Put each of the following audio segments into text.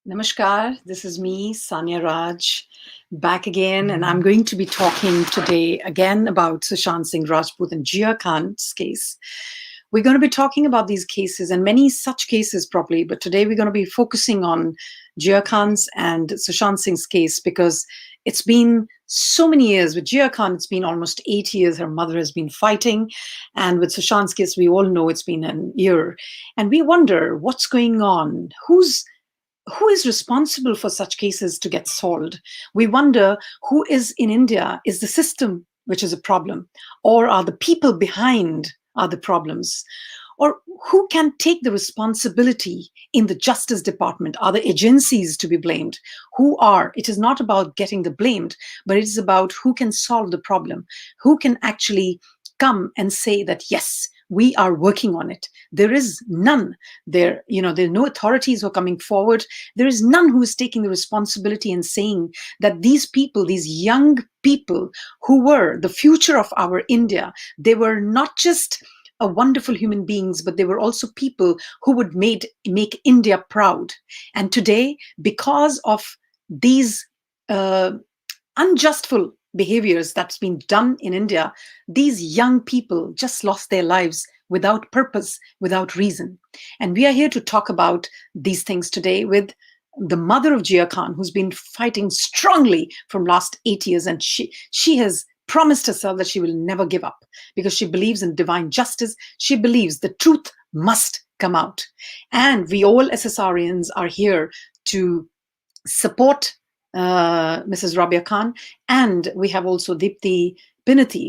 Namaskar, this is me, Sanya Raj, back again, and I'm going to be talking today again about Sushant Singh Rajput and Jiah Khan's case. We're going to be talking about these cases and many such cases probably, but today we're going to be focusing on Jiah Khan's and Sushant Singh's case because it's been so many years. With Jiah Khan, it's been almost 8 years. Her mother has been fighting. And with Sushant's case, we all know it's been an year. And we wonder what's going on? Who is responsible for such cases to get solved? We wonder who is in India. Is the system which is a problem? Or are the people behind are the problems? Or who can take the responsibility in the Justice Department? Are the agencies to be blamed? Who are? It is not about getting the blamed, but it is about who can solve the problem, who can actually come and say that, yes, we are working on it. There is none there, there are no authorities who are coming forward. There is none who is taking the responsibility and saying that these people, these young people who were the future of our India, they were not just a wonderful human beings, but they were also people who would make India proud. And today, because of these unjustful behaviors that's been done in India, these young people just lost their lives without purpose, without reason. And we are here to talk about these things today with the mother of Jiah Khan, who's been fighting strongly from last 8 years. And she has promised herself that she will never give up because she believes in divine justice. She believes the truth must come out. And we all SSRians are here to support Mrs. Rabia Khan. And we have also Deepti,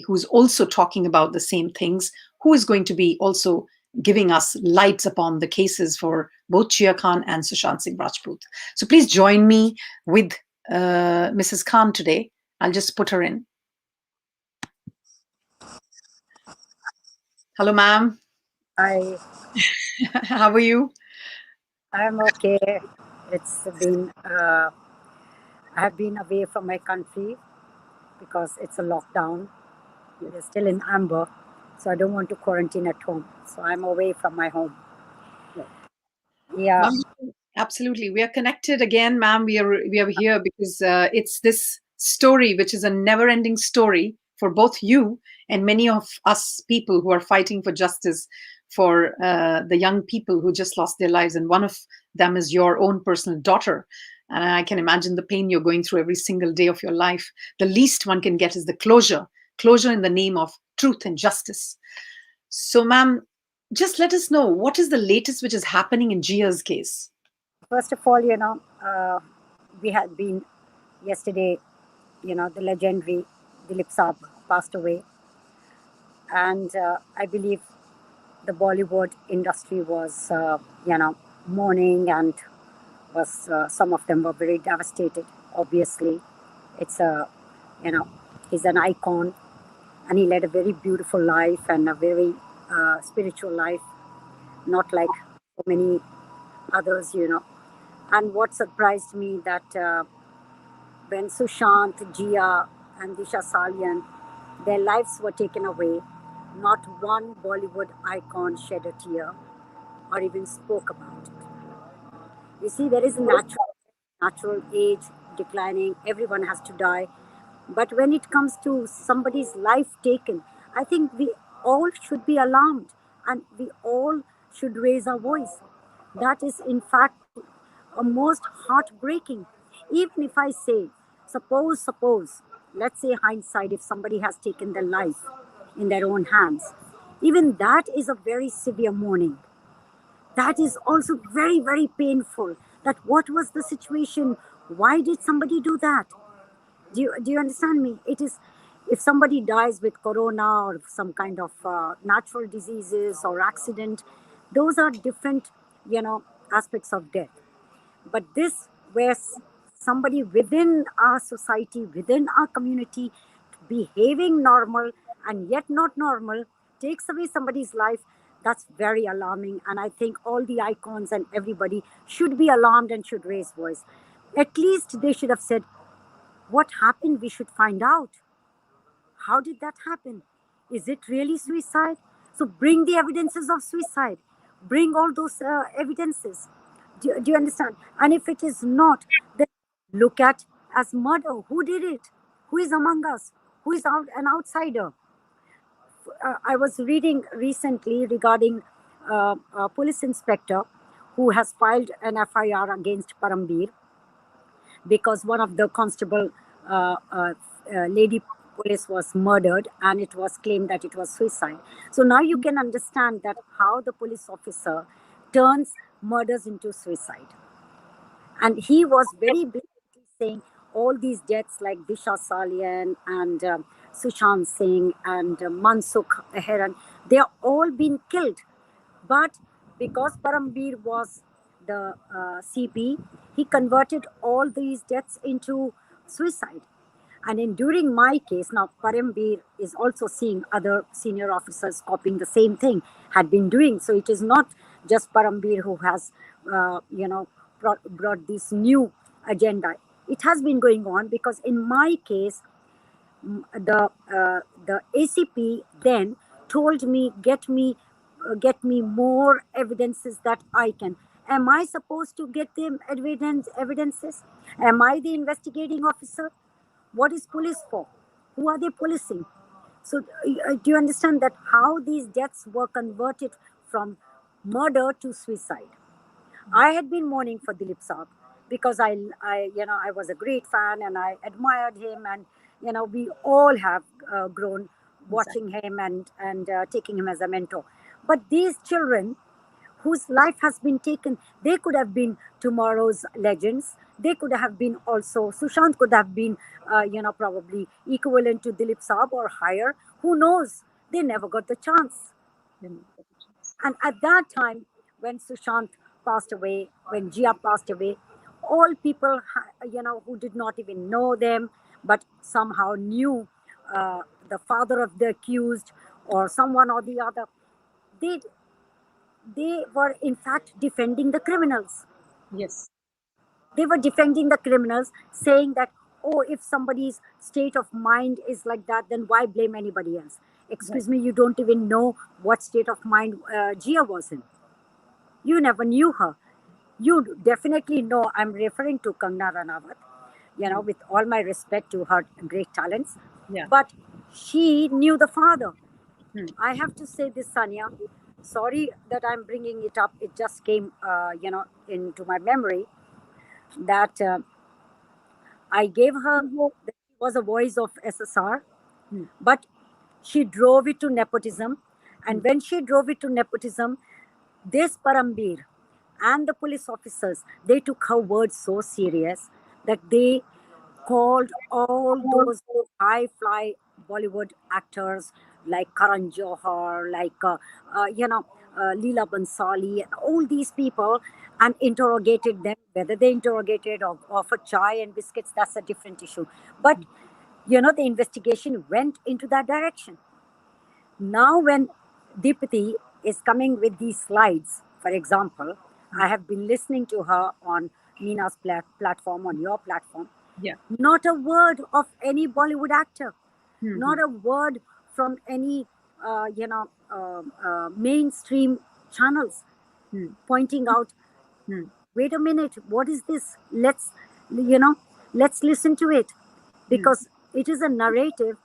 who's also talking about the same things, who is going to be also giving us lights upon the cases for both Jiah Khan and Sushant Singh Rajput. So please join me with Mrs. Khan today. I'll just put her in. Hello, ma'am. Hi. How are you? I'm okay. It's been, I have been away from my country because it's a lockdown. We're still in amber, so I don't want to quarantine at home. So I'm away from my home. Yeah. Ma'am, absolutely. We are connected again, ma'am. We are here because it's this story, which is a never-ending story for both you and many of us people who are fighting for justice for the young people who just lost their lives. And one of them is your own personal daughter. And I can imagine the pain you're going through every single day of your life. The least one can get is the closure in the name of truth and justice. So, ma'am, just let us know what is the latest which is happening in Jia's case. First of all, we had been yesterday, the legendary Dilip Saab passed away. And I believe the Bollywood industry was, mourning and was some of them were very devastated. Obviously, it's you know, he's an icon, and he led a very beautiful life and a very spiritual life, not like so many others. And what surprised me that when Sushant, Jia, and Disha Salian, their lives were taken away, not one Bollywood icon shed a tear or even spoke about it. You see, there is a natural age declining, everyone has to die. But when it comes to somebody's life taken, I think we all should be alarmed and we all should raise our voice. That is, in fact, a most heartbreaking. Even if I say, suppose, let's say hindsight, if somebody has taken their life in their own hands, even that is a very severe mourning. That is also very, very painful. That what was the situation? Why did somebody do that? Do you understand me? It is, if somebody dies with corona or some kind of natural diseases or accident, those are different, aspects of death. But this, where somebody within our society, within our community, behaving normal and yet not normal, takes away somebody's life, that's very alarming. And I think all the icons and everybody should be alarmed and should raise voice. At least they should have said, what happened? We should find out. How did that happen? Is it really suicide? So bring the evidences of suicide. Bring all those evidences. Do you understand? And if it is not, then look at as murder. Who did it? Who is among us? Who is an outsider? I was reading recently regarding a police inspector who has filed an FIR against Parambir because one of the constable lady police was murdered, and it was claimed that it was suicide. So now you can understand that how the police officer turns murders into suicide. And he was very blatantly saying all these deaths like Disha Salian and Sushant Singh and Mansukh Heran, they are all been killed. But because Parambir was the CP, he converted all these deaths into suicide. And in during my case, now Parambir is also seeing other senior officers copying the same thing, had been doing. So it is not just Parambir who has, brought this new agenda. It has been going on because in my case, the ACP then told me, get me more evidences that I can. Am I supposed to get them evidences? Am I the investigating officer? What is police for? Who are they policing? So do you understand that how these deaths were converted from murder to suicide? I had been mourning for Dilip Saab because I was a great fan and I admired him, and we all have grown Exactly. watching him and taking him as a mentor. But these children whose life has been taken, they could have been tomorrow's legends. They could have been also, Sushant could have been, probably equivalent to Dilip Saab or higher. Who knows? They never got the chance. Mm. And at that time, when Sushant passed away, when Jia passed away, all people, who did not even know them, but somehow knew the father of the accused or someone or the other, they they were in fact defending the criminals. Yes. They were defending the criminals, saying that, oh, if somebody's state of mind is like that, then why blame anybody else? Right. Excuse me, you don't even know what state of mind Gia was in. You never knew her. You definitely know I'm referring to Kangna Ranawat, Mm. with all my respect to her great talents. Yeah. But she knew the father. Mm. I have to say this, Sanya. Sorry that I'm bringing it up. It just came, into my memory that I gave her that she was a voice of SSR, Mm. but she drove it to nepotism. And Mm. when she drove it to nepotism, this Parambir and the police officers, they took her words so serious that they called all those high fly Bollywood actors like Karan Johar, like Leela Bansali, and all these people, and interrogated them. Whether they interrogated or offered chai and biscuits, that's a different issue. But the investigation went into that direction. Now, when Deepti is coming with these slides, for example, Mm. I have been listening to her on Nina's platform, on your platform. Yeah. Not a word of any Bollywood actor, Mm-hmm. not a word from any, mainstream channels Mm. pointing out, Mm. wait a minute, what is this? You know, let's listen to it, Mm. because it is a narrative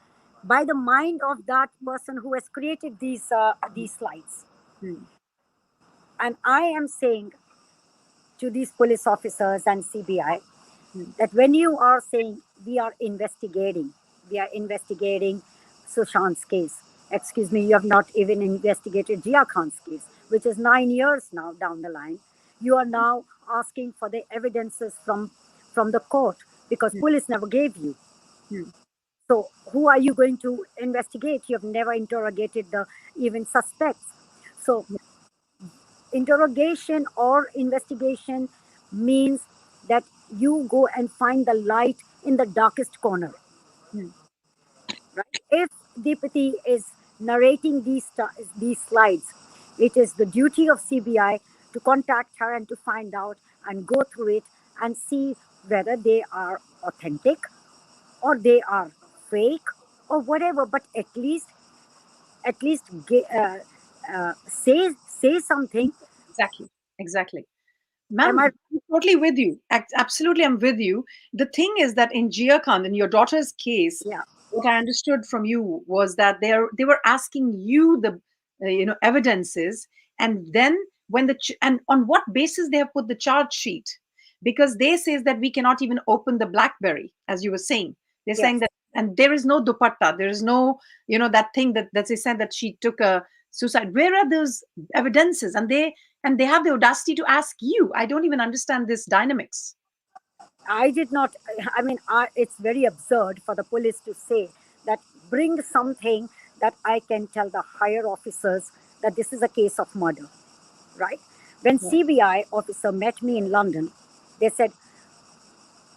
by the mind of that person who has created these slides. Mm. And I am saying to these police officers and CBI Mm. that when you are saying we are investigating Sushant's case. Excuse me, you have not even investigated Jia Khan's case, which is 9 years now down the line. You are now asking for the evidences from the court because Mm. police never gave you. Mm. So who are you going to investigate? You have never interrogated the even suspects. So Yeah. interrogation or investigation means that you go and find the light in the darkest corner. Mm. Right? If Deepati is narrating these slides, it is the duty of CBI to contact her and to find out and go through it and see whether they are authentic or they are fake or whatever. But at least say something. Exactly. Exactly. Am Ma'am, I? I'm totally with you. Absolutely, I'm with you. The thing is that in Jia Khan, in your daughter's case, Yeah. what I understood from you was that they were asking you the evidences, and then when and on what basis they have put the charge sheet, because they says that we cannot even open the BlackBerry, as you were saying. They're saying Yes. that, and there is no dupatta, there is no that thing that they said that she took a suicide. Where are those evidences? And they have the audacity to ask you. I don't even understand this dynamics. I did not. I mean, it's very absurd for the police to say that bring something that I can tell the higher officers that this is a case of murder, right? When Yeah. CBI officer met me in London, they said,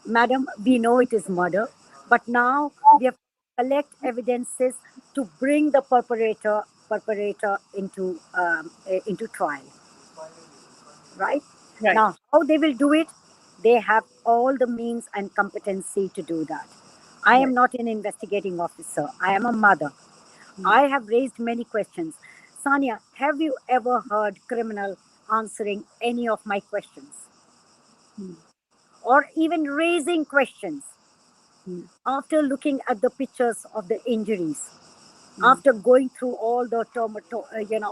"Madam, we know it is murder, but now we have to collect evidences to bring the perpetrator into trial." Right? Right. Now, how they will do it? They have all the means and competency to do that. I Right. am not an investigating officer. I am a mother. Mm, I have raised many questions. Sanya, have you ever heard criminal answering any of my questions mm, or even raising questions mm, after looking at the pictures of the injuries? mm, After going through all the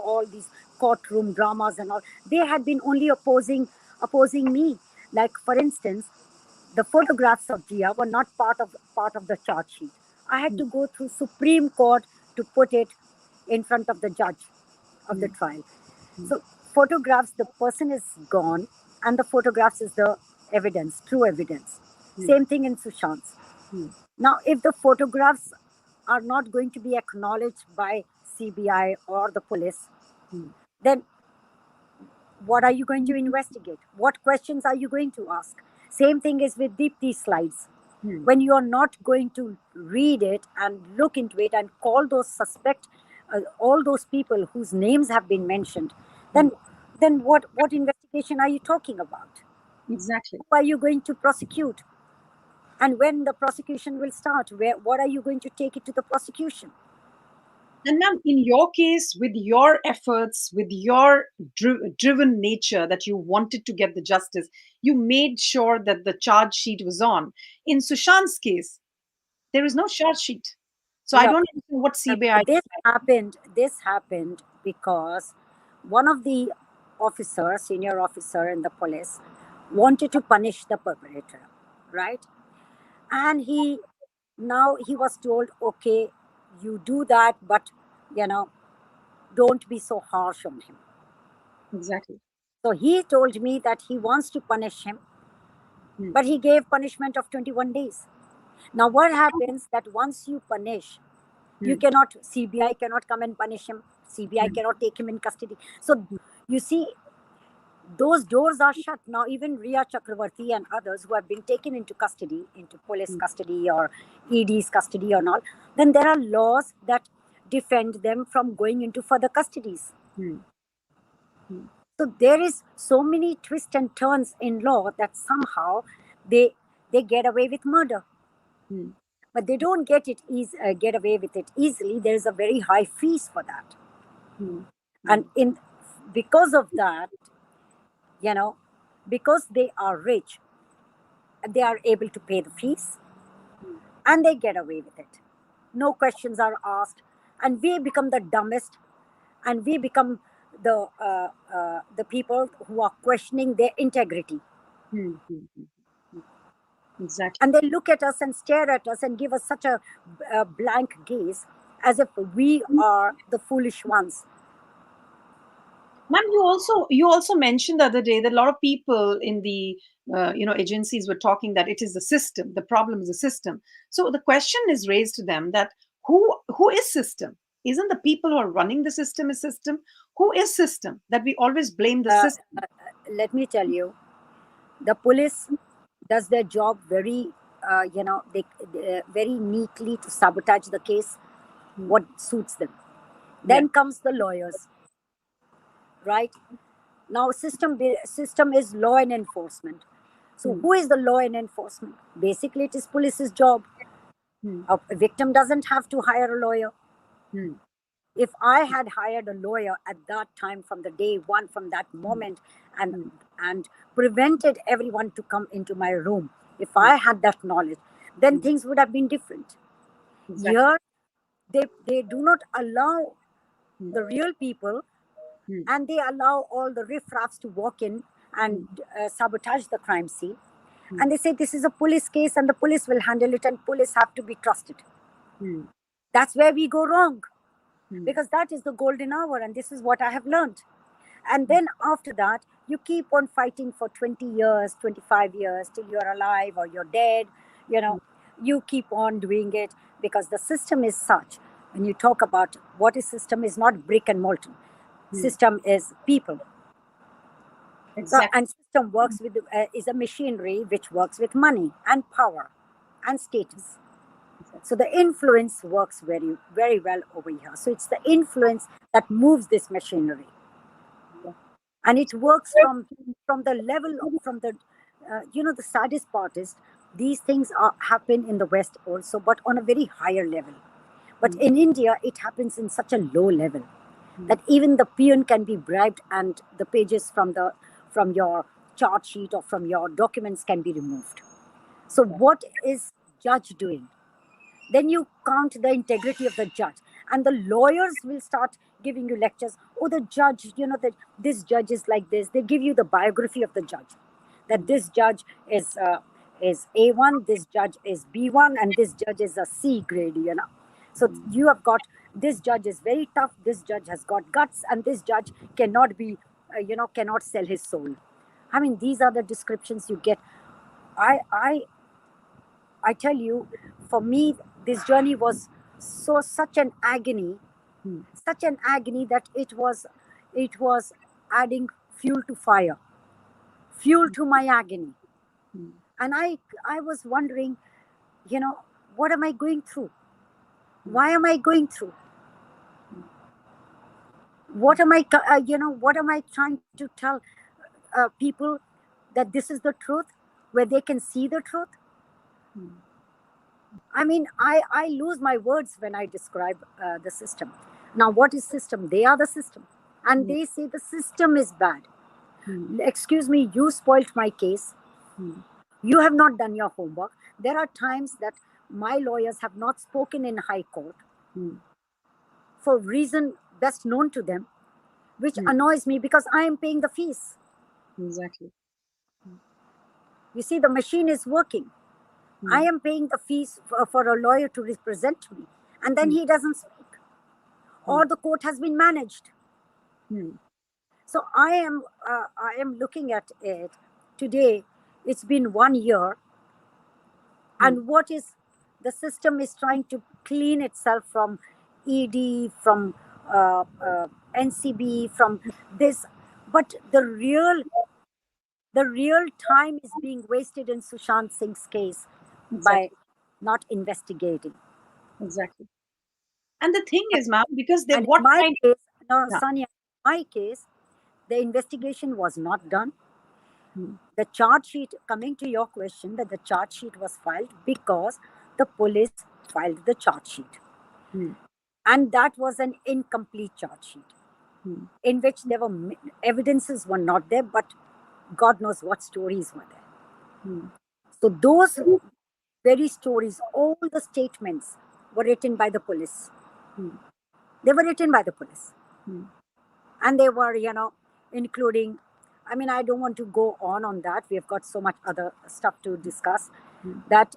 all these courtroom dramas and all, they had been only opposing me. Like for instance, the photographs of Jia were not part of the charge sheet. I had mm, to go through Supreme Court to put it in front of the judge of the mm, trial. mm, So photographs, the person is gone, and the photographs is the evidence, true evidence. mm, Same thing in Sushant's. mm, Now, if the photographs are not going to be acknowledged by CBI or the police, mm, then what are you going to investigate? What questions are you going to ask? Same thing is with Deepti slides. mm, When you are not going to read it and look into it and call those all those people whose names have been mentioned, mm. then what investigation are you talking about? Exactly. Who are you going to prosecute? And when the prosecution will start, what are you going to take it to the prosecution? And ma'am, in your case, with your efforts, with your driven nature that you wanted to get the justice, you made sure that the charge sheet was on. In Sushant's case, there is no charge sheet. So I No, don't understand what CBI. this happened because one of the officers, senior officer in the police, wanted to punish the perpetrator, right? And he was told, okay, you do that, but you know, don't be so harsh on him. Exactly. So he told me that he wants to punish him, Hmm, but he gave punishment of 21 days. Now what happens that once you punish, you hmm, cannot, CBI cannot come and punish him, CBI hmm, cannot take him in custody. So you see, those doors are shut now. Even Ria Chakravarti and others who have been taken into custody, into police hmm, custody or ED's custody or not, then there are laws that defend them from going into further custodies. hmm, hmm, So there is so many twists and turns in law that somehow they they get away with murder, hmm, but they don't get away with it easily. There is a very high fees for that, hmm, and hmm, in because of that, you know, because they are rich, they are able to pay the fees hmm. and they get away with it. No questions are asked, and we become the dumbest, and we become the people who are questioning their integrity. Hmm, hmm, hmm, hmm. Exactly. And they look at us and stare at us and give us such a blank gaze as if we are the foolish ones. Ma'am, you also mentioned the other day that a lot of people in the agencies were talking that it is the system. The problem is the system. So the question is raised to them that who is system? Isn't the people who are running the system is system? Who is system? That we always blame the Uh, system. Let me tell you, the police does their job very, very neatly to sabotage the case, Hmm. what suits them. Yeah. Then comes the lawyers, right? Now, system is law and enforcement. So, Hmm. who is the law and enforcement? Basically, it is police's job. Hmm. A victim doesn't have to hire a lawyer. Hmm. If I had hired a lawyer at that time, from the day one, from that moment, and mm, and prevented everyone to come into my room, if mm, I had that knowledge, then mm. things would have been different. Exactly. Here, they do not allow Mm, the real people, mm, and they allow all the riffraffs to walk in and mm, sabotage the crime scene. mm, And they say this is a police case and the police will handle it and police have to be trusted. mm, That's where we go wrong, mm, because that is the golden hour, and this is what I have learned. And then after that, you keep on fighting for 20 years, 25 years, till you're alive or you're dead. You mm, know, you keep on doing it because the system is such. When you talk about what is system, is not brick and molten. mm. System is people. So, Exactly. and system works with is a machinery which works with money and power and status. Exactly. So the influence works very, very well over here. So it's the influence that moves this machinery, and it works from the level from the the saddest part is these things are happen in the West also, but on a very higher level. But Mm, in India, it happens in such a low level mm, that even the peon can be bribed, and the pages from your chart sheet or from your documents can be removed. So yeah. what is judge doing? Then you count the integrity of the judge, and the lawyers will start giving you lectures. Oh, the judge, that this judge is like this. They give you the biography of the judge, that Mm, this judge is A1, this judge is B1, and this judge is a C grade. So mm, you have got, this judge is very tough, this judge has got guts, and this judge cannot be cannot sell his soul. I mean, these are the descriptions you get. I i I tell you, for me, this journey was such an agony, mm, that it was adding fuel to fire, fuel to my agony. mm, And I was wondering, you know, what am I going through? mm, Why am I going through? mm, What am I trying to tell people, that this is the truth, where they can see the truth? mm, I mean, I lose my words when I describe the system. Now, what is system? They are the system. And mm, they say the system is bad. mm, Excuse me, you spoilt my case. mm, You have not done your homework. There are times that my lawyers have not spoken in high court mm, for reason best known to them, which mm. annoys me because I am paying the fees. Exactly. Mm, You see, the machine is working. I mm, am paying the fees for a lawyer to represent me, and then mm, he doesn't speak, mm, or the court has been managed. mm, So I am looking at it today. It's been 1 year, mm, and what is the system is trying to clean itself from ED, from NCB, from this, but the real time is being wasted in Sushant Singh's case by exactly. not investigating. Exactly. And the thing is, ma'am, because they And in what my kind case, no, yeah. Sanya, in my case, the investigation was not done. Mm, The charge sheet, coming to your question, that the charge sheet was filed because the police filed the charge sheet. mm, And that was an incomplete charge sheet mm, in which there were evidences were not there, but God knows what stories were there. mm, So those very stories, all the statements were written by the police. mm, They were written by the police. mm, And they were, including, I mean, I don't want to go on that. We have got so much other stuff to discuss, mm, that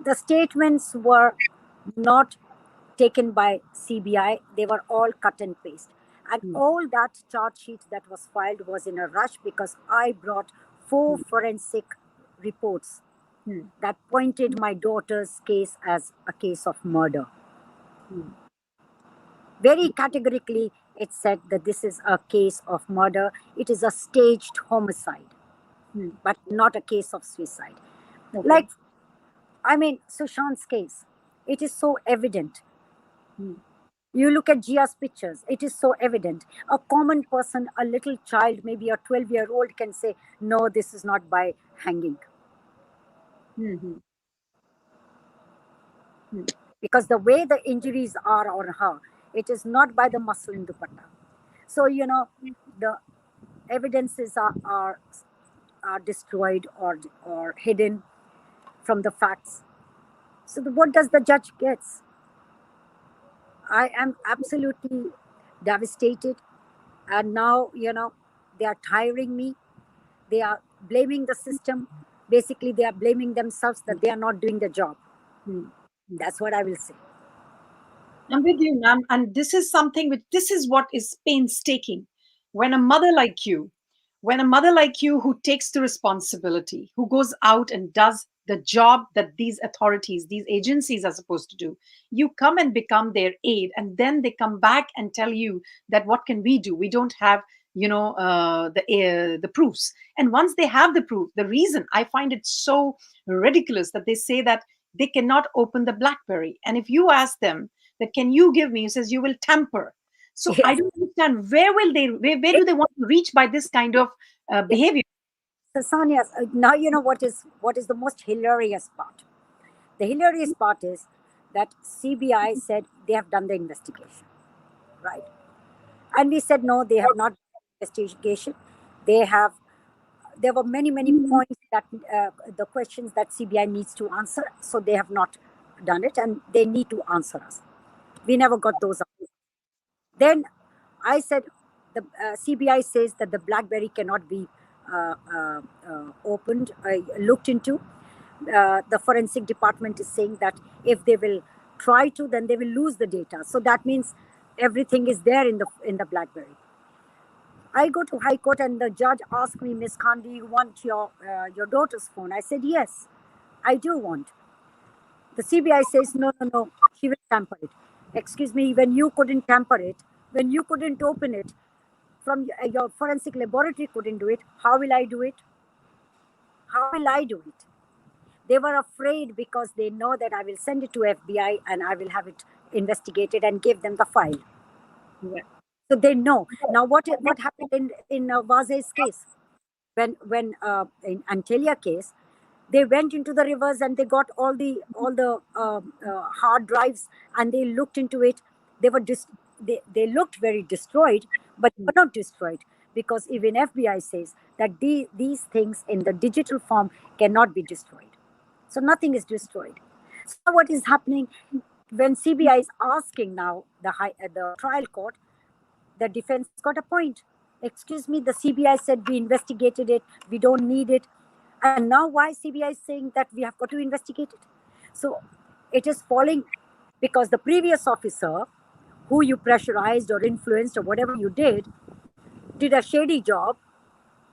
the statements were not taken by CBI. They were all cut and paste. And mm, all that charge sheet that was filed was in a rush because I brought four mm, forensic reports mm, that pointed my daughter's case as a case of murder. mm, Very categorically, it said that this is a case of murder. It is a staged homicide, mm. but not a case of suicide. Okay. Like, I mean, Sushant's case, it is so evident. Mm, You look at Jia's pictures, it is so evident. A common person, a little child, maybe a 12-year-old, can say, no, this is not by hanging. mm, mm, mm. because the way the injuries are on her, it is not by the muscle in dupatta. So the evidences are destroyed or hidden from the facts. So what does the judge gets? I am absolutely devastated, and now they are tiring me. They are blaming the system. Basically, they are blaming themselves that they are not doing the job. Hmm. That's what I will say. I'm with you, ma'am. And this is something which, this is what is painstaking. When a mother like you, when a mother like you who takes the responsibility, who goes out and does the job that these authorities, these agencies are supposed to do, you come and become their aid, and then they come back and tell you that what can we do? We don't have, the proofs. And once they have the proof, the reason I find it so ridiculous that they say that they cannot open the BlackBerry, and if you ask them that can you give me, he says you will tamper. So I Yes. don't understand where do they want to reach by this kind of Yes. behavior. So Sonia, now you know what is the most hilarious part. The hilarious part is that CBI said they have done the investigation, right? And we said no, they have not done the investigation. They have. There were many points that the questions that CBI needs to answer, so they have not done it, and they need to answer us. We never got those answers. Then I said the CBI says that the BlackBerry cannot be opened, looked into. The forensic department is saying that if they will try to, then they will lose the data. So that means everything is there in the BlackBerry. I go to High Court and the judge asked me, Miss Khan, do you want your daughter's phone? I said yes, I do want. The CBI says no, no, no. She will tamper it. Excuse me, when you couldn't tamper it, when you couldn't open it, from your forensic laboratory couldn't do it, how will I do it? How will I do it? They were afraid because they know that I will send it to FBI and I will have it investigated and give them the file. Yeah. So they know. Now what happened in Vaze's case? When in Antalya case, they went into the rivers and they got all the hard drives and they looked into it. They were they looked very destroyed, but they were not destroyed because even FBI says that these things in the digital form cannot be destroyed. So nothing is destroyed. So now what is happening when CBI is asking now the trial court, the defense has got a point. Excuse me, the CBI said we investigated it, we don't need it. And now why CBI is saying that we have got to investigate it? So it is falling because the previous officer who you pressurized or influenced or whatever you did a shady job,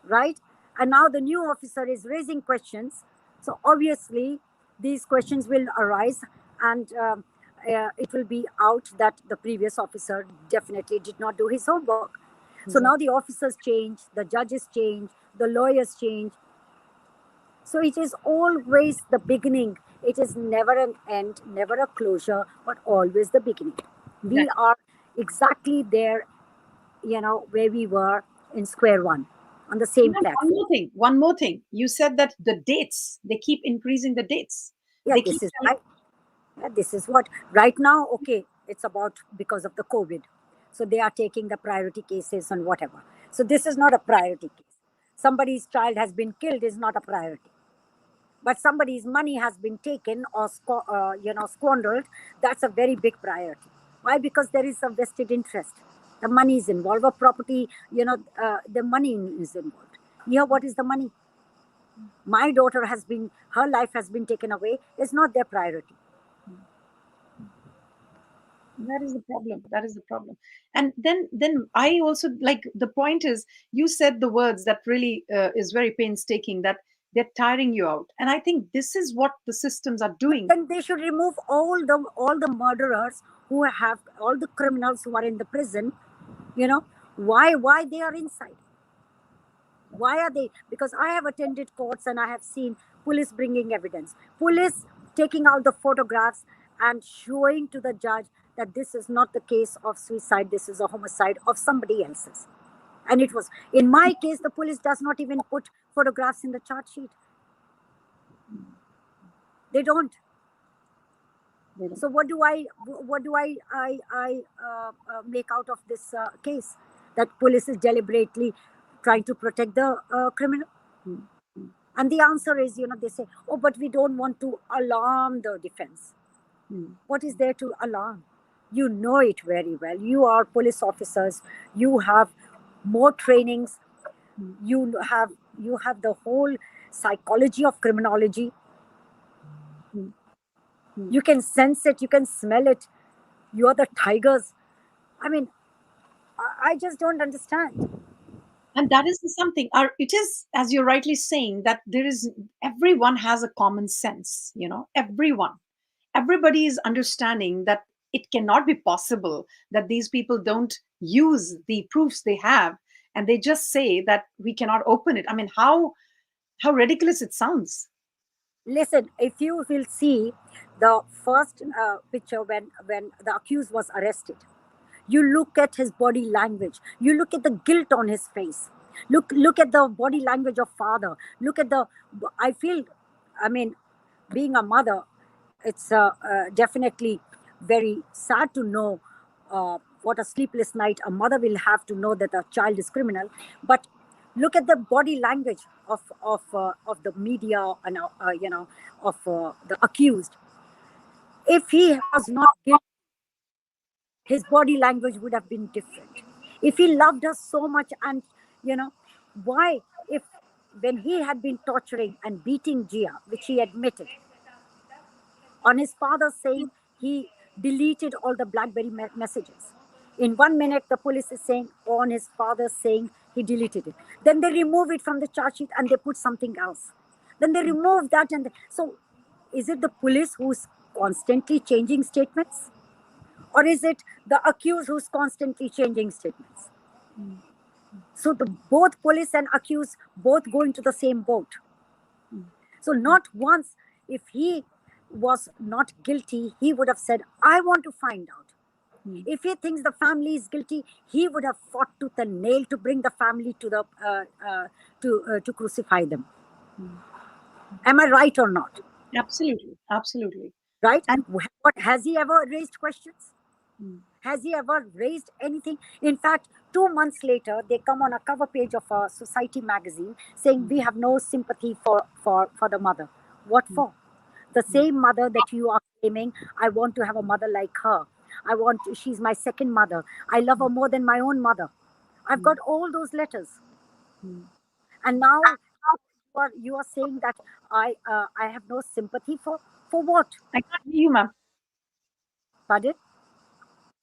right? And now the new officer is raising questions. So obviously, these questions will arise, and it will be out that the previous officer definitely did not do his homework. So now the officers change, the judges change, the lawyers change. So it is always the beginning. It is never an end, never a closure, but always the beginning. We Exactly. are exactly there, where we were in square one on the same Even one platform. more thing. One more thing. You said that the dates, they keep increasing the dates. Yeah, They this keep is telling, right. Yeah, this is what right now. Okay, it's about because of the COVID, so they are taking the priority cases and whatever. So this is not a priority case. Somebody's child has been killed is not a priority, but somebody's money has been taken or squandered. That's a very big priority. Why? Because there is a vested interest. The money is involved, or property. The money is involved. Here, what is the money? My daughter has been, her life has been taken away. Is not their priority. that is the problem. That is the problem. And then I also like the point is you said the words that really is very painstaking, that they're tiring you out. And I think this is what the systems are doing. Then they should remove all the murderers who have all the criminals who are in the prison. Why they are inside? Why are they? Because I have attended courts and I have seen police bringing evidence, police taking out the photographs and showing to the judge that this is not the case of suicide, this is a homicide of somebody else's. And it was in my case, the police does not even put photographs in the charge sheet. They don't. They don't. So what do I make out of this case? That police is deliberately trying to protect the criminal. Mm, mm, And the answer is, they say, oh, but we don't want to alarm the defense. mm, What is there to alarm? You know it very well. You are police officers. You have more trainings. mm, You have the whole psychology of criminology. mm, mm. You can sense it. You can smell it. You are the tigers. I mean, I just don't understand. And that is the something. It is, as you're rightly saying, that there is, everyone has a common sense. Everybody is understanding that it cannot be possible that these people don't use the proofs they have, and they just say that we cannot open it. I mean, how ridiculous it sounds. Listen, if you will see the first picture when the accused was arrested, you look at his body language, you look at the guilt on his face, look at the body language of father, look at the, I feel, I mean, being a mother, it's definitely very sad to know what a sleepless night a mother will have to know that a child is criminal. But look at the body language of the media and of the accused. If he was not guilty, his body language would have been different. If he loved us so much, and you know why, if when he had been torturing and beating Gia, which he admitted, on his father saying he deleted all the BlackBerry messages. In 1 minute, the police is saying on his father saying he deleted it. Then they remove it from the charge sheet and they put something else. Then they remove that, and so is it the police who's constantly changing statements, or is it the accused who's constantly changing statements? Mm, So both police and accused both go into the same boat. mm, So mm, not once, if he was not guilty, he would have said, I want to find out. mm, If he thinks the family is guilty, he would have fought tooth and nail to bring the family to the to crucify them. mm. Am I right or not? Absolutely, absolutely. Right? And What, has he ever raised questions? mm, Has he ever raised anything? In fact, 2 months later, they come on a cover page of a society magazine saying mm, we have no sympathy for the mother. What mm, for? The mm, same mother that you are claiming, I want to have a mother like her. She's my second mother. I love her more than my own mother. I've mm, got all those letters. mm. And now you are saying that I have no sympathy for what? I can't hear you, ma'am. Pardon?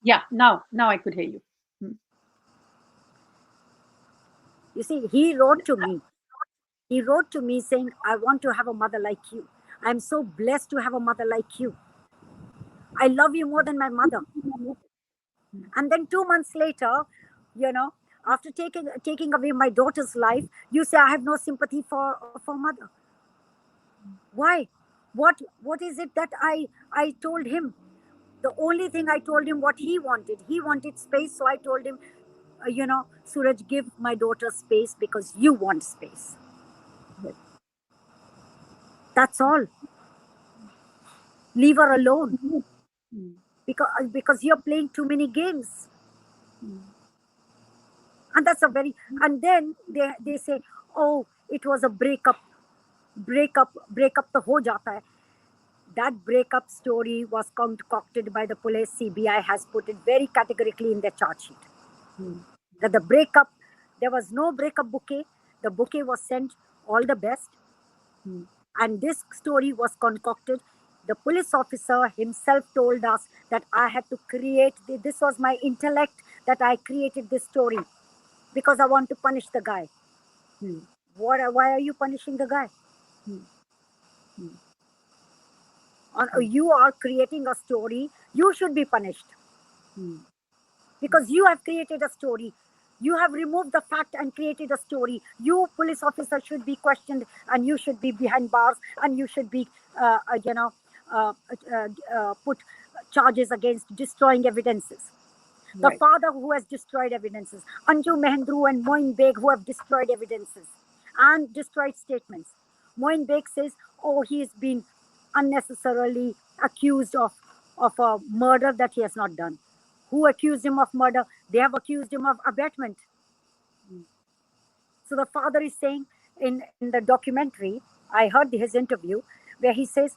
Yeah, now I could hear you. Mm, You see, he wrote to me. He wrote to me saying, I want to have a mother like you. I'm so blessed to have a mother like you. I love you more than my mother. mm, And then 2 months later, you know, after taking away my daughter's life, you say I have no sympathy for mother. Why? What is it that I told him? The only thing I told him what he wanted space. So I told him, Suraj, give my daughter space because you want space. right. That's all. Leave her alone Mm, because you're playing too many games. mm, And that's a very, and then they say, oh, it was a breakup to ho jata hai. That breakup story was concocted by the police. CBI has put it very categorically in their charge sheet mm, that the breakup, there was no breakup bouquet. The bouquet was sent all the best, mm, and this story was concocted. The police officer himself told us that I had to create this was my intellect, that I created this story because I want to punish the guy. mm, Why are you punishing the guy? mm, mm, Or mm, you are creating a story, you should be punished mm, because you have created a story. You have removed the fact and created a story. You, police officer, should be questioned, and you should be behind bars, and you should be, uh, put charges against destroying evidences. The right. father who has destroyed evidences, Anju Mehendru and Moin Beg who have destroyed evidences and destroyed statements. Moin Beg says, oh, he is being unnecessarily accused of of a murder that he has not done. Who accused him of murder? They have accused him of abetment. So the father is saying in the documentary, I heard his interview where he says,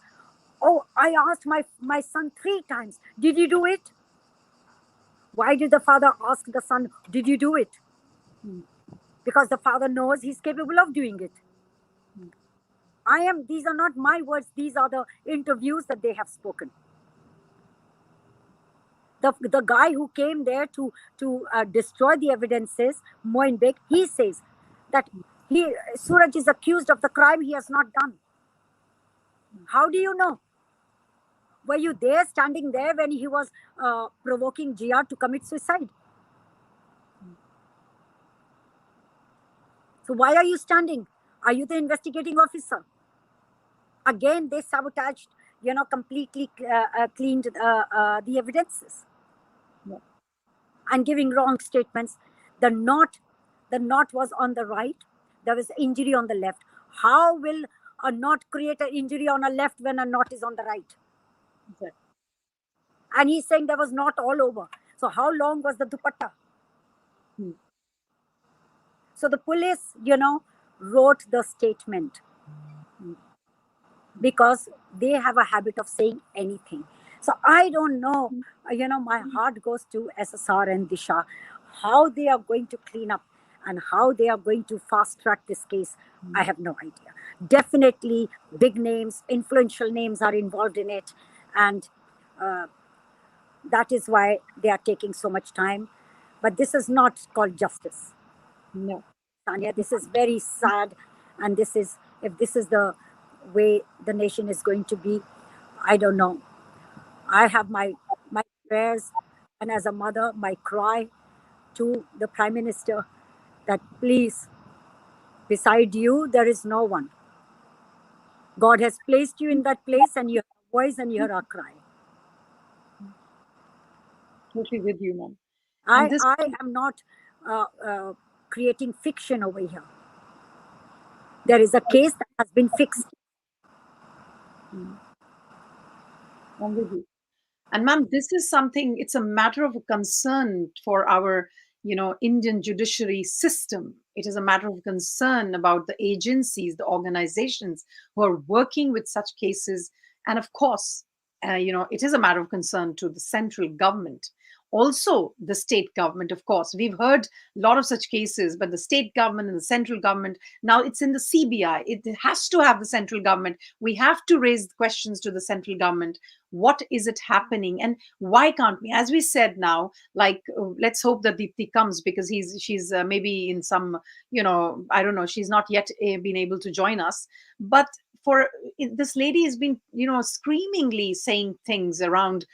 "Oh, I asked my son 3 times, did you do it?" Why did the father ask the son, "Did you do it?" Because the father knows he's capable of doing it. These are not my words, these are the interviews that they have spoken. The guy who came there to destroy the evidences, Moin Beg, he says that Suraj is accused of the crime he has not done. How do you know? Were you there, standing there when he was provoking jiah to commit suicide? So why are you standing? Are you the investigating officer? Again, they sabotaged, completely cleaned the evidences. Yeah. And giving wrong statements. The knot was on the right. There was injury on the left. How will a knot create an injury on a left when a knot is on the right? Exactly. And he's saying there was knot all over. So how long was the dupatta? So the police, wrote the statement because they have a habit of saying anything. So I don't know, my heart goes to SSR and Disha, how they are going to clean up and how they are going to fast track this case. I have no idea. Definitely big names, influential names are involved in it. And that is why they are taking so much time. But this is not called justice. No. Sanya, this is very sad. And if this is the way the nation is going to be, I don't know. I have my prayers, and as a mother, my cry to the Prime Minister that please, beside you, there is no one. God has placed you in that place, and you hear our voice and you hear our cry. Totally with you, ma'am. And this, I am not creating fiction over here. There is a case that has been fixed. I'm with you. And ma'am, this is something, it's a matter of concern for our, Indian judiciary system. It is a matter of concern about the agencies, the organizations who are working with such cases. And of course, it is a matter of concern to the central government. Also, the state government, of course. We've heard a lot of such cases, but the state government and the central government, now it's in the CBI. It has to have the central government. We have to raise questions to the central government. What is it happening, and why can't we, as we said now, like, let's hope that Deepti comes, because she's maybe in some, I don't know, she's not yet been able to join us. But for this lady has been, screamingly saying things around,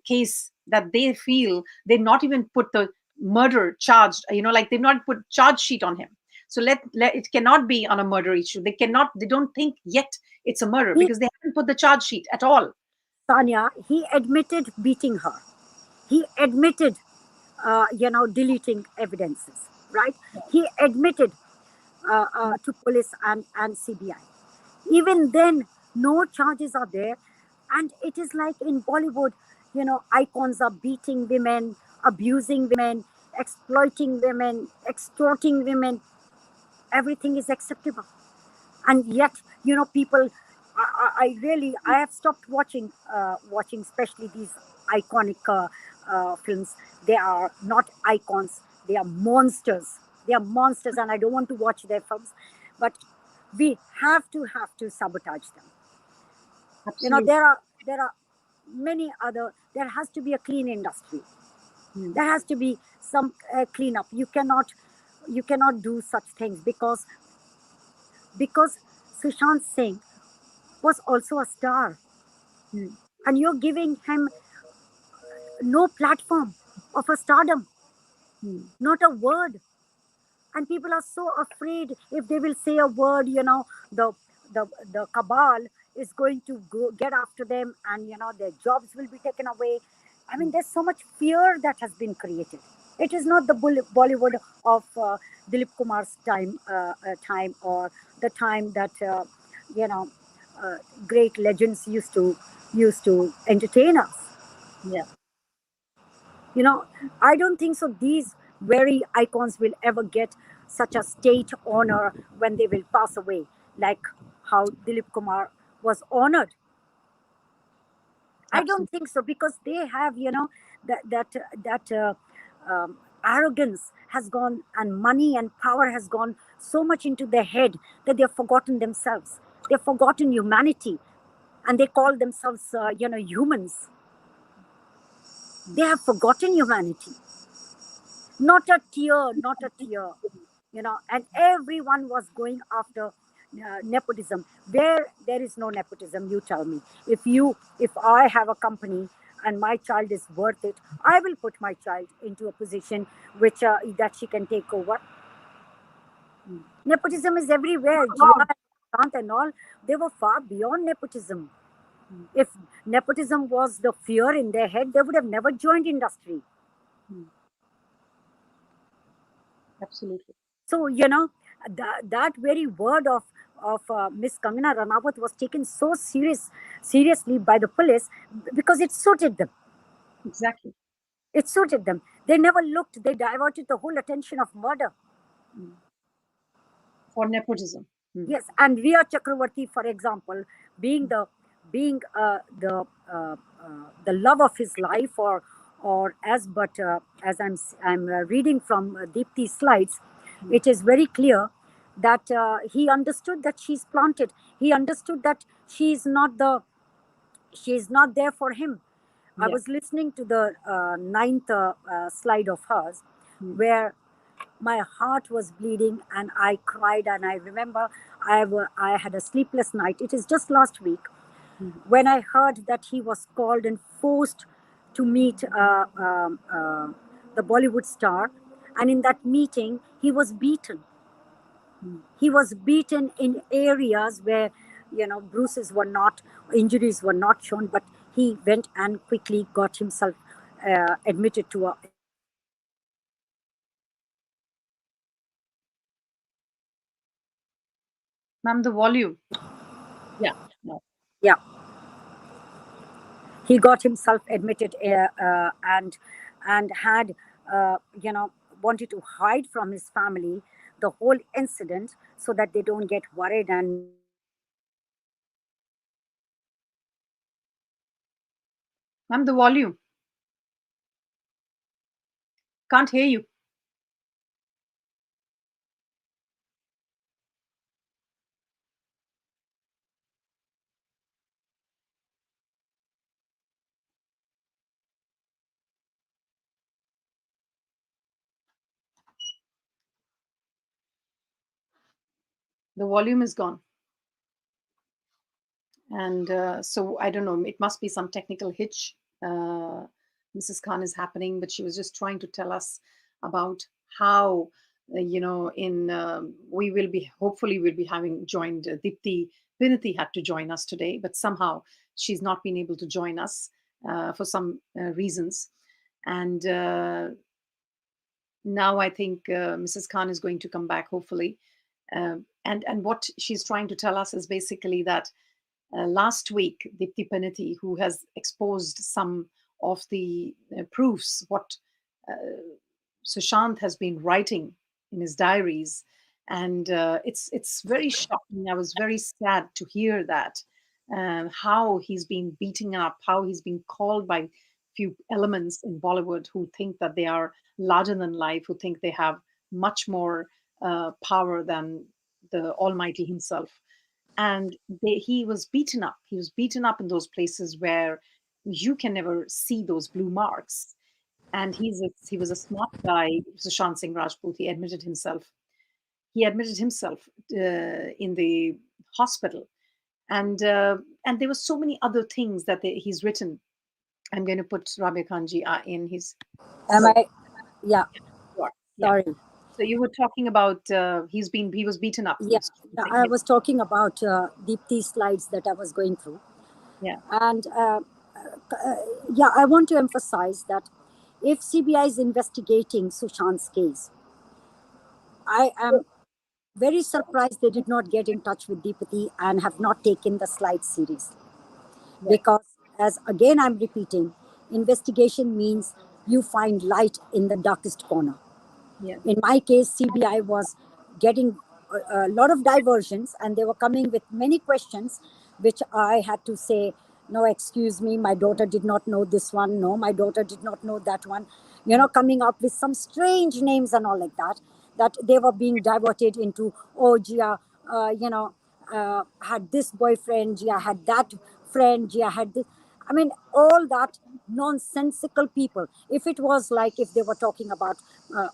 case that they feel they not even put the murder charged, like they've not put charge sheet on him. So it cannot be on a murder issue. They don't think yet it's a murder He, because they haven't put the charge sheet at all. Tanya, he admitted beating her. He admitted, deleting evidences, right? He admitted to police and CBI. Even then, no charges are there. And it is like in Bollywood, icons are beating women, abusing women, exploiting women, extorting women. Everything is acceptable. And yet, people, I have stopped watching especially these iconic films. They are not icons, they are monsters. They are monsters, and I don't want to watch their films. But we have to sabotage them. Absolutely. There are many other. There has to be a clean industry. There has to be some cleanup. You cannot do such things because Sushant Singh was also a star, and you're giving him no platform of a stardom, not a word. And people are so afraid if they will say a word, the the cabal is going to get after them, and their jobs will be taken away. I mean, there's so much fear that has been created. It is not the Bollywood of Dilip Kumar's time, or the time that you know great legends used to entertain us. Yeah. You know, I don't think so. These very icons will ever get such a state honor when they will pass away, like how Dilip Kumar was honored. I don't Absolutely. think so because they have, that arrogance has gone, and money and power has gone so much into their head that they've forgotten themselves. They've forgotten humanity, and they call themselves, humans. They have forgotten humanity. Not a tear, not a tear. And everyone was going after nepotism. Where there is no nepotism, you tell me. If I have a company and my child is worth it, I will put my child into a position which that she can take over. Nepotism is everywhere. Jia and Kant and all, they were far beyond nepotism. If nepotism was the fear in their head, they would have never joined industry. Absolutely. So, that very word of Miss Kangana Ranawat was taken so seriously by the police because it suited them. Exactly. It suited them. They never looked. They diverted the whole attention of murder. For nepotism. Yes, and Riya Chakravarti, for example, being the love of his life, or as I'm reading from Deepti's slides, it is very clear that he understood that she's planted. He understood that she's not there for him. I Yeah. was listening to the ninth slide of hers, where my heart was bleeding and I cried. And I remember I had a sleepless night. It is just last week when I heard that he was called and forced to meet the Bollywood star. And in that meeting, he was beaten. He was beaten in areas where, bruises were not, injuries were not shown, but he went and quickly got himself admitted to a emergency hospital. And Ma'am, the volume. Yeah. No. yeah, he got himself admitted, and had uh, you know wanted to hide from his family the whole incident so that they don't get worried and make a mess of it. Ma'am, the volume. Can't hear you. The volume is gone. And so I don't know, it must be some technical hitch. uh, Mrs. Khan is happening, but she was just trying to tell us about how in we will be, hopefully we'll be having joined Dipti. Vinati had to join us today, but somehow she's not been able to join us for some reasons. And now I think Mrs. Khan is going to come back, hopefully. And what she's trying to tell us is basically that last week, Deepti Paniti, who has exposed some of the proofs, what Sushant has been writing in his diaries, and it's very shocking. I was very sad to hear that, how he's been beaten up, how he's been called by few elements in Bollywood who think that they are larger than life, who think they have much more power than the Almighty Himself. And he was beaten up. He was beaten up in those places where you can never see those blue marks. And he was a smart guy, Sushant Singh Rajput. He admitted himself. He admitted himself in the hospital, and there were so many other things that he's written. I'm going to put Rabia Khanji in his. Am So I? Yeah, sure, yeah. sorry. So you were talking about he was beaten up. Yeah, yeah, I was talking about Deepthi slides that I was going through. Yeah, And yeah, I want to emphasize that if CBI is investigating Sushant's case, I am very surprised they did not get in touch with Deepati and have not taken the slide seriously. right. Because, as again I'm repeating, Investigation means you find light in the darkest corner. Yeah. In my case, CBI was getting a lot of diversions, and they were coming with many questions, which I had to say, no, excuse me, my daughter did not know this one. No, my daughter did not know that one. Coming up with some strange names and all like that, that they were being diverted into, oh, Gia, had this boyfriend, Gia had that friend, Gia had this. I mean, all that nonsensical people. If it was like if they were talking about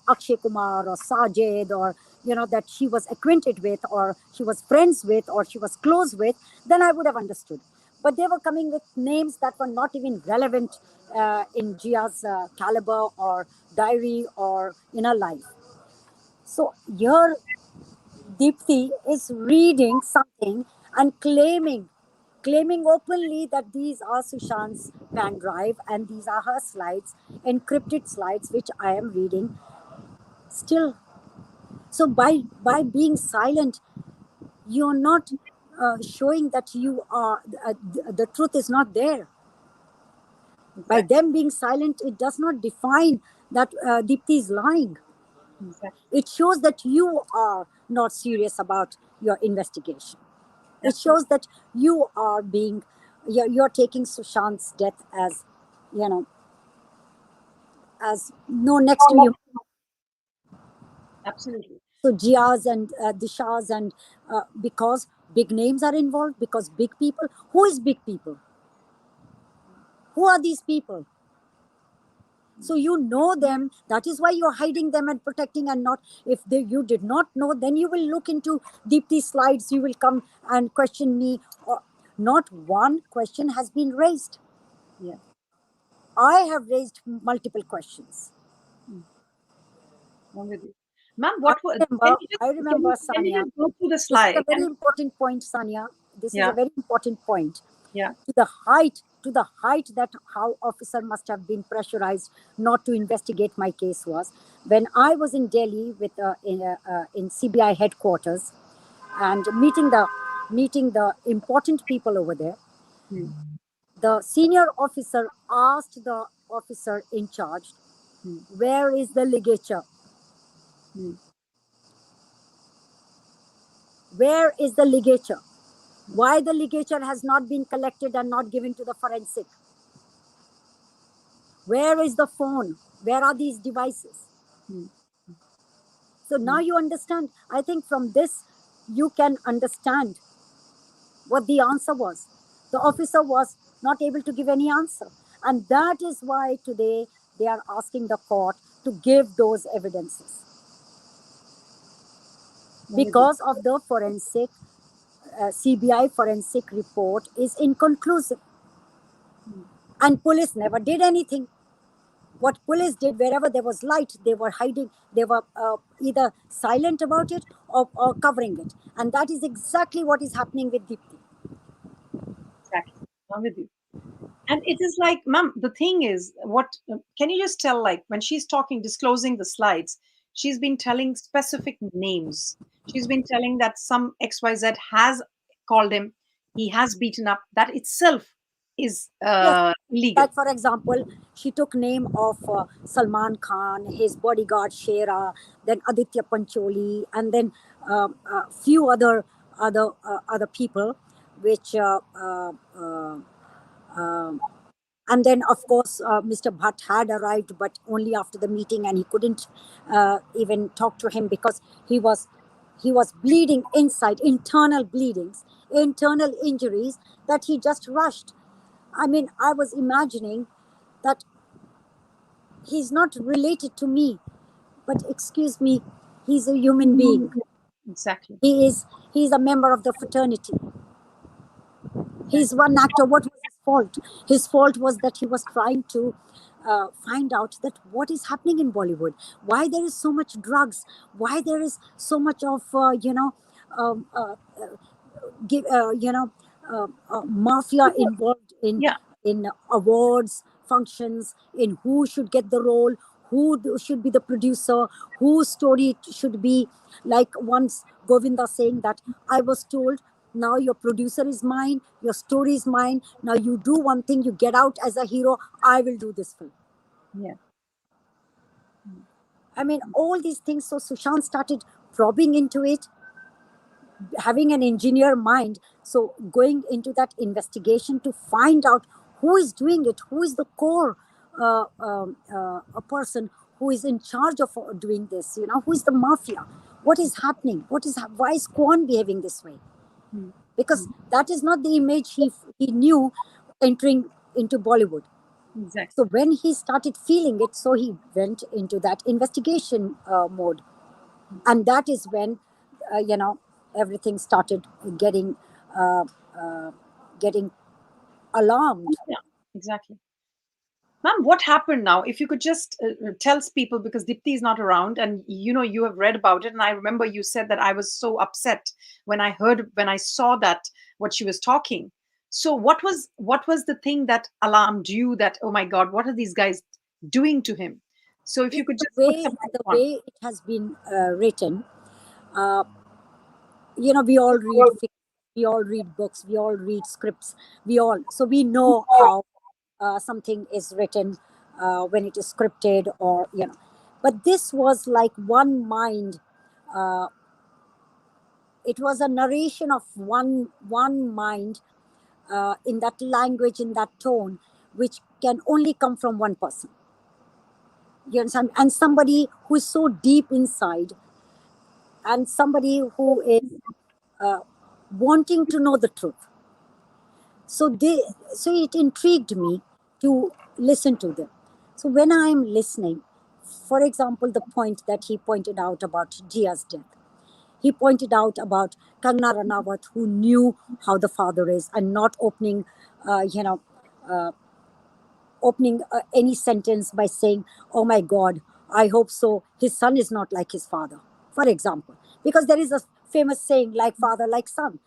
Akshay Kumar or Sajid, or that she was acquainted with, or she was friends with, or she was close with, then I would have understood. But they were coming with names that were not even relevant in Gia's caliber or diary or in her life. So here Deepti is reading something and claiming openly that these are Sushant's pen drive and these are her slides, encrypted slides, which I am reading still. So by being silent, you're not showing that you are the truth is not there. By Exactly. them being silent, it does not define that Deepti is lying. Exactly. It shows that you are not serious about your investigation. It Absolutely. shows that you are being, you're taking Sushant's death as, you know, as no next to you. Absolutely. So Jias and Dishas and because big names are involved, because big people. Who is big people? Who are these people? So you know them. That is why you're hiding them and protecting, and not if you did not know, then you will look into Deepti slides. You will come and question me. Or not one question has been raised. Yeah. I have raised multiple questions. Mm. I'm with you. Ma'am, I can remember, you just I remember, can you Sanya. just go through the This is a slide? very important point, Sanya. This is a Yeah. very important point. Yeah. To the height that how officer must have been pressurized not to investigate my case was when I was in Delhi with in CBI headquarters and meeting the important people over there. Mm. The senior officer asked the officer in charge, Mm. "Where is the ligature? Mm. Where is the ligature? Why the ligature has not been collected and not given to the forensic? Where is the phone? Where are these devices?" Mm. So now Mm. you understand. I think from this, you can understand what the answer was. The officer was not able to give any answer. And that is why today they are asking the court to give those evidences I'm with you. because of the forensic CBI forensic report is inconclusive. Mm. And police never did anything. What police did, wherever there was light, they were hiding, they were either silent about it or covering it. And that is exactly what is happening with Deepti. Exactly. I'm with you. And it is like, ma'am, the thing is, what can you just tell, like, when she's talking, disclosing the slides, she's been telling specific names. She's been telling that some XYZ has called him, he has beaten up. That itself is Yes, illegal. like for example, she took name of Salman Khan, his bodyguard Shera, then Aditya Pancholi, and then few other people, which uh, and then of course Mr. Bhatt had arrived, but only after the meeting, and he couldn't even talk to him because he was bleeding inside, internal bleedings, internal injuries, that he just rushed. I mean, I was imagining that he's not related to me, but excuse me, he's a human being. Exactly. He is a member of the fraternity. He's Exactly. one actor. What was his fault? His fault was that he was trying to find out that what is happening in Bollywood, why there is so much drugs, why there is so much of um, uh, give mafia involved Yeah. in awards functions, in who should get the role, should be the producer, whose story it should be. Like once Govinda saying that, I was told Now your producer is mine, your story is mine. Now you do one thing, you get out as a hero. I will do this film. Yeah. I mean, all these things. So Sushant started probing into it, having an engineer mind. So going into that investigation to find out who is doing it, who is the core a person who is in charge of doing this. You know, who is the mafia? What is happening? Why is Kwan behaving this way? Mm. Because Mm. that is not the image he knew entering into Bollywood. So Exactly. when he started feeling it, so he went into that investigation mode, and that is when you know, everything started getting uh, uh, getting alarmed. Yeah, exactly. Ma'am, what happened now? If you could just tell people, because Dipti is not around, and you know you have read about it, and I remember you said that I was so upset when I saw that what she was talking. So what was the thing that alarmed you? That, oh my God, what are these guys doing to him? So if you It's could the just put way some light the on. way it has been written. uh, you know, we all read we all read books, we all read scripts, we all, so we know how something is written when it is scripted, or you know. But this was like one mind. uh, it was a narration of one mind, in that language, in that tone, which can only come from one person. You understand? And somebody who is so deep inside, and somebody who is uh, wanting to know the truth. So it intrigued me to listen to them. So when I am listening, for example, the point that he pointed out about Jia's death, he pointed out about Kangna Ranawat, who knew how the father is, and not opening, you know, uh, opening any sentence by saying, "Oh my God, I hope so. His son is not like his father," for example, because there is a famous saying, "Like father, like son."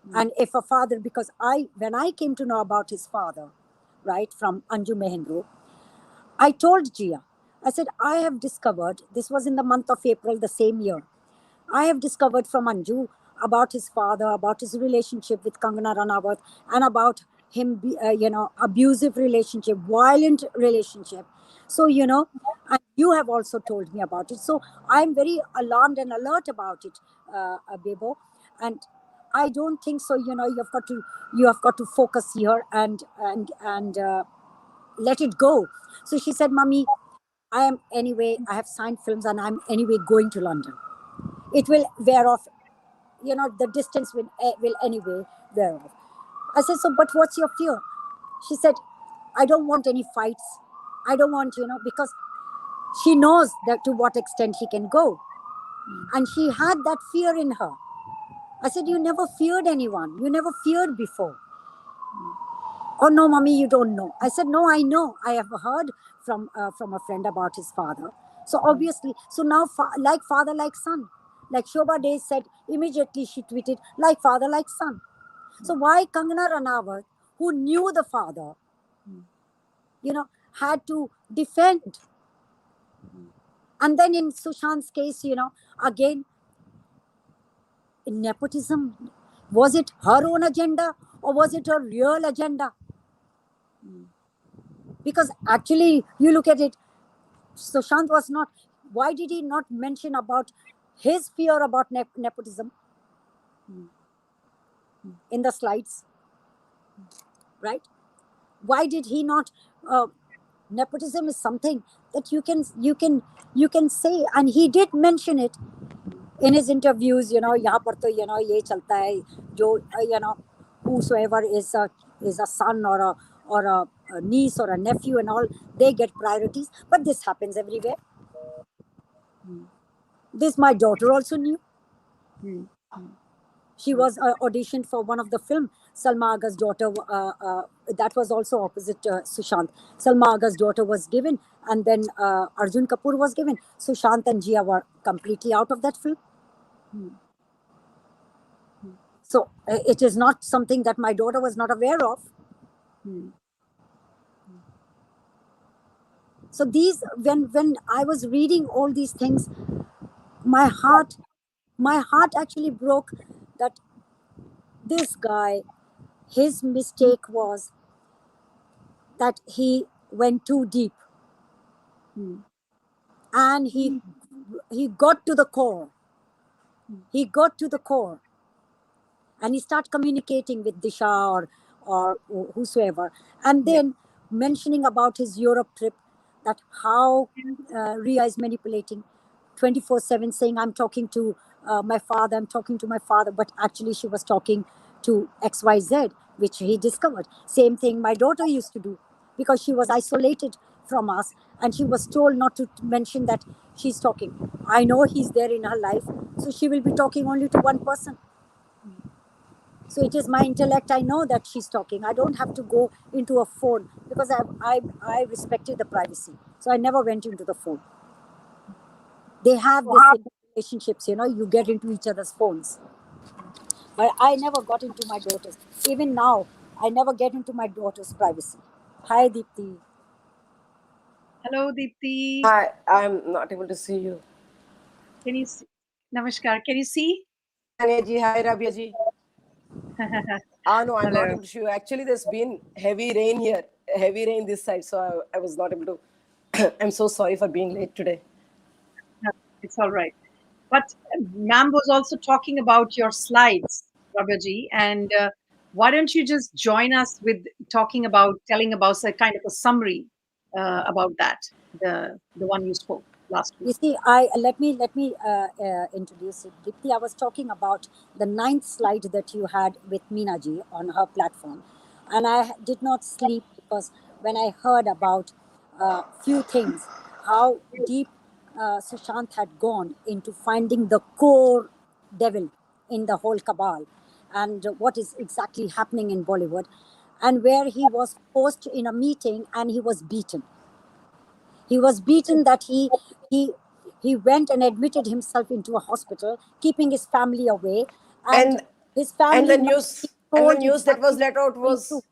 Mm. And if a father, because when I came to know about his father, right, from Anju Mehendro, I told Jia, I said, I have discovered, this was in the month of April the same year, I have discovered from Anju about his father, about his relationship with Kangana Ranawat, and about him, you know, abusive relationship, violent relationship. So, you know, and you have also told me about it. So I'm very alarmed and alert about it, Bebo. And I don't think so. You know, you have got to focus here and let it go. So she said, "Mummy, I am anyway. I have signed films, and I'm anyway going to London. It will wear off. You know, the distance will anyway wear off." I said, "So, but what's your fear?" She said, "I don't want any fights. I don't want, you know, because she knows that to what extent he can go, and she had that fear in her." I said, "You never feared anyone. You never feared before." "Oh no, mommy, you don't know." I said, "No, I know. I have heard from a friend about his father. So obviously, so now like father, like son. Like Shobha Day said, immediately she tweeted, like father, like son. So why Kangana Ranawat, who knew the father, you know, had to defend? And then in Sushant's case, you know, again, nepotism. Was it her own agenda, or was it a real agenda? Because actually, you look at it, Sushant was not. Why did he not mention about his fear about nepotism in the slides? Right? Why did he not? Nepotism is something that you can say, and he did mention it in his interviews. You know, यहाँ पर तो, you know, ये चलता है, जो you know, whosoever is a son or a niece or a nephew and all, they get priorities. But this happens everywhere. This my daughter also knew. Mm. She was auditioned for one of the film, Salma Agha's daughter. That was also opposite Sushant. Salma Agha's daughter was given, and then Arjun Kapoor was given. Sushant and Jia were completely out of that film. So it is not something that my daughter was not aware of. Mm. So these, when I was reading all these things, my heart my heart actually broke, that this guy, his mistake was that he went too deep, and he got to the core. He got to the core, and he started communicating with Disha or whosoever, and Yeah. then mentioning about his Europe trip, that how Ria is manipulating 24/7, saying, I'm talking to my father, I'm talking to my father, but actually she was talking to XYZ, which he discovered. Same thing my daughter used to do, because she was isolated from us, and she was told not to mention that she's talking. I know he's there in her life, so she will be talking only to one person. So it is my intellect. I know that she's talking. I don't have to go into a phone, because I respected the privacy. So I never went into the phone. They have So this how, in relationships, you get into each other's phones. But I never got into my daughter's. Even now, I never get into my daughter's privacy. Hi, Deepti. hello, Deepti. Hi, I'm not able to see you. Can you see? Namaskar. Can you see? Hi, Sanya ji. Hi, Rabia ji. No, I'm not Hello. able to see you. Actually, there's been heavy rain here, heavy rain this side, so I was not able to. I'm so sorry for being late today. No, it's all right. But ma'am was also talking about your slides, Rabia, and why don't you just join us with telling about a kind of a summary about that, the one you spoke last week. You see, I let me introduce it. Dipti, I was talking about the ninth slide that you had with Meenaji on her platform, and I did not sleep, because when I heard about few things, how deep Sushant had gone into finding the core devil in the whole cabal, and what is exactly happening in Bollywood, and where he was forced in a meeting and he was beaten. He was beaten that he he went and admitted himself into a hospital, keeping his family away, and And his and family the not news being and the told news that exactly was what let out he's going through. was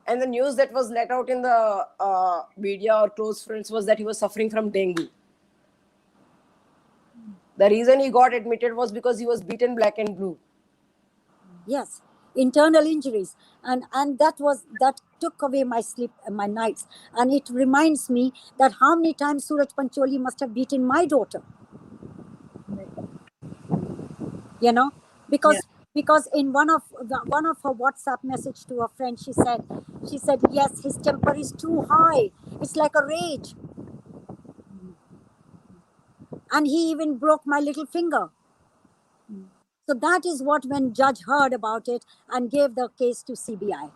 and the news that was let out in the media or close friends was that he was suffering from dengue. The reason he got admitted was because he was beaten black and blue. Yes, internal injuries, and that took away my sleep, my nights, and it reminds me that how many times Suraj Pancholi must have beaten my daughter. you know Yeah, because in one of her WhatsApp message to a friend, she said yes, his temper is too high, it's like a rage, and he even broke my little finger. So that is what, when judge heard about it and gave the case to CBI.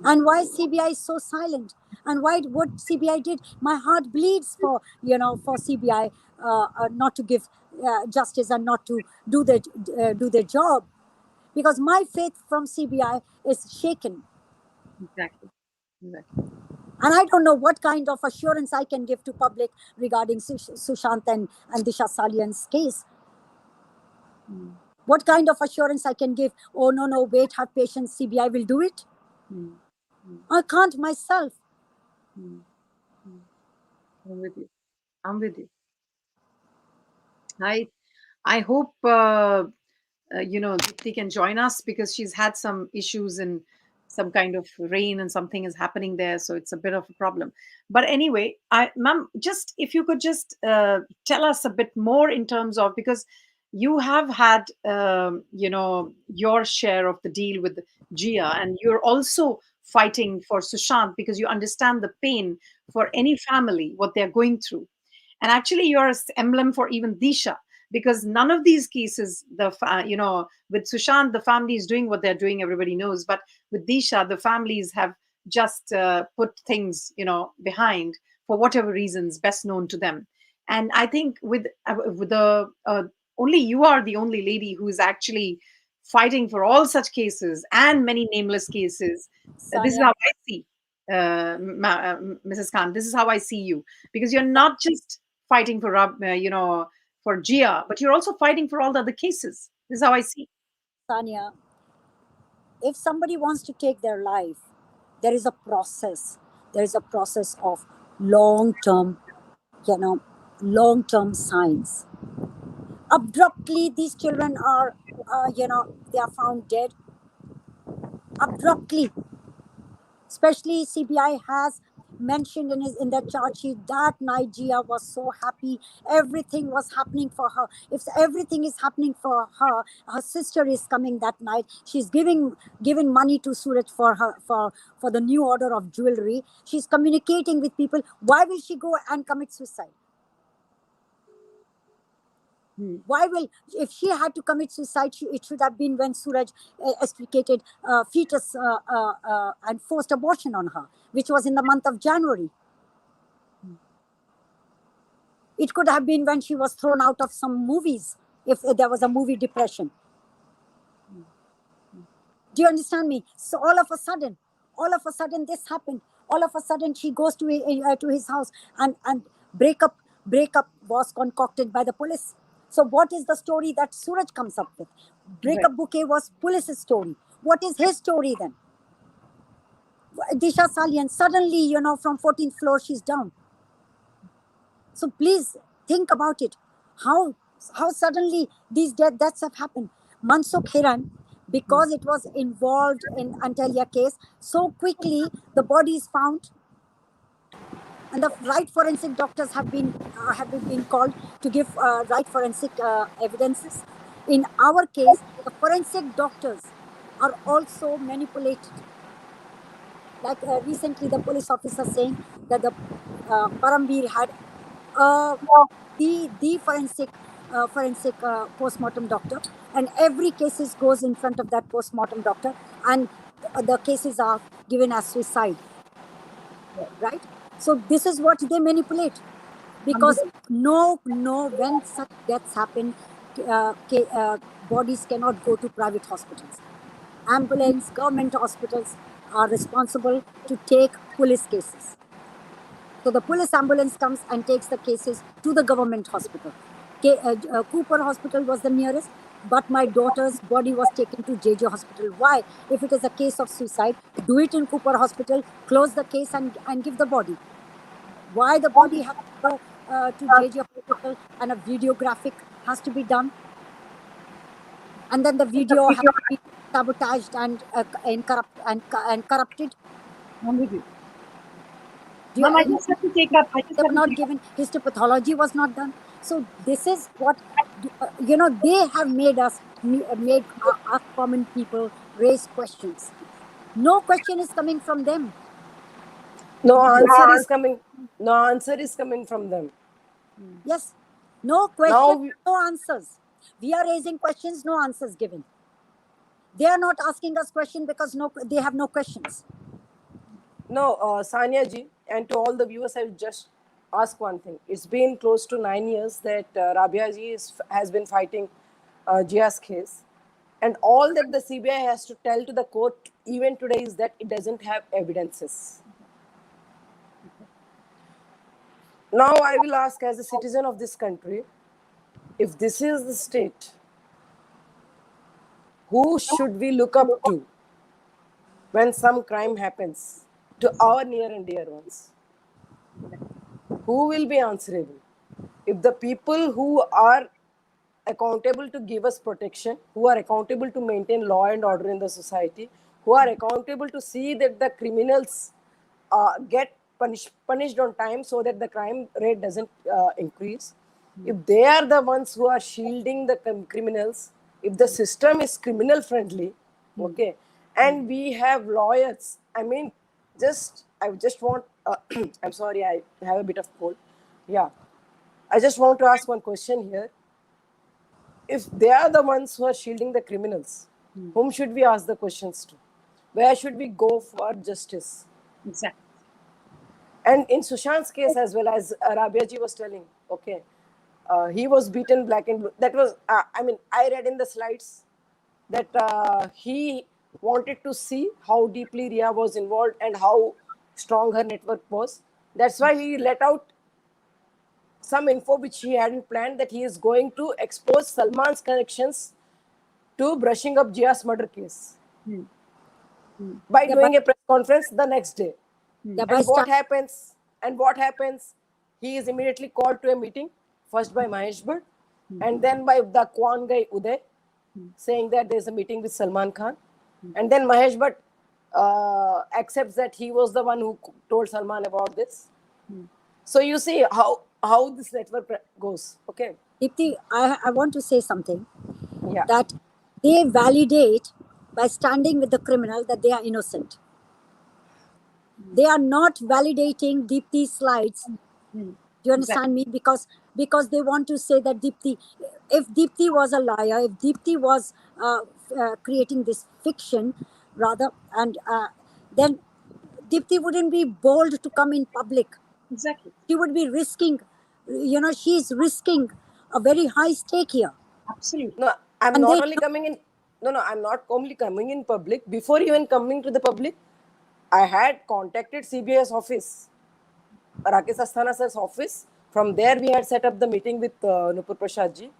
And why CBI is so silent, and why what CBI did, my heart bleeds for CBI not to give justice, and not to do their job, because my faith from CBI is shaken. exactly. Exactly. And I don't know what kind of assurance I can give to public regarding Sushant and Disha Salian's case. What kind of assurance I can give? Oh, no, no, wait, have patience, CBI will do it. Mm, I can't myself. mm, mm. I'm with you. I'm with you. I I hope Deepti can join us because she's had some issues and some kind of rain and something is happening there, so it's a bit of a problem. But anyway, ma'am, just if you could just tell us a bit more in terms of, because you have had your share of the deal with Gia, and you're also fighting for Sushant because you understand the pain for any family what they're going through. And actually you're an emblem for even Disha, because none of these cases, with Sushant, the family is doing what they're doing, everybody knows, but with Disha, the families have just put things behind for whatever reasons best known to them. And I think with the only you are the only lady who is actually fighting for all such cases and many nameless cases. This is Sanya, how I see Mrs. Khan. This is how I see you, because you're not just fighting for for Gia, but you're also fighting for all the other cases. This is how I see. Sanya, if somebody wants to take their life, there is a process. There is a process of long term, you know, long term science. Abruptly, these children are, they are found dead. Abruptly. Especially CBI has mentioned in their charge sheet that night Jia was so happy. Everything was happening for her. If everything is happening for her, her sister is coming that night. She's giving money to Suraj for her for the new order of jewelry. She's communicating with people. Why will she go and commit suicide? Why will, if she had to commit suicide, it should have been when Suraj extricated fetus and forced abortion on her, which was in the month of January. It could have been when she was thrown out of some movies, if there was a movie depression. Do you understand me? So all of a sudden this happened. All of a sudden she goes to his house, and breakup was concocted by the police. So what is the story that Suraj comes up with? Breakup bouquet was police's story. What is his story then? Disha Salian, suddenly, from 14th floor she's down. So please think about it. How suddenly these deaths have happened. Mansukh Hiran, because it was involved in Antalya case, so quickly the body is found, and the right forensic doctors have been called to give right forensic evidences. In our case, the forensic doctors are also manipulated. Like recently, the police officer saying that the Parambir had uh, the forensic postmortem doctor, and every cases goes in front of that postmortem doctor, and the cases are given as suicide, right? So this is what they manipulate, because when such deaths happen, bodies cannot go to private hospitals. Ambulance, government hospitals are responsible to take police cases. So the police ambulance comes and takes the cases to the government hospital. Cooper Hospital was the nearest, but my daughter's body was taken to JJ Hospital. Why? If it is a case of suicide, do it in Cooper Hospital, close the case, and give the body. Why the body has to go to JJ Hospital, and a videographic has to be done? And then the video has to be sabotaged and corrupted. I'm with you. Do Ma'am, I you, just have to take up. they were not given, histopathology was not done. So this is what they have made us common people raise questions. No question is coming from them. No answer is coming. No answer is coming from them. Yes, no question, Now, no answers. We are raising questions, no answers given. They are not asking us questions because they have no questions. no, Sanya ji, and to all the viewers, I will just ask one thing. It's been close to 9 years that Rabia ji has been fighting Jia's case. And all that the CBI has to tell to the court even today is that it doesn't have evidences. Now, I will ask, as a citizen of this country, if this is the state, who should we look up to when some crime happens to our near and dear ones? Who will be answerable? If the people who are accountable to give us protection, who are accountable to maintain law and order in the society, who are accountable to see that the criminals get punished on time so that the crime rate doesn't increase, if they are the ones who are shielding the criminals, if the system is criminal friendly, okay, and we have lawyers, I mean, I just want, I'm sorry, I have a bit of cold. Yeah. I just want to ask one question here. If they are the ones who are shielding the criminals, whom should we ask the questions to? Where should we go for justice? Exactly. And in Sushant's case, as well as Rabia ji was telling, okay, he was beaten black and blue. That was, I read in the slides that he wanted to see how deeply Ria was involved and how strong her network was. That's why he let out some info which he hadn't planned, that he is going to expose Salman's connections to brushing up Jia's murder case by doing a press conference the next day. And what happens? He is immediately called to a meeting, first by Mahesh Bhatt, and then by the Kwan guy Uday saying that there's a meeting with Salman Khan, and then Mahesh Bhatt accepts that he was the one who told Salman about this. So you see how this network goes. Okay. Deepti, I want to say something. Yeah. That they validate by standing with the criminal that they are innocent. They are not validating Deepti's slides. Do you understand me? Because they want to say that Deepti, if Deepti was a liar, if Deepti was creating this fiction, rather, and then Deepti wouldn't be bold to come in public. Exactly. She would be risking, she's risking a very high stake here. Absolutely. No, I'm And not they- only coming in. No, I'm not only coming in public. Before even coming to the public, I had contacted CBI's office, Rakesh Asthana sir's office. From there, we had set up the meeting with Nupur Prasad ji.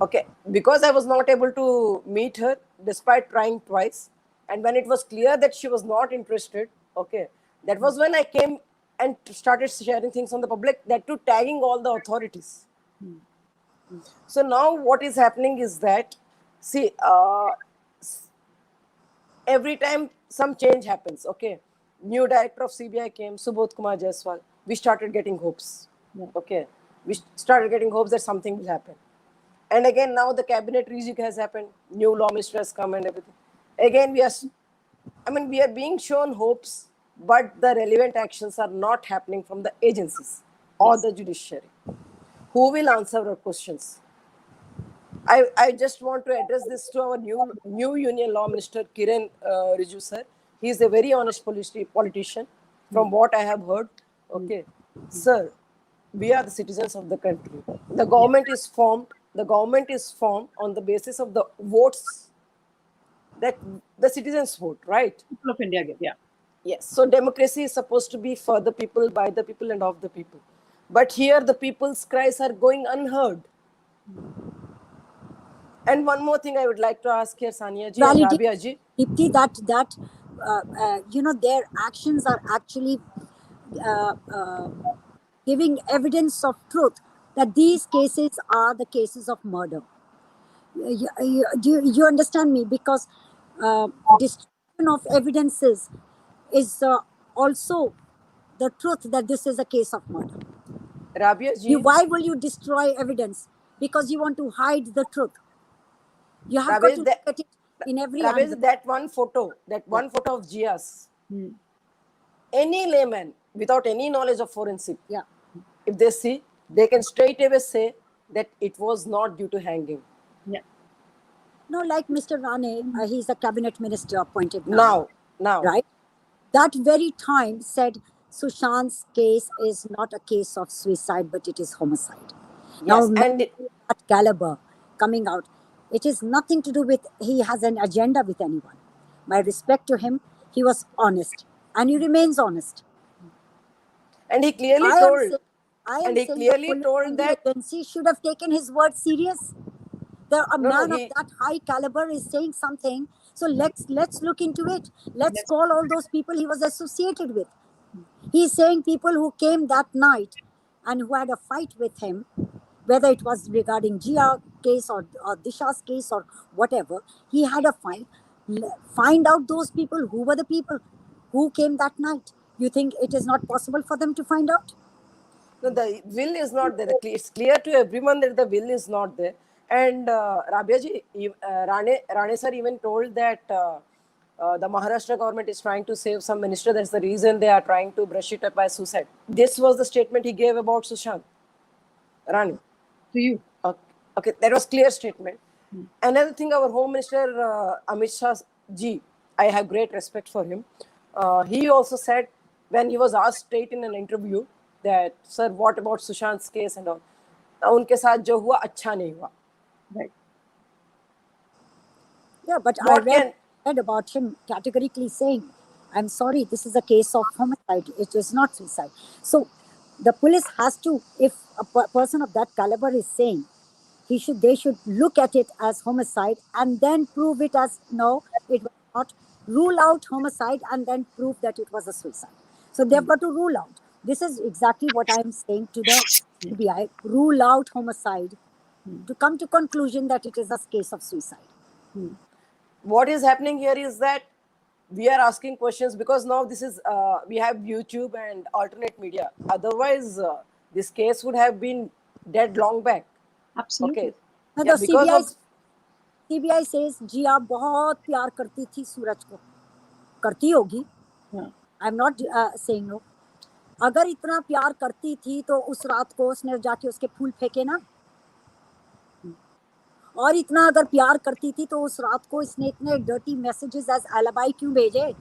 Okay, because I was not able to meet her despite trying twice, and when it was clear that she was not interested, okay, that was when I came and started sharing things on the public, that too tagging all the authorities. So now what is happening is that, see, every time some change happens, okay, new director of CBI came, Subodh Kumar Jaiswal, we started getting hopes. Okay, we started getting hopes that something will happen. And again, now the cabinet rejig has happened, new law minister has come and everything. Again, we are being shown hopes, but the relevant actions are not happening from the agencies or the judiciary. Who will answer our questions? I just want to address this to our new Union Law Minister Kiran Rijiju sir. He is a very honest politician, from what I have heard. Okay, sir, we are the citizens of the country. The government is formed. The government is formed on the basis of the votes that the citizens vote, right? People of India give, yeah. Yes. So democracy is supposed to be for the people, by the people, and of the people. But here the people's cries are going unheard. And one more thing I would like to ask here, Sanya ji and validate Rabia ji. Deepti, that their actions are actually giving evidence of truth that these cases are the cases of murder. Do you understand me? Because destruction of evidences is also the truth that this is a case of murder. Rabia ji. Why will you destroy evidence? Because you want to hide the truth. You have got to look at it in every angle. That one photo of Jiah's, any layman without any knowledge of forensic, if they see, they can straight away say that it was not due to hanging. Yeah. No, like Mr. Rane, he's a cabinet minister appointed now. Right? That very time said Sushant's case is not a case of suicide, but it is homicide. Yes, now, and that caliber coming out, it is nothing to do with he has an agenda with anyone. My respect to him, he was honest, and he remains honest. And he clearly told. The police agency should have taken his word serious. A man of that high caliber is saying something, so let's look into it. Let's call all those people he was associated with. He's saying people who came that night and who had a fight with him, whether it was regarding jiah case or Disha's case or whatever, he had a fight. Find out those people, who were the people who came that night. You think it is not possible for them to find out? No, the will is not there. It's clear to everyone that the will is not there. And Rabia ji, Rane sir even told that the Maharashtra government is trying to save some minister. That's the reason they are trying to brush it up by suicide. This was the statement he gave about Sushant. Rane. To you. Okay, that was clear statement. Another thing, our Home Minister Amit Shah ji, I have great respect for him. He also said, when he was asked straight in an interview, that, sir, what about Sushant's case and all? उनके साथ जो हुआ अच्छा नहीं हुआ. Right. Yeah, but I read about him categorically saying, I'm sorry, this is a case of homicide. It is not suicide. So the police has to, if a person of that caliber is saying, they should look at it as homicide and then prove it as, no, it was not. Rule out homicide and then prove that it was a suicide. So they've got to rule out. This is exactly what I'm saying to the CBI rule out homicide to come to conclusion that it is a case of suicide. What is happening here is that we are asking questions because now this is we have YouTube and alternate media. Otherwise, this case would have been dead long back. Absolutely. Okay. Now Yeah, the because of CBI says जिया बहुत प्यार करती थी सूरज को, करती होगी. Yeah. I'm not saying no. अगर इतना प्यार करती थी तो उस रात को उसने जाके उसके फूल फेंके ना. और इतना अगर प्यार करती थी तो उस रात को इसने इतने डर्टी मैसेजेस एज एलिबाई क्यों भेजे?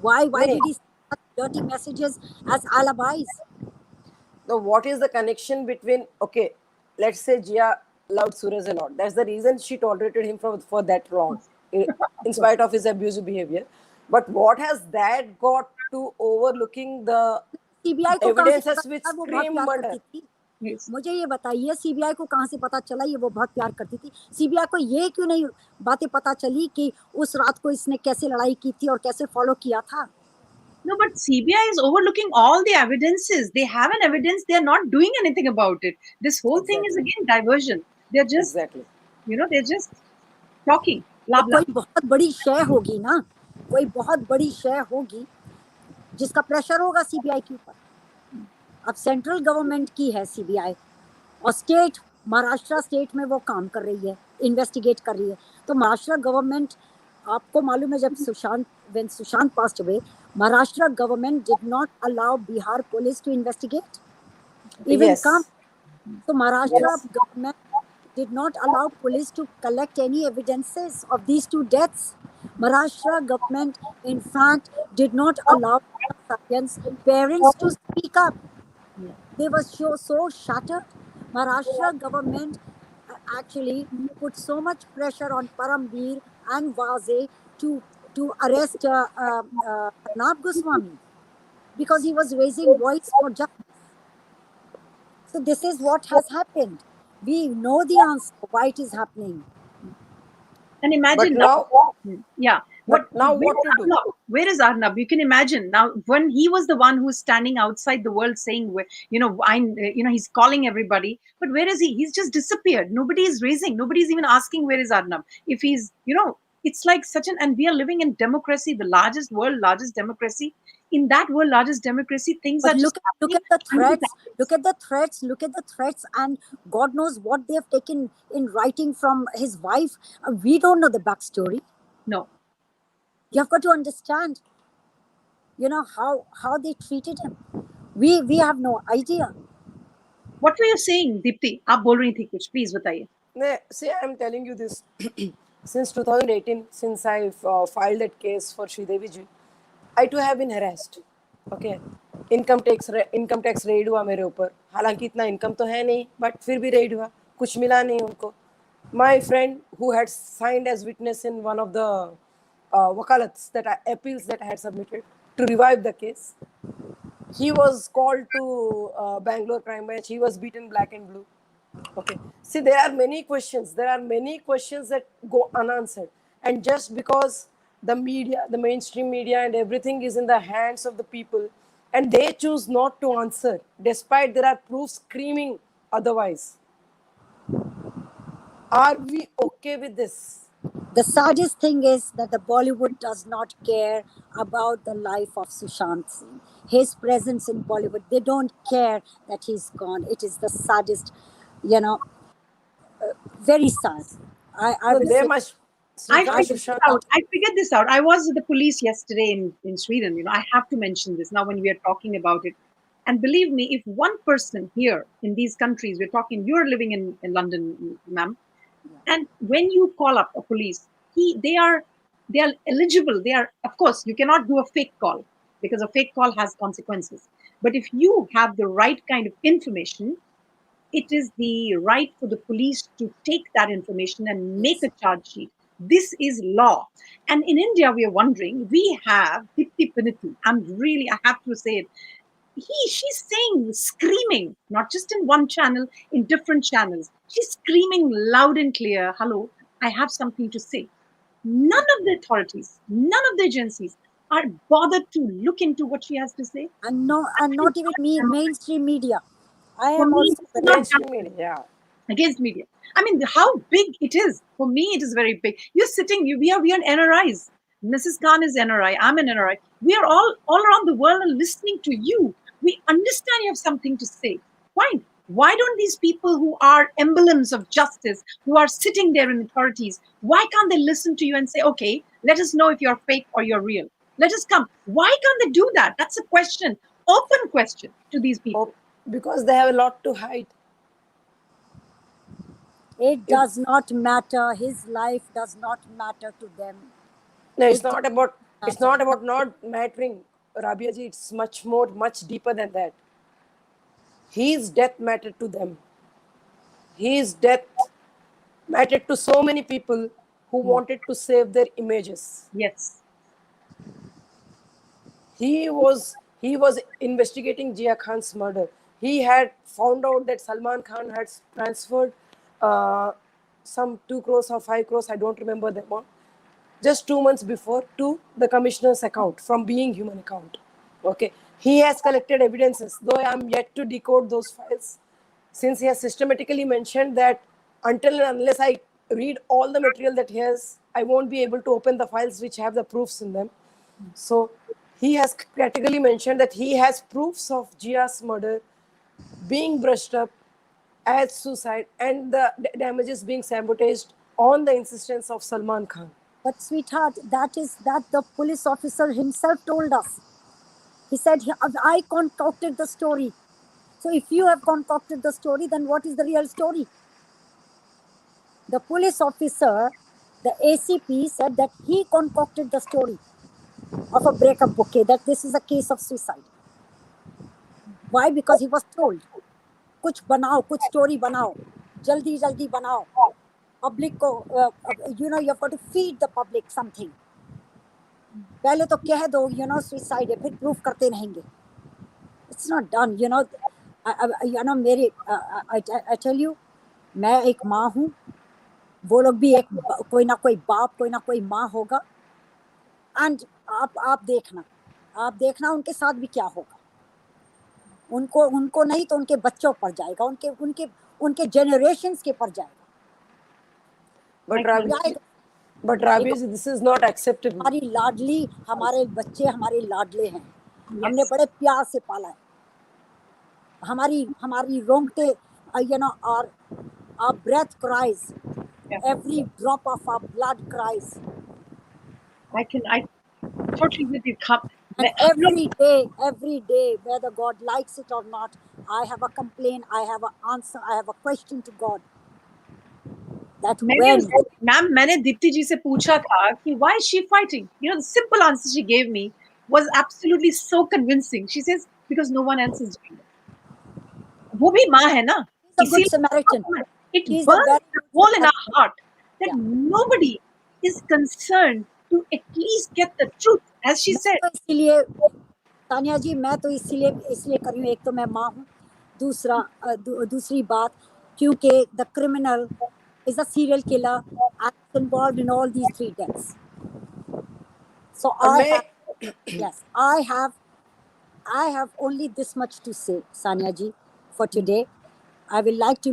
Why did he send dirty messages as alibis? now what is the connection between, okay, let's say Jia loved Suraj a lot. That's the reason she tolerated him for that long, in spite of his abusive behavior. But what has that got to overlooking the CBI को कहाँ से पता evidences which चला वो बहुत scream प्यार murder? करती थी? Yes. मुझे ये बताइए सीबीआई को कहाँ से पता चला ये वो बहुत प्यार करती थी? सीबीआई को ये क्यों नहीं बातें पता चली कि उस रात को इसने कैसे लड़ाई की थी और कैसे फॉलो किया था? No, but CBI is overlooking all the evidences. They have an evidence. They are not doing anything about it. This whole thing is Exactly. again diversion. They're just, Exactly. they're just talking. Blah blah. कोई बहुत बड़ी शय होगी ना, कोई बहुत बड़ी शय होगी जिसका प्रेशर होगा सीबीआई के ऊपर. अब सेंट्रल गवर्नमेंट की है सीबीआई और स्टेट महाराष्ट्र स्टेट में वो काम कर रही है, इन्वेस्टिगेट कर रही है. तो महाराष्ट्र गवर्नमेंट, आपको मालूम है जब when Sushant passed away, Maharashtra government did not allow Bihar police to investigate, even Yes. come. So Maharashtra Yes. government did not allow police to collect any evidences of these two deaths. Maharashtra government, in fact, did not allow parents to speak up. They were so shattered. Maharashtra government actually put so much pressure on Parambir and Vaze to arrest Arnab Goswami because he was raising voice for justice. So this is what has happened. We know the answer why it is happening. And But imagine now, yeah. but now Where what is to do? Arnab? Where is Arnab? You can imagine now when he was the one who was standing outside the world saying, he's calling everybody. But where is he? He's just disappeared. Nobody is raising. Nobody's even asking where is Arnab. If he's, it's like such an, and we are living in democracy, the largest democracy. In that world, largest democracy, things But are just look happening at the under threats. the Look at the threats, and God knows what they have taken in writing from his wife. We don't know the backstory. No. You have got to understand, how they treated him. We have no idea. What were you saying, Deepti? आप बोल रही थी कुछ, please बताइए. See, I'm telling you this. Since 2018, since I filed that case for Sridevi ji, I too have been harassed. Okay, income tax raid हुआ मेरे ऊपर. हालांकि इतना इनकम तो है नहीं, बट फिर भी रेड हुआ. कुछ मिला नहीं उनको. My friend who had signed as witness in one of the wakalats appeals that I had submitted to revive the case, he was called to Bangalore crime branch. He was beaten black and blue. Okay. See, there are many questions. There are many questions that go unanswered. And just because the media, the mainstream media and everything is in the hands of the people, and they choose not to answer, despite there are proofs screaming otherwise. Are we okay with this? The saddest thing is that the Bollywood does not care about the life of Sushant Singh. His presence in Bollywood, they don't care that he's gone. It is the saddest, very sad. I No, will they say, must. I I figured will this say, out. I figured this out. I was with the police yesterday in Sweden. I have to mention this now when we are talking about it. And believe me, if one person here in these countries, we're talking, you're living in London, ma'am, and when you call up a police, they are eligible. They are, of course, you cannot do a fake call because a fake call has consequences. But if you have the right kind of information, it is the right for the police to take that information and make a charge sheet. This is law. And in India, we are wondering, we have Deepti Pinithu. I have to say it. She's saying, screaming, not just in one channel, in different channels. She's screaming loud and clear, hello, I have something to say. None of the authorities, none of the agencies are bothered to look into what she has to say. and not even mainstream media. I For am me, also this is very not Against justice media, yeah. against media. I mean, how big it is. For me, it is very big. You're sitting, we are NRIs. Mrs. Khan is NRI, I'm an NRI. We are all around the world and listening to you. We understand you have something to say. Fine. Why don't these people who are emblems of justice, who are sitting there in authorities, why can't they listen to you and say, okay, let us know if you're fake or you're real? Let us come. Why can't they do that? That's a question, open question to these people. Oh, because they have a lot to hide. It If does not matter. His life does not matter to them. no, It does it's not not matter. about not mattering, Rabia ji. It's much more, much deeper than that. His death mattered to them. His death mattered to so many people who Hmm. wanted to save their images. Yes. He was investigating Jia Khan's murder. He had found out that Salman Khan had transferred uh, some 2 crores or 5 crores, I don't remember the amount, just 2 months before to the commissioner's account from being human account. Okay, he has collected evidences, though I am yet to decode those files, since he has systematically mentioned that until and unless I read all the material that he has, I won't be able to open the files which have the proofs in them. So he has categorically mentioned that he has proofs of Jia's murder being brushed up as suicide and the damages being sabotaged on the insistence of Salman Khan. But sweetheart, that the police officer himself told us. He said, I concocted the story. So if you have concocted the story, then what is the real story? The police officer, the ACP, said that he concocted the story of a breakup bouquet, that this is a case of suicide. Why? Because he was told, कुछ बनाओ, कुछ story बनाओ, जल्दी जल्दी बनाओ. Public को, you have got to feed the public something. पहले तो कह दो, suicide है, फिर proof करते रहेंगे. It's not done, मेरे, I tell you, मैं एक माँ हूँ, वो लोग भी एक कोई ना कोई बाप, कोई ना कोई माँ होगा. एंड आप देखना उनके साथ भी क्या होगा. उनको नहीं तो उनके बच्चों पर जाएगा, उनके उनके उनके जनरेशंस के पर जाएगा. But I can. Rabia, but Rabia, this is not acceptable. हमारी लाडली, हमारे बच्चे हमारे लाडले हैं. हमने Yes. बड़े प्यार से पाला है. हमारी रोंगटे, our breath cries, Yeah. every drop of our blood cries. I totally with you. Come. And Look, every day, whether God likes it or not, I have a complaint, I have an answer, I have a question to God. That मैंने when, उससे ma'am मैंने दीप्ति जी से पूछा था कि why is she fighting? The simple answer she gave me was absolutely so convincing. She says because no one else is doing it. वो भी माँ है ना, She's a good Samaritan. इसीलिए it She's a burns very a good hole in our Samaritan. heart that Yeah. nobody is concerned to at least get the truth, as she मैं said. तो इसीलिए, तानिया जी, मैं तो इसलिए कर रही हूँ. एक तो मैं माँ हूँ, दूसरी बात, क्योंकि the criminal is a serial killer and is involved in all these 3 deaths. So और मैं I have only this much to say, Sanya ji, for today. I will like to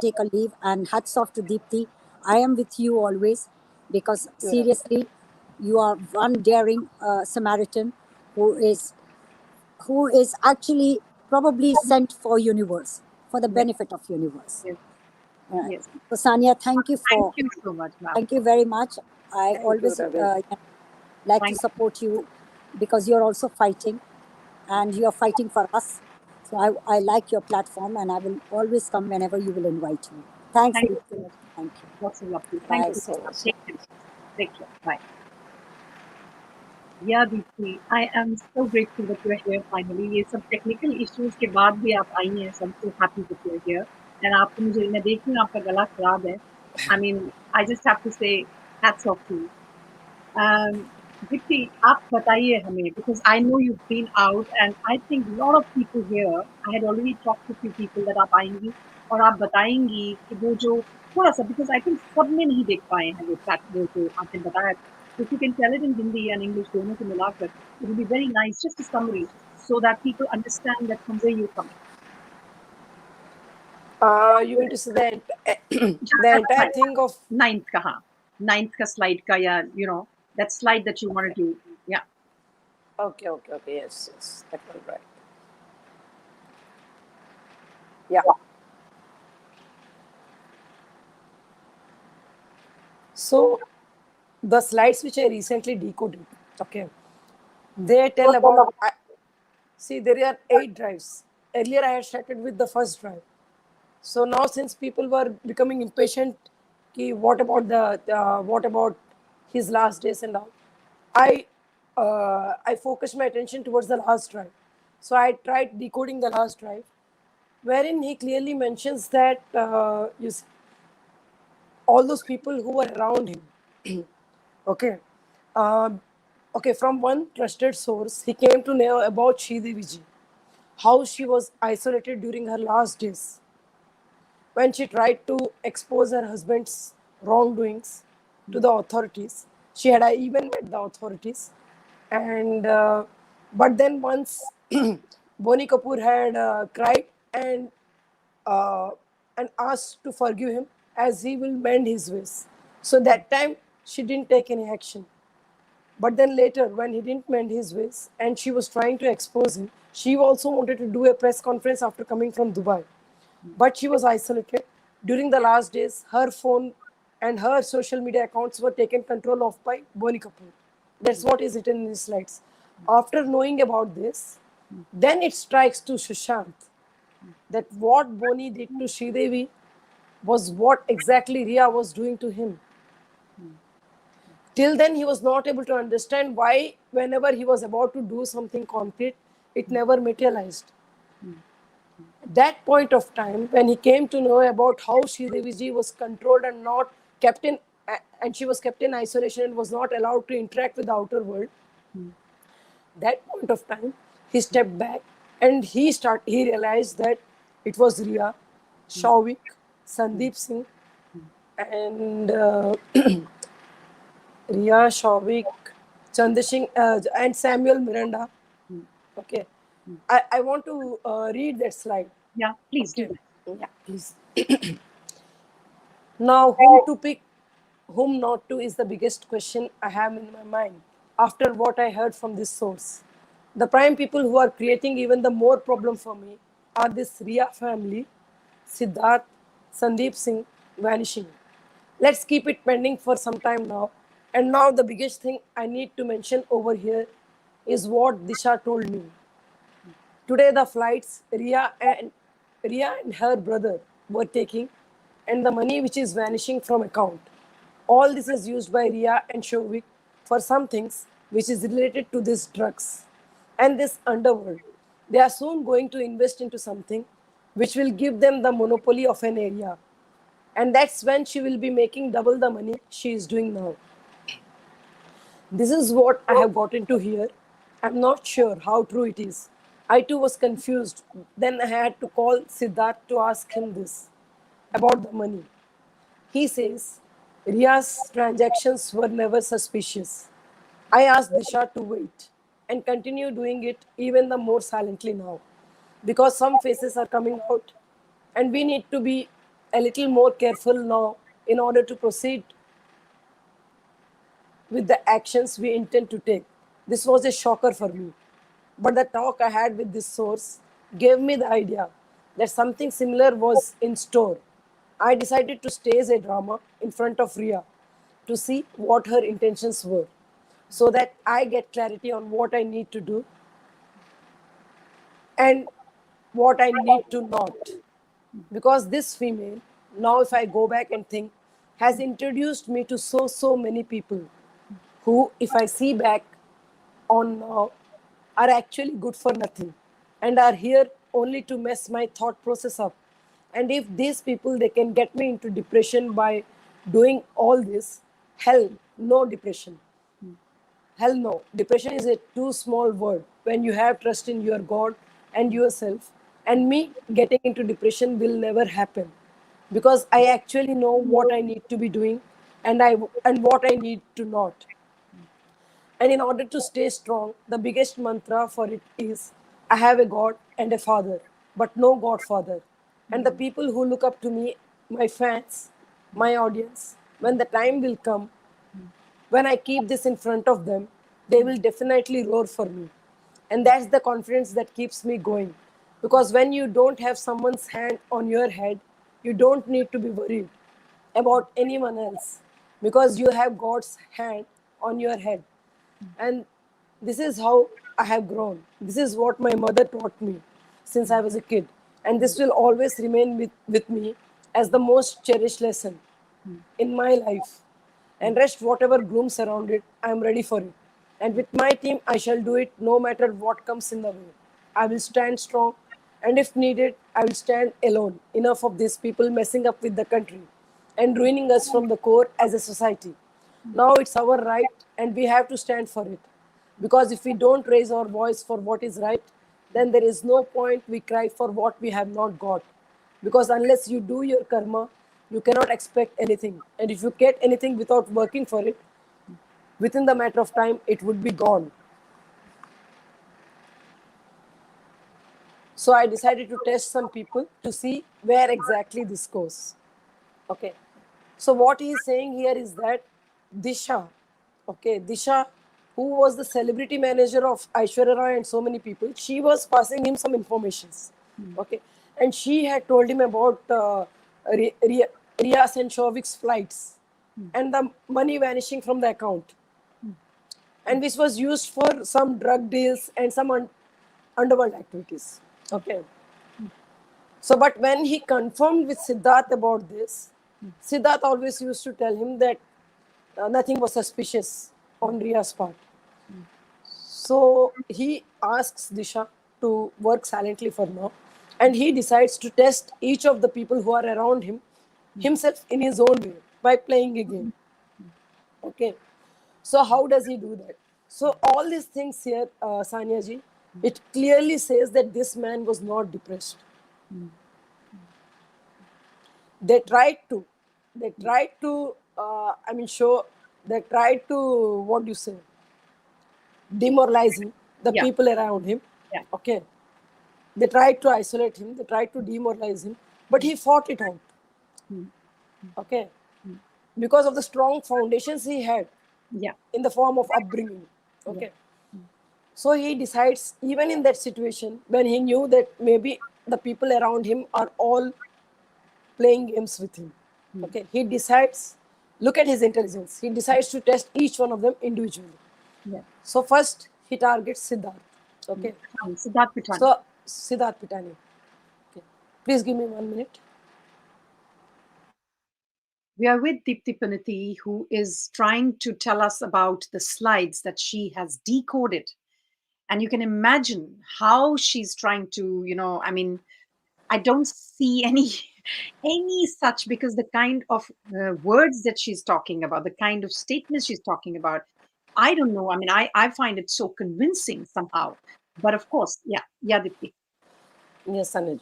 take a leave, and hats off to Deepti. I am with you always, because seriously, you are one daring Samaritan who is actually probably sent for universe, for the Yes, benefit of universe. yes, Uh, yes. so Sanya, thank Thank you so much, ma'am. you very much. I thank you, always Rabia. like to Thank support you, because you're also fighting, and you're fighting for us. So I like your platform, and I will always come whenever you will invite me. Thanks, thank you Deepti. so much. Thank you. That's so lovely. Thank Bye. Thank you you so so much. much. Take care. Take care. Bye. Yeah, Deepti, I am so grateful that you're here finally. ये सब technical issues के बाद भी आप आई हैं. So I'm so happy that you're here. And आपको मुझे मैं देख रही हूँ आपका गला खराब है. I mean, I just have to say hats off to you. Deepti, आप बताइए हमें, because I know you've been out and I think a lot of people here, I had already talked to few people that आप आएंगी और आप बताएंगी कि वो जो थोड़ा सा, because I think सब में नहीं देख पाए हैं वो fact वो जो आपने बताया. If you can tell it in Hindi and English दोनों को मिलाकर, it will be very nice, just a summary, so that people understand that from where you come. You mean to say that Yeah, the that entire slide. thing of Ninth ka, हाँ. Ninth ka slide ka, yeah, that slide that you wanted to, yeah. okay, okay, okay, yes, yes, that one right. Yeah. So the slides which I recently decoded, okay, they tell about. See, there are 8 drives. Earlier, I had started with the first drive. So now, since people were becoming impatient, what about his last days and all, I I focused my attention towards the last drive. So I tried decoding the last drive, wherein he clearly mentions that all those people who were around him, okay, um, okay, from one trusted source, he came to know about Sridevi, how she was isolated during her last days when she tried to expose her husband's wrongdoings to the authorities. She had even met the authorities, and but then once Boni Kapoor had cried uh, and asked to forgive him as he will mend his ways. So that time she didn't take any action. But then later, when he didn't mend his ways and she was trying to expose him, she also wanted to do a press conference after coming from Dubai. But she was isolated. During the last days, her phone and her social media accounts were taken control of by Boni Kapoor. That's what is written in the slides. After knowing about this, then it strikes to Sushant that what Boni did to Sridevi was what exactly Ria was doing to him. Till then, he was not able to understand why, whenever he was about to do something concrete, it never materialized. At that point of time, when he came to know about how Sridevi was controlled and not kept in, and she was kept in isolation and was not allowed to interact with the outer world, that point of time, he stepped back and he realized that it was Ria, Shauvik, Sandeep Singh, and Ria, Shauvik, Chandrasingh, and Samuel Miranda. Okay. I want to read that slide. Yeah, please do Okay. that. Yeah, please. Now, whom to pick, whom not to is the biggest question I have in my mind after what I heard from this source. The prime people who are creating even the more problem for me are this Ria family, Siddharth, Sandeep Singh vanishing. Let's keep it pending for some time now. And now, the biggest thing I need to mention over here is what Disha told me. Today, the flights Ria and her brother were taking, and the money which is vanishing from account. All this is used by Ria and Shovik for some things which is related to these drugs and this underworld. They are soon going to invest into something which will give them the monopoly of an area. And that's when she will be making double the money she is doing now. This is what I have gotten to hear. I'm not sure how true it is. I too was confused. Then I had to call Siddharth to ask him this about the money. He says Ria's transactions were never suspicious. I asked Disha to wait and continue doing it even the more silently now because some faces are coming out and we need to be a little more careful now in order to proceed with the actions we intend to take. This was a shocker for me. But the talk I had with this source gave me the idea that something similar was in store. I decided to stage a drama in front of Ria to see what her intentions were so that I get clarity on what I need to do and what I need to not. Because this female, now if I go back and think, has introduced me to so many people who, if I see back on now, are actually good for nothing and are here only to mess my thought process up. And if these people they can get me into depression by doing all this, hell, no depression. Hell no. Depression is a too small word when you have trust in your God and yourself. And me getting into depression will never happen because I actually know what I need to be doing and what I need to not. And in order to stay strong, the biggest mantra for it is I have a God and a father, but no Godfather. And the people who look up to me, my fans, my audience, when the time will come, when I keep this in front of them, they will definitely roar for me. And that's the confidence that keeps me going. Because when you don't have someone's hand on your head, you don't need to be worried about anyone else because you have God's hand on your head. And this is how I have grown. This is what my mother taught me since I was a kid. And this will always remain with me as the most cherished lesson in my life. And rest, whatever blooms around it, I am ready for it. And with my team, I shall do it no matter what comes in the way. I will stand strong, and if needed, I will stand alone. Enough of these people messing up with the country and ruining us from the core as a society. Now it's our right, and we have to stand for it. Because if we don't raise our voice for what is right, then there is no point we cry for what we have not got. Because unless you do your karma, you cannot expect anything. And if you get anything without working for it, within the matter of time, it would be gone. So I decided to test some people to see where exactly this goes. Okay. So what he is saying here is that Disha, okay, Disha, who was the celebrity manager of Aishwarya Rai and so many people, she was passing him some informations. Okay. And she had told him about Riaz and Shauvik's flights and the money vanishing from the account, and which was used for some drug deals and some underworld activities. Okay. So, but when he confirmed with Siddharth about this, Siddharth always used to tell him that nothing was suspicious on Ria's part. So he asks Disha to work silently for now, and he decides to test each of the people who are around him himself in his own way by playing a game. Okay. So how does he do that? So all these things here, Sanya ji, it clearly says that this man was not depressed. They tried to, show, they tried to, what do you say, demoralize him, the Yeah. people around him. Yeah. Okay. They tried to isolate him, they tried to demoralize him, but he fought it out. Okay. Because of the strong foundations he had Yeah. in the form of upbringing. Okay. So he decides, even in that situation, when he knew that maybe the people around him are all playing games with him. Okay, he decides, look at his intelligence. He decides to test each one of them individually. Yeah. So first he targets Siddharth. Okay. Siddharth Pitani. So Siddharth Pitani. Okay. Please give me 1 minute. We are with Deepti Paniti, who is trying to tell us about the slides that she has decoded. And you can imagine how she's trying to, I don't see any any such, because the kind of words that she's talking about, the kind of statements she's talking about, I don't know. I find it so convincing somehow. But of course, yeah, Dipti. Yes, Sanjay.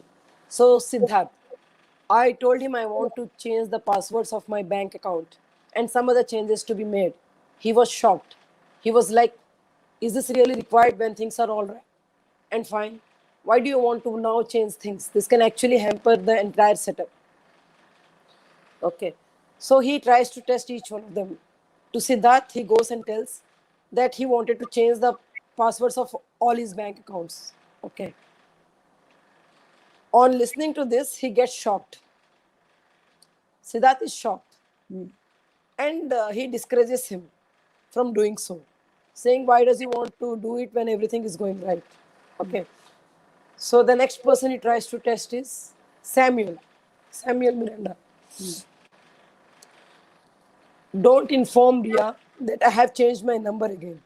So Siddharth, I told him I want to change the passwords of my bank account and some other changes to be made. He was shocked. He was like, is this really required when things are all right and fine? Why do you want to now change things? This can actually hamper the entire setup. Okay. So he tries to test each one of them. To Siddharth, he goes and tells that he wanted to change the passwords of all his bank accounts. Okay. On listening to this, he gets shocked. Siddharth is shocked. And he discourages him from doing so, saying, why does he want to do it when everything is going right? Okay. So the next person he tries to test is Samuel Miranda. Don't inform Ria that I have changed my number again.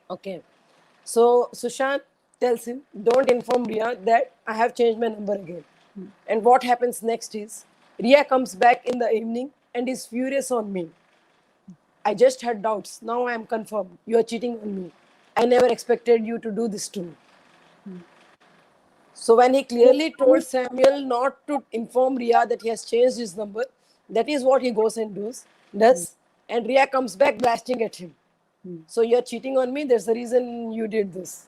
Okay. So Sushant tells him, don't inform Ria that I have changed my number again. And what happens next is Ria comes back in the evening and is furious on me. I just had doubts. Now I am confirmed. You are cheating on me. I never expected you to do this to me. So when he clearly told Samuel not to inform Ria that he has changed his number, that is what he goes and does. And Ria comes back blasting at him. So you're cheating on me. There's the reason you did this.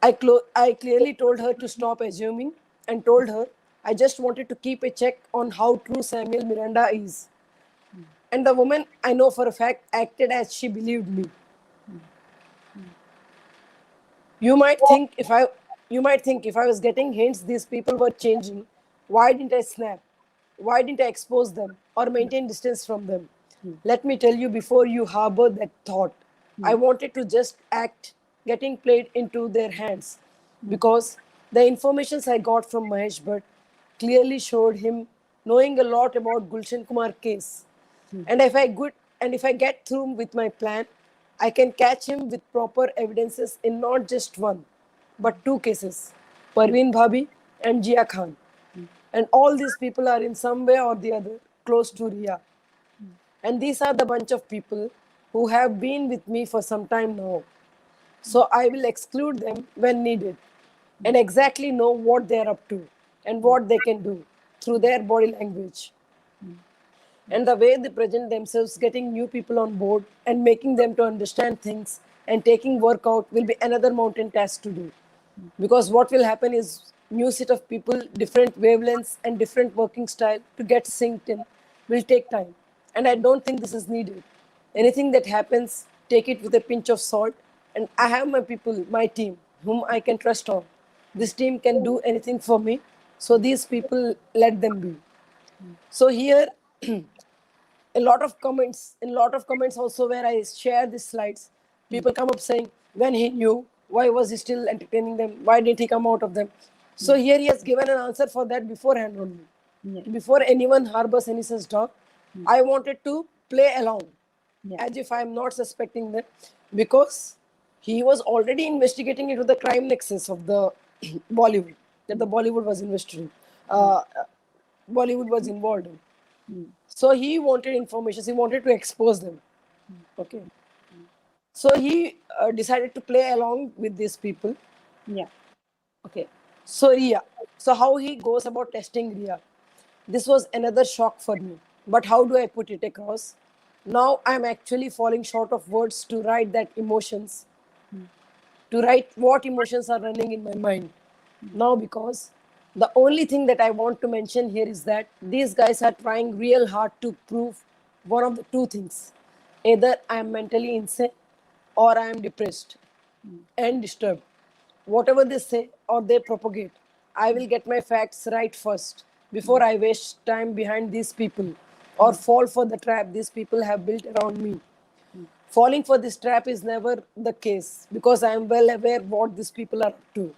I clearly told her to stop assuming and told her I just wanted to keep a check on how true Samuel Miranda is. And the woman, I know for a fact, acted as she believed me. You might think if I you might think if I was getting hints these people were changing, why didn't I snap? Why didn't I expose them or maintain distance from them? Let me tell you before you harbor that thought. I wanted to just act getting played into their hands because the informations I got from Mahesh Bhatt clearly showed him knowing a lot about Gulshan Kumar case. And if I get through with my plan, I can catch him with proper evidences in not just one, but two cases, Parveen Bhabi and Jia Khan. And all these people are in some way or the other close to Ria. And these are the bunch of people who have been with me for some time now. So I will exclude them when needed and exactly know what they are up to and what they can do through their body language and the way they present themselves, getting new people on board and making them to understand things and taking work out will be another mountain task to do. Because what will happen is new set of people, different wavelengths and different working style to get synced in will take time. And I don't think this is needed. Anything that happens, take it with a pinch of salt. And I have my people, my team, whom I can trust on. This team can do anything for me. So these people, let them be. So here in a lot of comments also where I share these slides, people come up saying, when he knew, why was he still entertaining them? Why didn't he come out of them? So here he has given an answer for that beforehand only. Yeah. Before anyone harbors any such doubt, I wanted to play along Yeah. as if I'm not suspecting them because he was already investigating into the crime nexus of the Bollywood that the Bollywood was investigating. Bollywood was involved in. So he wanted information. He wanted to expose them. Okay. So he decided to play along with these people. Yeah. Okay. So Ria. So how he goes about testing Ria. This was another shock for me. But how do I put it across? Now I'm actually falling short of words to write that emotions, to write what emotions are running in my mind now because the only thing that I want to mention here is that these guys are trying real hard to prove one of the two things. Either I am mentally insane or I am depressed and disturbed. Whatever they say or they propagate, I will get my facts right first before I waste time behind these people or fall for the trap these people have built around me. Falling for this trap is never the case because I am well aware what these people are up to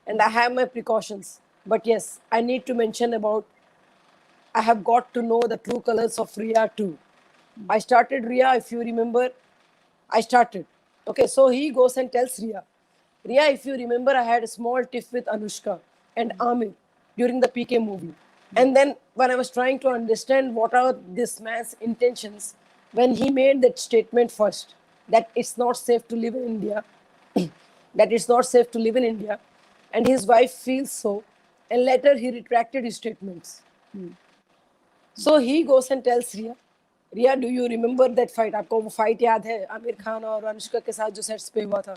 and I have my precautions. But yes, I need to mention about I have got to know the true colors of Ria too. I started Ria, if you remember, I started. Okay, so he goes and tells Ria. Ria, if you remember, I had a small tiff with Anushka and Amir during the PK movie. And then when I was trying to understand what are this man's intentions, when he made that statement first, that it's not safe to live in India, that it's not safe to live in India, and his wife feels so, and later he retracted his statements. So he goes and tells Ria, Ria, do you remember that fight? आपको वो fight याद है आमिर खान और अनुष्का के साथ जो sets पे हुआ था?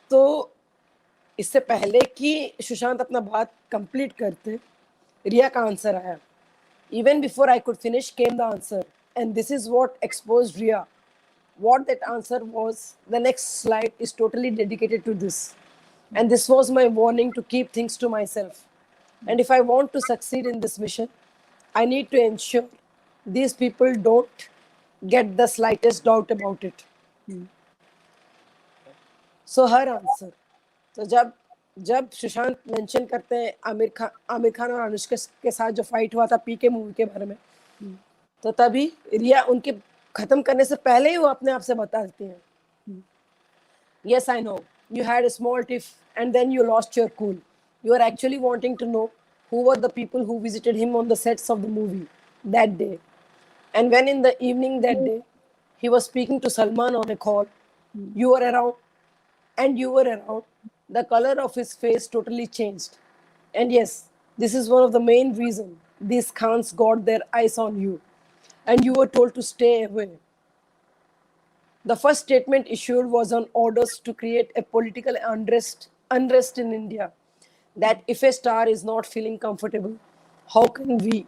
तो इससे पहले कि सुशांत अपना बात कंप्लीट करते, रिया का आंसर आया. Even before I could finish came the answer, and this is what exposed Ria. What that answer was, the next slide is totally dedicated to this. And this was my warning to keep things to myself. And if I want to succeed in this mission, I need to ensure these people don't get the slightest doubt about it. So her answer. तो जब Sushant mention करते हैं आमिर खान और अनुष्का के साथ जो fight हुआ था पीके मूवी के बारे में, तो तभी रिया उनके खत्म करने से पहले ही वो अपने आप से बता देती हैं, yes I know you had a small tiff and then you lost your cool. You are actually wanting to know who were the people who visited him on the sets of the movie that day. And when in the evening that day he was speaking to Salman on a call, you were around, the color of his face totally changed. And yes, this is one of the main reasons these Khans got their eyes on you. And you were told to stay away. The first statement issued was on orders to create a political unrest in India. That if a star is not feeling comfortable, how can we?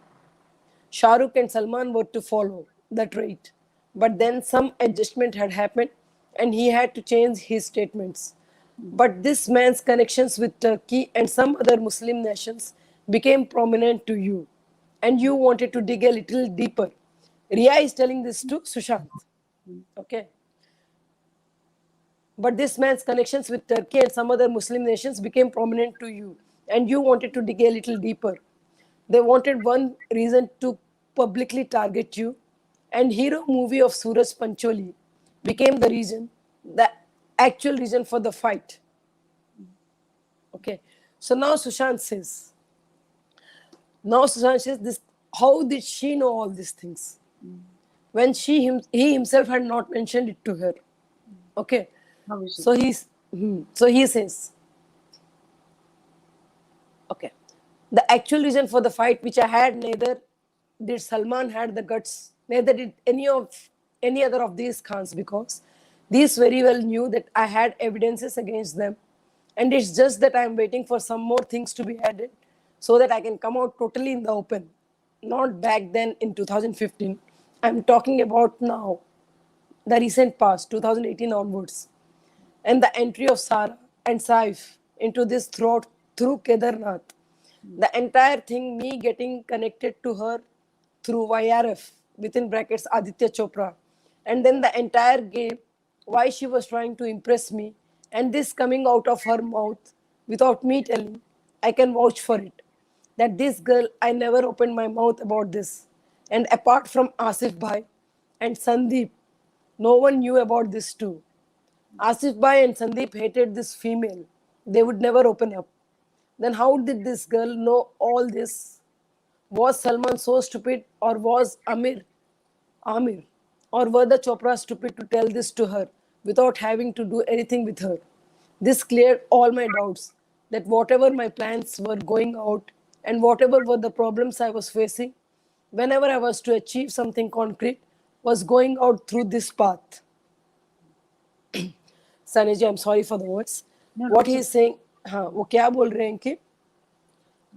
Shah Rukh and Salman were to follow that rate. But then some adjustment had happened and he had to change his statements. But this man's connections with Turkey and some other Muslim nations became prominent to you. And you wanted to dig a little deeper. Ria is telling this to Sushant. Okay. But this man's connections with Turkey and some other Muslim nations became prominent to you. And you wanted to dig a little deeper. They wanted one reason to publicly target you, and hero movie of Suraj Pancholi became the actual reason for the fight. Okay, so now Sushant says this. How did she know all these things when he himself had not mentioned it to her? Okay, How is it? so he says, okay, the actual reason for the fight, which I had, neither did Salman had the guts, neither did any other of these Khans, because these very well knew that I had evidences against them, and it's just that I'm waiting for some more things to be added, so that I can come out totally in the open. Not back then in 2015. I'm talking about now, the recent past, 2018 onwards, and the entry of Sarah and Saif into this through Kedarnath. The entire thing, me getting connected to her through YRF, within brackets Aditya Chopra, and then the entire game, why she was trying to impress me, and this coming out of her mouth without me telling, I can vouch for it. That this girl, I never opened my mouth about this. And apart from Asif Bhai and Sandeep, no one knew about this too. Asif Bhai and Sandeep hated this female. They would never open up. Then how did this girl know all this? Was Salman so stupid, or was Amir, or were the Chopra stupid to tell this to her without having to do anything with her? This cleared all my doubts that whatever my plans were going out and whatever were the problems I was facing, whenever I was to achieve something concrete, was going out through this path. Saniji, I'm sorry for the words. No, no, What it's he is saying, हाँ वो क्या बोल रहे हैं कि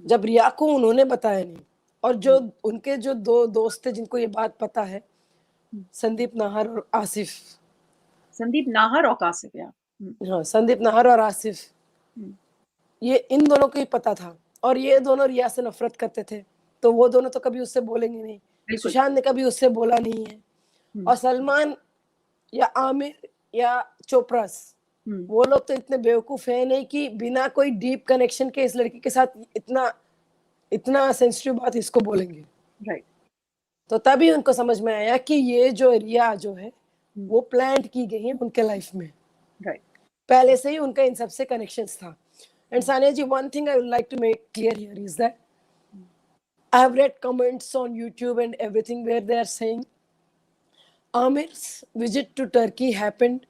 जब रिया को उन्होंने बताया नहीं, और जो उनके जो दो दोस्त थे जिनको ये बात पता है, संदीप नाहर और Asif, Sandeep Nahar or Kasif, yeah. हाँ संदीप नाहर और आसिफ, ये इन दोनों को ही पता था, और ये दोनों रिया से नफरत करते थे, तो वो दोनों तो कभी उससे बोलेंगे नहीं. बिल्कुल. सुशांत ने कभी उससे बोला नहीं है. और सलमान या आमिर या चोपरास, वो लोग तो इतने बेवकूफ है नहीं कि बिना कोई डीप कनेक्शन के इस लड़की के साथ इतना सेंसिटिव बात इसको बोलेंगे. Right. तो तभी उनको समझ में आया कि ये जो रिया जो है वो प्लांट की गई है उनके लाइफ में. Right. पहले से ही उनका इन सबसे कनेक्शंस था. And Sanya ji, one thing I would like to make clear here is that I have read comments on YouTube and everything where they are saying Amir's visit to Turkey happened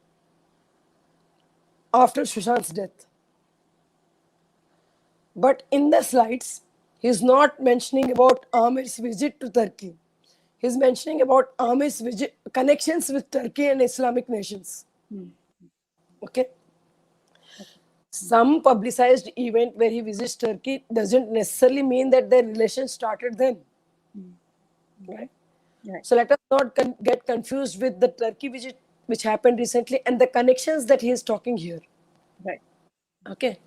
after Sushant's death. But in the slides, he's not mentioning about Amir's visit to Turkey. He's mentioning about Amir's connections with Turkey and Islamic nations. Okay? Some publicized event where he visits Turkey doesn't necessarily mean that their relation started then. Right? Right. So let us not get confused with the Turkey visit which happened recently and the connections that he is talking here. Right. Okay.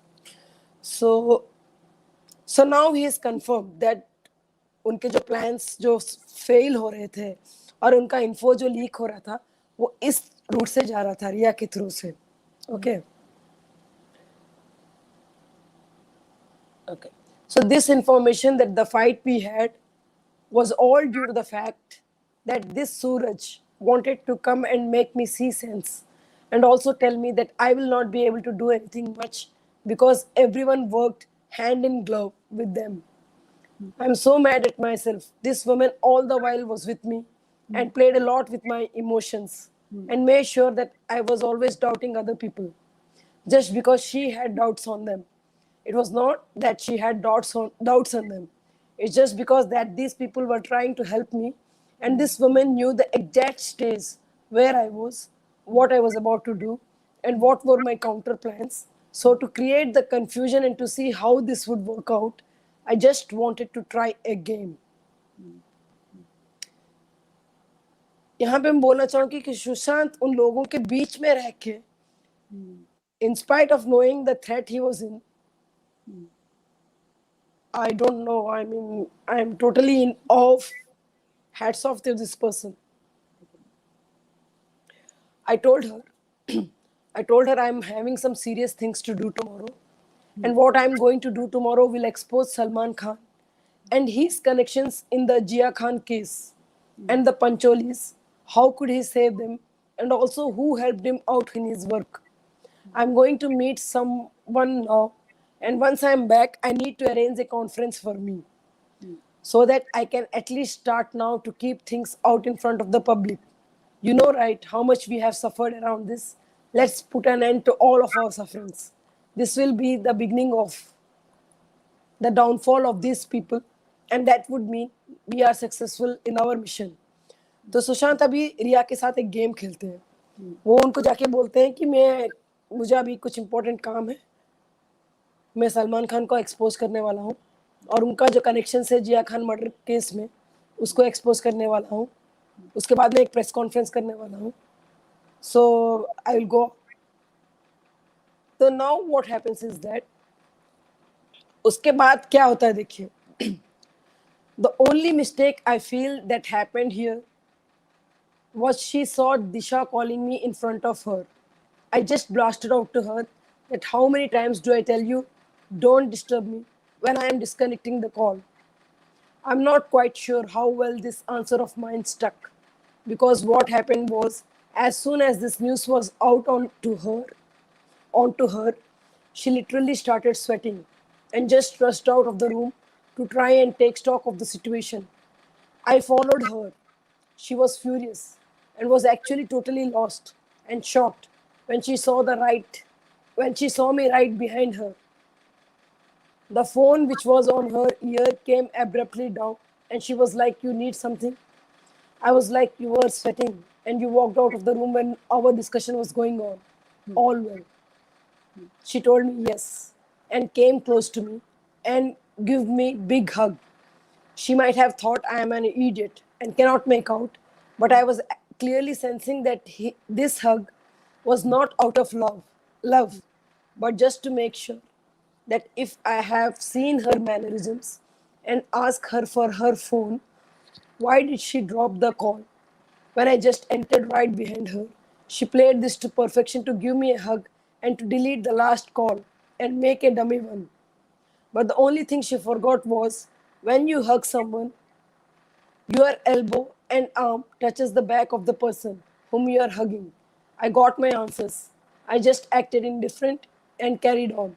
So now he has confirmed that उनके जो plans जो fail हो रहे थे और उनका info जो leak हो रहा था वो इस route से जा रहा था, रिया के through से. Okay. Okay. So this information that the fight we had was all due to the fact that this Suraj wanted to come and make me see sense and also tell me that I will not be able to do anything much because everyone worked hand in glove with them. I'm so mad at myself. This woman all the while was with me and played a lot with my emotions and made sure that I was always doubting other people just because she had doubts on them. It was not that she had doubts on them. It's just because that these people were trying to help me, and this woman knew the exact stage where I was, what I was about to do and what were my counter plans. So, to create the confusion and to see how this would work out, I just wanted to try a game. यहाँ पे मैं बोलना चाहूँगी कि सुशांत उन लोगों के बीच में रह के, in spite of knowing the threat he was in, I don't know. I mean, I'm totally in awe. Hats off to this person. I told her, I told her I'm having some serious things to do tomorrow. And what I'm going to do tomorrow will expose Salman Khan and his connections in the Jiah Khan case and the Pancholis. How could he save them? And also who helped him out in his work. I'm going to meet someone now. And once I'm back, I need to arrange a conference for me so that I can at least start now to keep things out in front of the public. You know, right, how much we have suffered around this. Let's put an end to all of our sufferings. This will be the beginning of the downfall of these people, and that would mean we are successful in our mission. तो सुशांत अभी रिया के साथ एक game खेलते हैं. वो उनको जाके बोलते हैं कि मुझे अभी कुछ इम्पोर्टेंट काम है, मैं सलमान खान को एक्सपोज करने वाला हूँ और उनका जो कनेक्शन है जिया खान मर्डर केस में उसको एक्सपोज करने वाला हूँ. उसके बाद में एक प्रेस कॉन्फ्रेंस करने वाला हूँ. सो आई विल गो. तो now what happens is that उसके बाद क्या होता है देखिए. The only mistake I feel that happened here was she saw Disha calling me in front of her. I just blasted out to her that how many times do I tell you, don't disturb me when I am disconnecting the call. I'm not quite sure how well this answer of mine stuck, because what happened was, as soon as this news was out onto her, she literally started sweating and just rushed out of the room to try and take stock of the situation. I followed her. She was furious and was actually totally lost and shocked when she saw me right behind her. The phone which was on her ear came abruptly down and she was like, "You need something?" I was like, "You were sweating and you walked out of the room when our discussion was going on. All well." She told me yes and came close to me and gave me big hug. She might have thought I am an idiot and cannot make out, but I was clearly sensing that this hug was not out of love, but just to make sure that if I have seen her mannerisms and ask her for her phone, why did she drop the call when I just entered right behind her? She played this to perfection to give me a hug and to delete the last call and make a dummy one. But the only thing she forgot was when you hug someone, your elbow and arm touches the back of the person whom you are hugging. I got my answers. I just acted indifferent and carried on.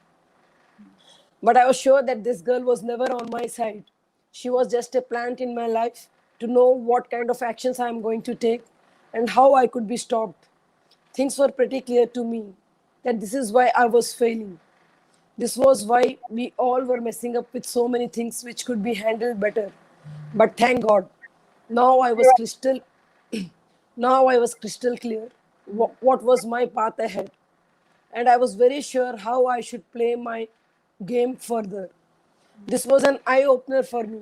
But I was sure that this girl was never on my side. She was just a plant in my life to know what kind of actions I am going to take and how I could be stopped. Things were pretty clear to me that this is why I was failing. This was why we all were messing up with so many things which could be handled better. But thank God, now I was crystal now I was crystal clear what was my path ahead. And I was very sure how I should play my game further. This was an eye opener for me.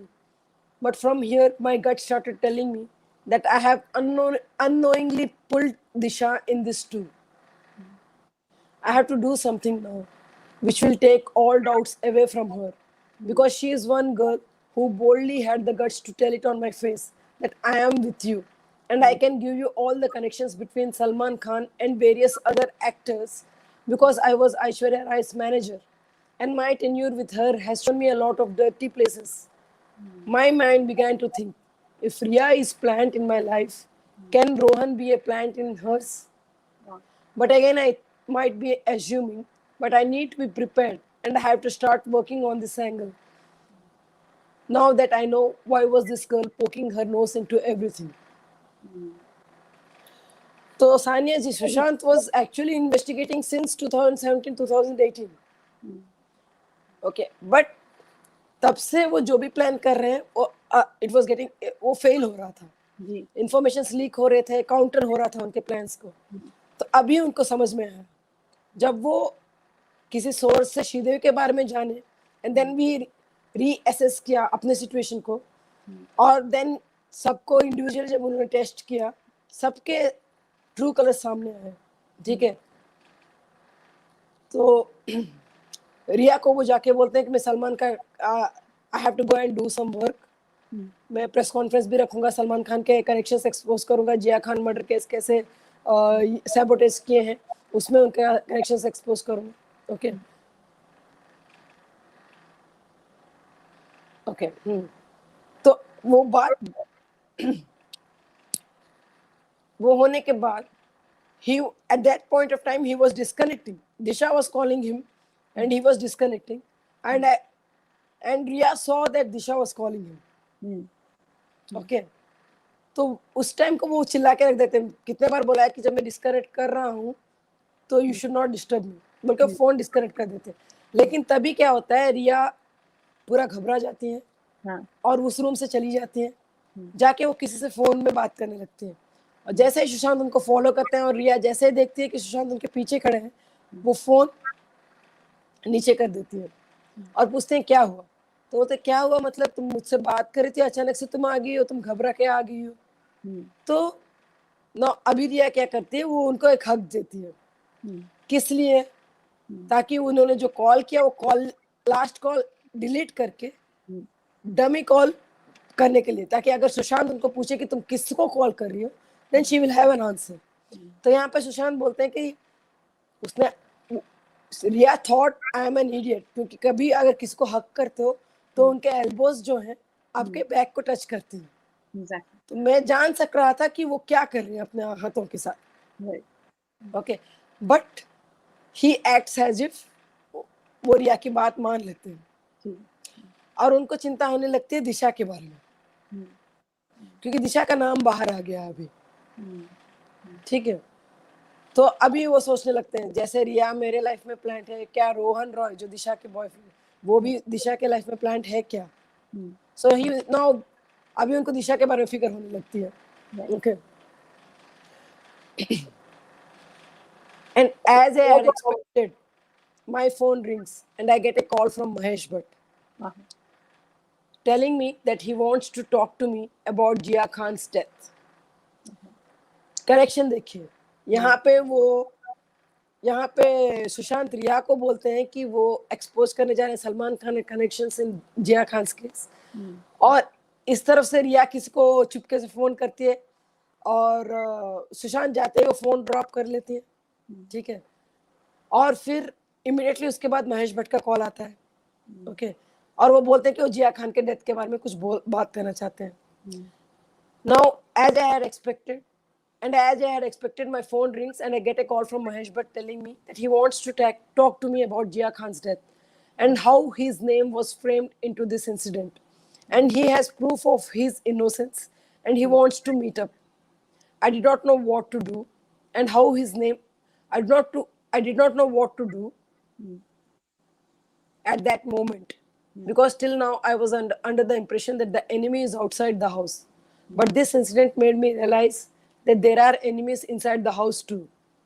But from here, my gut started telling me that I have unknowingly pulled Disha in this too. I have to do something now, which will take all doubts away from her. Because she is one girl who boldly had the guts to tell it on my face that I am with you. And I can give you all the connections between Salman Khan and various other actors because I was Aishwarya Rai's manager. And my tenure with her has shown me a lot of dirty places. My mind began to think, if Riya is plant in my life, can Rohan be a plant in hers? But again, I might be assuming, but I need to be prepared and I have to start working on this angle. Now that I know why was this girl poking her nose into everything. So Sanya ji, Sushant was actually investigating since 2017, 2018. Okay, but तब से वो जो भी plan कर रहे हैं वो it was getting वो फेल हो रहा था. जी. इंफॉर्मेशंस लीक हो रहे थे, काउंटर हो रहा था उनके प्लान्स को. तो अभी उनको समझ में आया, जब वो किसी सोर्स से श्रीदेवी के बारे में जाने, एंड देन वी रीअसेस किया अपने सिचुएशन को, और देन सबको इंडिविजुअल जब उन्होंने टेस्ट किया, सबके ट्रू कलर सामने आए, ठीक है। तो रिया को वो जाके बोलते हैं कि मैं सलमान का I have to go and do some work, मैं प्रेस कॉन्फ्रेंस भी रखूंगा, सलमान खान के कनेक्शंस एक्सपोज करूंगा, जिया खान मर्डर केस कैसे सैबोटेज किए हैं उसमें उनका कनेक्शंस एक्सपोज करूंगा, ओके ओके। तो वो बात वो होने के बाद, he at that point of time he was disconnecting, Disha was calling him and he was disconnecting, and and Riya saw that Disha was calling him, okay। तो उस टाइम को वो चिल्ला के रख देते हैं, कितने बार बोला है कि जब मैं डिस्कनेक्ट कर रहा हूँ तो you should not disturb me, बल्कि फोन डिस्कनेक्ट कर देते हैं। लेकिन तभी क्या होता है, रिया पूरा घबरा जाती है, हाँ, और उस रूम से चली जाती है, जाके वो किसी से फोन में बात करने लगती है। और जैसे ही सुशांत उनको फॉलो करते हैं और रिया जैसे ही देखती है कि सुशांत उनके पीछे खड़े हैं, वो फोन नीचे कर देती है और पूछते हैं क्या हुआ। तो बोलते क्या हुआ मतलब, तुम मुझसे बात कर रही थी, अचानक से तुम आ गई हो, तुम घबरा के आ गई हो। तो ना अभी रिया क्या करती है, वो उनको एक हक देती है। किस लिए? ताकि उन्होंने जो कॉल किया वो कॉल, लास्ट कॉल डिलीट करके डमी कॉल करने के लिए, ताकि अगर सुशांत उनको पूछे कि तुम किसको कॉल कर रही हो, then she will have an answer. तो यहाँ पे सुशांत बोलते हैं कि उसने, Rhea thought I am an idiot, क्योंकि कभी अगर किसी को हक करते हो तो उनके एल्बोज जो हैं आपके बैक को टच करती हैं। exactly. तो मैं जान सक रहा था कि वो क्या कर रही है अपने हाथों के साथ, Right. Okay. But he acts as if वो रिया की बात मान लेते हैं, और उनको चिंता होने लगती है दिशा के बारे में, क्योंकि दिशा का नाम बाहर आ गया अभी, ठीक है। तो अभी वो सोचने लगते हैं, जैसे रिया मेरे लाइफ में प्लांट है, क्या रोहन रॉय जो दिशा के बॉयफ्रेंड, वो भी दिशा के लाइफ में प्लांट है क्या? सो ही नाउ, अभी उनको दिशा के बारे में फिक्र होने लगती है, okay. And as I had expected, my phone rings and I get a call from Mahesh Bhatt telling me that he wants to talk to me about Jia Khan's death. Connection देखिए, यहाँ पे सुशांत रिया को बोलते हैं कि वो expose करने जा रहे हैं सलमान खान कनेक्शंस इन जिया खान केस, और इस तरफ से रिया किसी को चुपके से फोन करती है, और सुशांत जाते ही वो फोन ड्रॉप कर लेती है, ठीक है। और फिर इमीडिएटली उसके बाद महेश भट्ट का कॉल आता है, ओके। और वो बोलते हैं कि वो जिया खान के डेथ के बारे में कुछ बात करना चाहते हैं। Now as I had expected, and as I had expected, my phone rings and I get a call from Mahesh Bhatt telling me that he wants to talk to me about Jia Khan's death and how his name was framed into this incident, and he has proof of his innocence and he wants to meet up. I did not know what to do and how his name, I did not know what to do at that moment, because till now I was under the impression that the enemy is outside the house. But this incident made me realize that there are enemies inside the house too.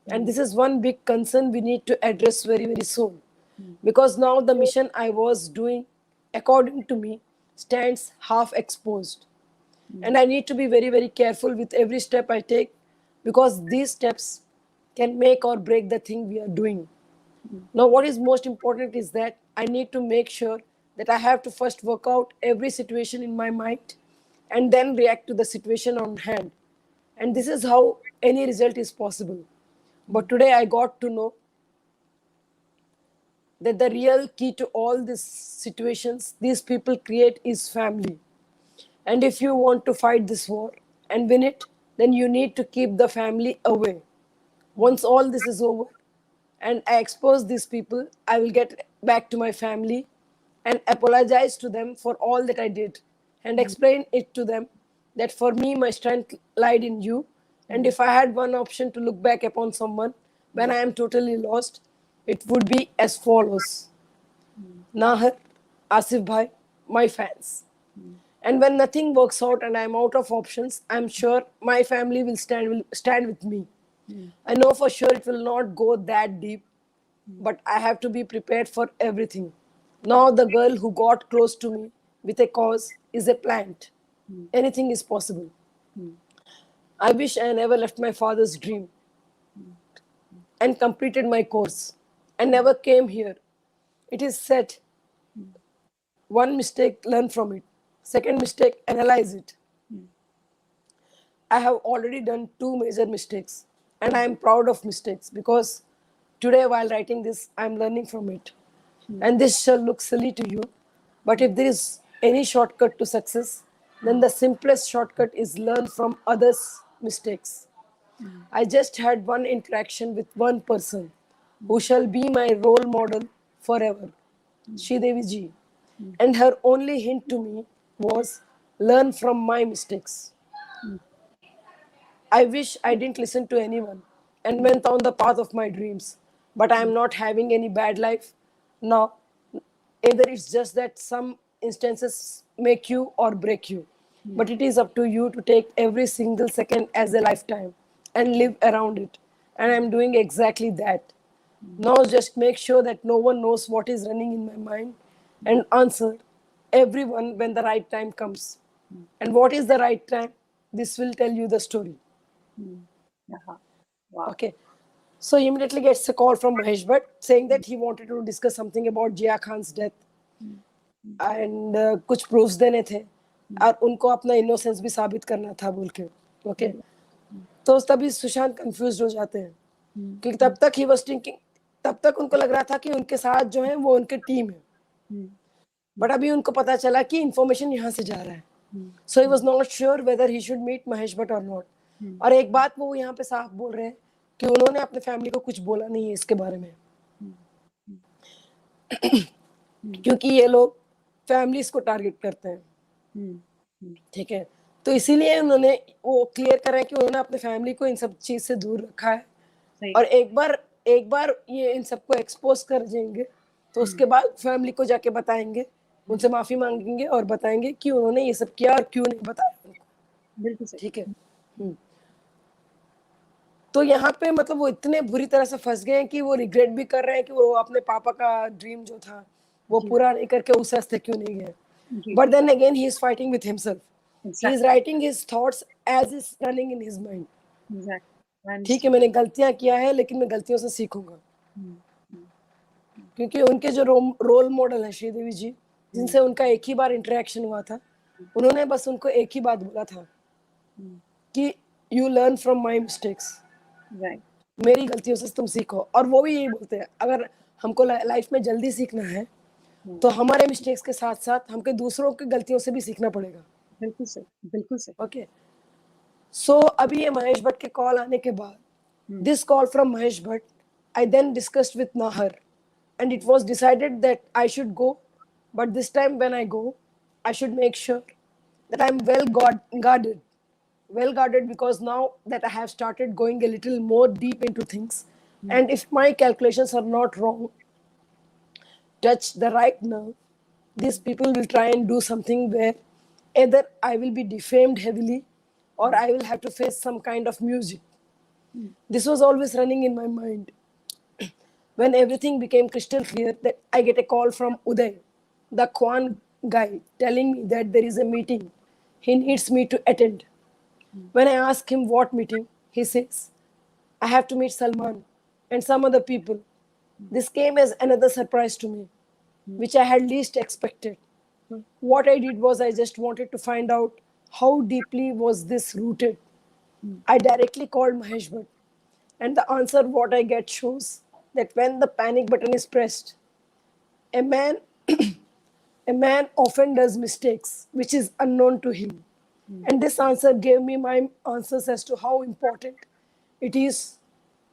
And this is one big concern we need to address very, very soon. Because now the mission I was doing, according to me, stands half exposed. And I need to be very, very careful with every step I take, because these steps can make or break the thing we are doing. Now, what is most important is that I need to make sure that I have to first work out every situation in my mind and then react to the situation on hand. And this is how any result is possible. But today I got to know that the real key to all these situations these people create is family. And if you want to fight this war and win it, then you need to keep the family away. Once all this is over and I expose these people, I will get back to my family and apologize to them for all that I did and explain it to them that for me, my strength lied in you. And if I had one option to look back upon someone when I am totally lost, it would be as follows: Nahar, Asif Bhai, my fans. And when nothing works out and I'm out of options, I'm sure my family will stand with me. I know for sure it will not go that deep, but I have to be prepared for everything. Now, the girl who got close to me with a cause is a plant. Anything is possible. I wish I never left my father's dream and completed my course and never came here. It is said, one mistake, learn from it. Second mistake, analyze it. I have already done two major mistakes, and I am proud of mistakes because today, while writing this, I am learning from it. And this shall look silly to you, but if there is any shortcut to success, then the simplest shortcut is learn from others' mistakes. I just had one interaction with one person who shall be my role model forever, Sridevi ji. And her only hint to me was learn from my mistakes. I wish I didn't listen to anyone and went on the path of my dreams. But I am not having any bad life now. Either it's just that some instances make you or break you. But it is up to you to take every single second as a lifetime and live around it. And I'm doing exactly that. Now just make sure that no one knows what is running in my mind and answer everyone when the right time comes. And what is the right time? This will tell you the story. Uh-huh. Wow. Okay. So he immediately gets a call from Mahesh Bhatt saying that he wanted to discuss something about Jia Khan's death and कुछ proofs देने थे और उनको अपना innocence भी साबित करना था बोल के. Okay. तो तभी सुशांत कंफ्यूज हो जाते हैं क्योंकि तब तक ही was thinking, तब तक उनको लग रहा था कि उनके साथ जो है वो उनके टीम है. बट अभी उनको पता चला कि इंफॉर्मेशन यहाँ से जा रहा है. So he was not sure whether he should meet Mahesh Bhatt और नॉट. और एक बात वो यहाँ पे साफ बोल रहे हैं कि उन्होंने अपने फैमिली को कुछ बोला नहीं है इसके बारे में क्योंकि ये लोग फैमिलीज को टारगेट करते हैं. ठीक है. तो इसीलिए उन्होंने वो क्लियर करा है कि उन्होंने अपने फैमिली को इन सब चीज से दूर रखा है. और एक बार ये इन सबको एक्सपोज कर देंगे तो उसके बाद फैमिली को जाके बताएंगे, उनसे माफी मांगेंगे और बताएंगे कि उन्होंने ये सब किया और क्यों नहीं बताया उनको. बिल्कुल सही. ठीक है. तो यहाँ पे मतलब वो इतने बुरी तरह से फंस गए हैं कि वो रिग्रेट भी कर रहे हैं कि वो अपने पापा का ड्रीम जो था वो पूरा नहीं करके उस रास्ते क्यों नहीं गए. But then again he is fighting with himself. He is writing his thoughts as is running in his mind. ठीक है, मैंने गलतियां किया है लेकिन मैं गलतियों से सीखूंगा. क्योंकि उनके जो रोल मॉडल है श्रीदेवी जी, जिनसे उनका एक ही बार इंटरेक्शन हुआ था, उन्होंने बस उनको एक ही बात बोला था कि you learn from my mistakes. मेरी गलतियों से तुम सीखो. और वो भी यही बोलते हैं अगर हमको लाइफ में जल्दी सीखना है तो हमारे मिस्टेक्स के साथ साथ हमको दूसरों की गलतियों से भी सीखना पड़ेगा. बिल्कुल सही. बिल्कुल सही. ओके. सो अभी ये महेश भट्ट के कॉल आने के बाद, this call from Mahesh Bhatt, I then discussed with Nahar, and it was decided that I should go. But this time when I go, I should make sure that I'm guarded. Well guarded because now that I have started going a little more deep into things, and if my calculations are not wrong, touch the right nerve, these people will try and do something where either I will be defamed heavily or I will have to face some kind of music. This was always running in my mind. When everything became crystal clear, that I get a call from Uday, the Kwan guy, telling me that there is a meeting he needs me to attend. When I ask him what meeting, he says, I have to meet Salman and some other people. This came as another surprise to me, which I had least expected. What I did was I just wanted to find out how deeply was this rooted. I directly called Mahesh Bhatt, and the answer what I get shows that when the panic button is pressed, a man a man often does mistakes which is unknown to him. And this answer gave me my answers as to how important it is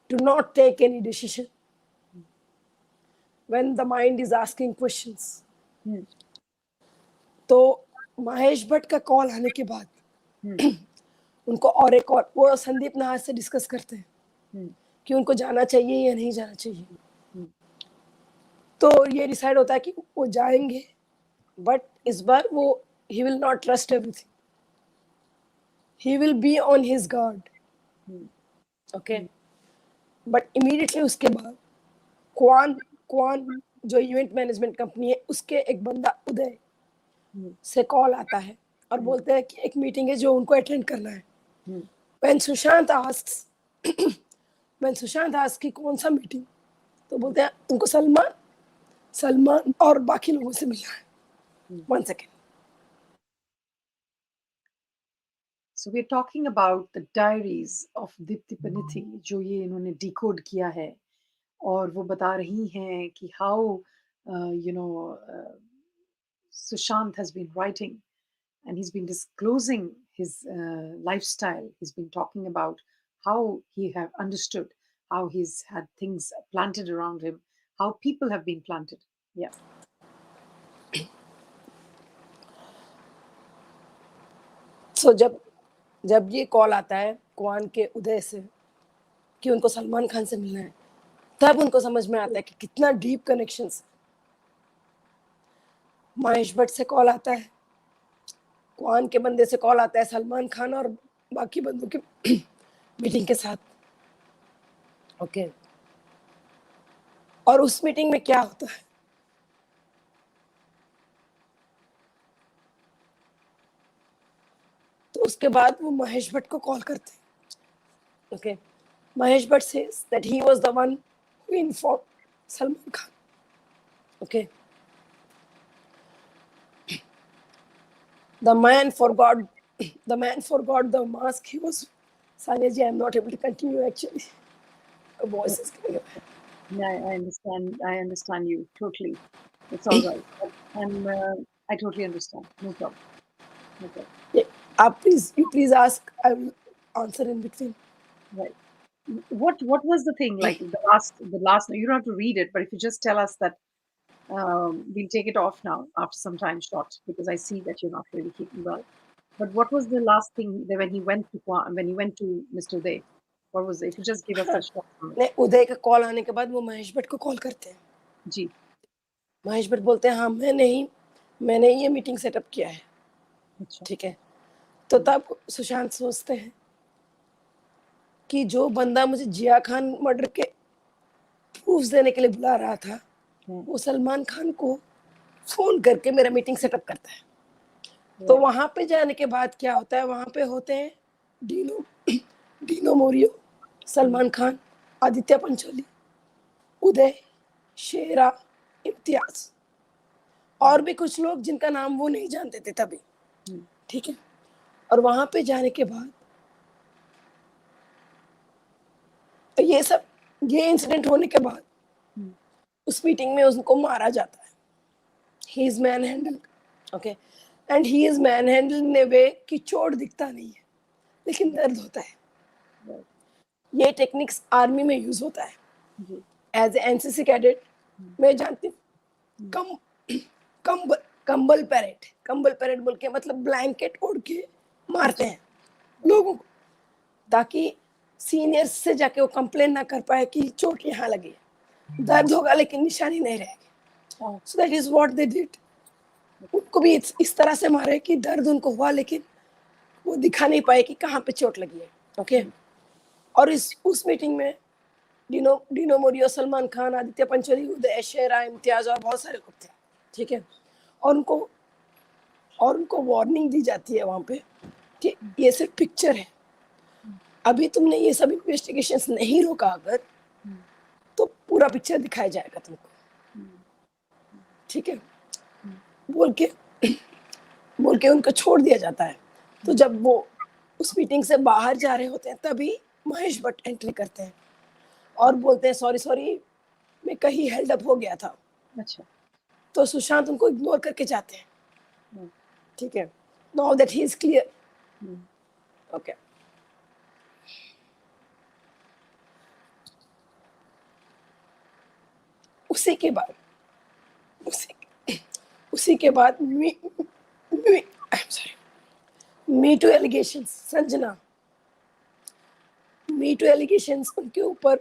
to not take any decision when the mind is asking questions. तो महेश भट्ट का call आने के बाद उनको और एक और वो संदीप नाहर से डिस्कस करते हैं कि उनको जाना चाहिए या नहीं जाना चाहिए. तो ये डिसाइड होता है कि वो जाएंगे, बट इस बार वो he will not trust everything. He will be on his guard. Okay. But immediately उसके बाद क्वान क्वान जो इवेंट मैनेजमेंट कंपनी है उसके एक बंदा उदय से कॉल आता है और बोलते हैं कि एक मीटिंग है जो उनको अटेंड करना है. When Sushant asks, when Sushant asks कि कौन सा मीटिंग, तो बोलते हैं उनको सलमान और बाकी लोगों से मिलना है. 1 second. So we're talking about the diaries of Deepti Panithi, जो ये इन्होंने decode किया है और वो बता रही हैं कि how Sushant has been writing and he's been disclosing his lifestyle. He's been talking about how he have understood, how he's had things planted around him, how people have been planted. Yeah. So जब ये call आता है Kuan के उदय से कि उनको सलमान खान से मिलना है, तब उनको समझ में आता है कि कितना डीप कनेक्शंस. महेश भट्ट से कॉल आता है, क्वान के बंदे से कॉल आता है सलमान खान और बाकी बंदों के मीटिंग के साथ. ओके. और उस मीटिंग में क्या होता है? तो उसके बाद वो महेश भट्ट को कॉल करते हैं. Okay. Mahesh Bhatt says that he was the one who informed Salman Khan. Okay. The man forgot the mask he was. Sanya ji, I'm not able to continue actually. A voice is coming up. Yeah, I understand you totally. It's all right. I totally understand. No problem. No problem. Yeah. You please ask. I will answer in between. Right. What was the thing like the last? You don't have to read it, but if you just tell us that we'll take it off now after some time short because I see that you're not really keeping well. But what was the last thing that when he went to Mr. Uday? What was it? If you just give us a short summary. नहीं, उदय का call आने के बाद वो महेश भट्ट को call करते हैं. जी. महेश भट्ट बोलते हैं हाँ मैंने ये मीटिंग सेटअप किया है. अच्छा. ठीक है. तो तब सुशांत सोचते हैं कि जो बंदा मुझे जिया खान मर्डर के प्रूफ्स देने के लिए बुला रहा था वो सलमान खान को फोन करके मेरा मीटिंग सेटअप करता है. तो वहां पे जाने के बाद क्या होता है? वहां पे होते हैं डीनो मोरियो, सलमान खान, आदित्य पंचोली, उदय, शेरा, इम्तियाज और भी कुछ लोग जिनका नाम वो नहीं जानते थे तभी. ठीक है. और वहां पे जाने के बाद ये इंसिडेंट होने के बाद उस मीटिंग में उनको मारा जाता है. He is manhandle. Okay. And he is manhandle in a way कि चोट दिखता नहीं है लेकिन दर्द होता है. ये टेक्निक्स आर्मी में यूज होता है. एज एनसीसी कैडेट मैं जानती हूँ. कंबल पैरेड बोल के मतलब ब्लैंकेट ओढ़ के मारते हैं लोगों को ताकि सीनियर्स से जाके वो कंप्लेन ना कर पाए कि चोट यहाँ लगी है. दर्द होगा लेकिन निशानी नहीं रहेगी. So that is what they did. उनको भी इस तरह से मारे कि दर्द उनको हुआ लेकिन वो दिखा नहीं पाए कि कहाँ पे चोट लगी है. ओके. और उस मीटिंग में डीनो मोरियो, सलमान खान, आदित्य पंचोली, उदय, शेरा, इम्तियाज और बहुत सारे लोग थे. ठीक है. और उनको वार्निंग दी जाती है वहां पे कि ये सिर्फ पिक्चर है, अभी तुमने ये सब इन्वेस्टिगेशंस नहीं रोका अगर तो पूरा पिक्चर दिखाया जाएगा तुमको. ठीक है. बोल के उनको छोड़ दिया जाता है. तो जब वो उस मीटिंग से बाहर जा रहे होते हैं तभी महेश भट्ट एंट्री करते हैं और बोलते हैं सॉरी मैं कहीं हेल्ड अप हो गया था. अच्छा. तो सुशांत उनको इग्नोर करके जाते हैं. ठीक है. Now that he is clear. Okay. उसी के बाद me too allegations. Sanjana me too allegations उनके ऊपर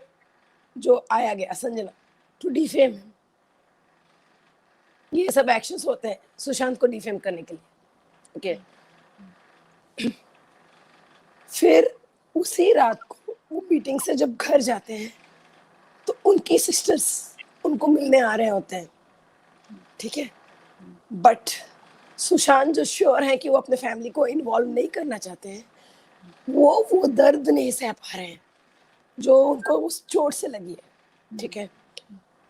जो आया गया संजना टू डिफेम. ये सब एक्शंस होते हैं सुशांत को डिफेम करने के लिए. ओके. फिर उसी रात को वो मीटिंग से जब घर जाते हैं तो उनकी सिस्टर्स उनको मिलने आ रहे होते हैं, ठीक है, बट सुशांत जो श्योर है कि वो अपने फैमिली को इन्वॉल्व नहीं करना चाहते हैं, वो दर्द नहीं सह पा रहे हैं जो उनको उस चोट से लगी है, ठीक है,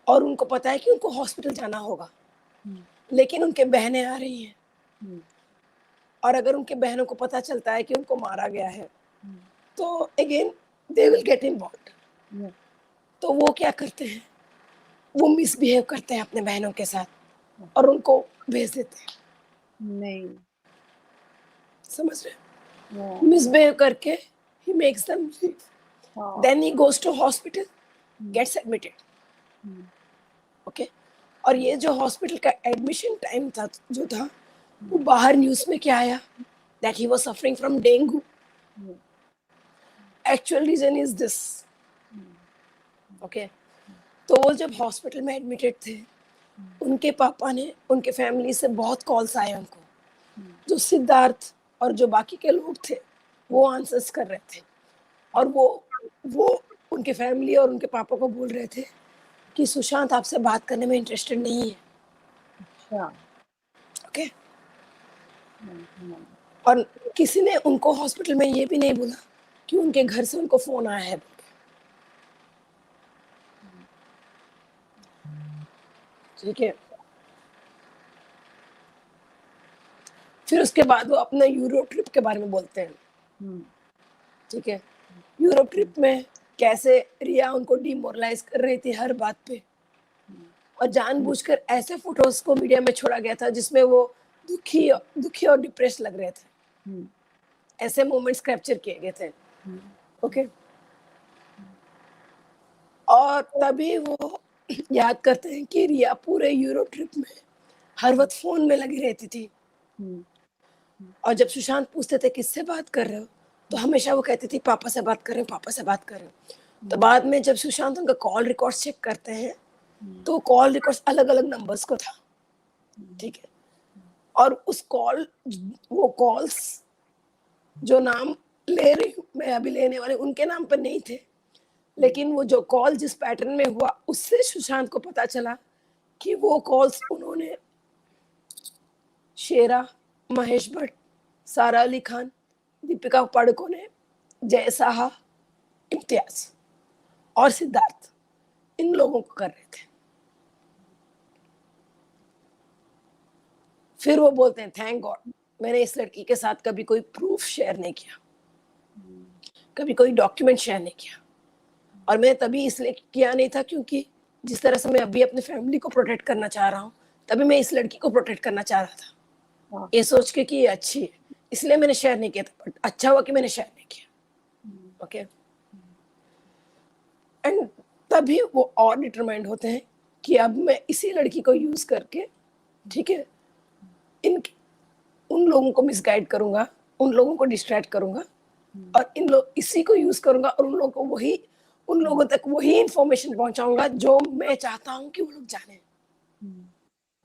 और उनको पता है कि उनको हॉस्पिटल जाना होगा, लेकिन उनके बहनें आ रही हैं, और अगर उनके बहनों को पता चलता है कि उनको मारा गया है, तो again they will get involve. तो वो क्या करते हैं, वो मिसबिहेव करते हैं अपने बहनों के साथ और उनको भेज देते हैं। नहीं, समझ रहे, मिसबिहेव करके he makes them leave, then he goes to hospital, gets admitted, okay. और ये जो हॉस्पिटल का एडमिशन टाइम था जो था, वो बाहर न्यूज में क्या आया, that he was suffering from dengue. Actual reason is this, okay. तो वो जब हॉस्पिटल में एडमिटेड थे, उनके पापा ने, उनके फैमिली से बहुत कॉल्स आए उनको, जो सिद्धार्थ और जो बाकी के लोग थे वो आंसर्स कर रहे थे, और वो उनके फैमिली और उनके पापा को बोल रहे थे कि सुशांत आपसे बात करने में इंटरेस्टेड नहीं है, अच्छा, ओके। और किसी ने उनको हॉस्पिटल में ये भी नहीं बोला कि उनके घर से उनको फोन आया है, ठीक है। फिर उसके बाद वो अपना यूरोप ट्रिप के बारे में बोलते हैं, ठीक है। यूरोप ट्रिप में कैसे रिया उनको डिमोरलाइज कर रही थी हर बात पे, और जानबूझकर ऐसे फोटोज को मीडिया में छोड़ा गया था जिसमें वो दुखी और डिप्रेस लग रहे थे, ऐसे मोमेंट्स कैप्चर किए गए थे, ओके। और तभी वो याद करते हैं कि रिया पूरे यूरोप ट्रिप में हर वक्त फोन में लगी रहती थी, और जब सुशांत पूछते थे किससे बात कर रहे हो, तो हमेशा वो कहती थी पापा से बात कर रहे हो, पापा से बात कर रहे हो। तो बाद में जब सुशांत उनका कॉल रिकॉर्ड चेक करते हैं, तो कॉल रिकॉर्ड अलग अलग नंबर्स को था, ठीक है। और वो कॉल्स जो नाम ले रही हूँ मैं अभी लेने वाले, उनके नाम पर नहीं थे, लेकिन वो जो कॉल जिस पैटर्न में हुआ, उससे सुशांत को पता चला कि वो कॉल्स उन्होंने शेरा, महेश भट्ट, सारा अली खान, दीपिका पादुकोणे, जय साहा, इम्तियाज और सिद्धार्थ, इन लोगों को कर रहे थे। फिर वो बोलते हैं थैंक गॉड मैंने इस लड़की के साथ कभी कोई प्रूफ शेयर नहीं किया, कभी कोई डॉक्यूमेंट शेयर नहीं किया, और मैं तभी इसलिए किया नहीं था क्योंकि जिस तरह से मैं अभी अपनी फैमिली को प्रोटेक्ट करना चाह रहा हूँ, तभी मैं इस लड़की को प्रोटेक्ट करना चाह रहा था, ये सोच के कि ये अच्छी है, इसलिए मैंने शेयर नहीं किया था, बट अच्छा हुआ कि मैंने शेयर नहीं किया, ओके। एंड तभी वो और डिटरमाइंड होते हैं कि अब मैं इसी लड़की को यूज करके, ठीक है, उन लोगों को मिसगाइड करूंगा, उन लोगों को डिस्ट्रैक्ट करूंगा, और इसी को यूज करूंगा, और उन लोगों तक वही इंफॉर्मेशन पहुंचाऊंगा जो मैं चाहता हूं कि वो लोग जाने,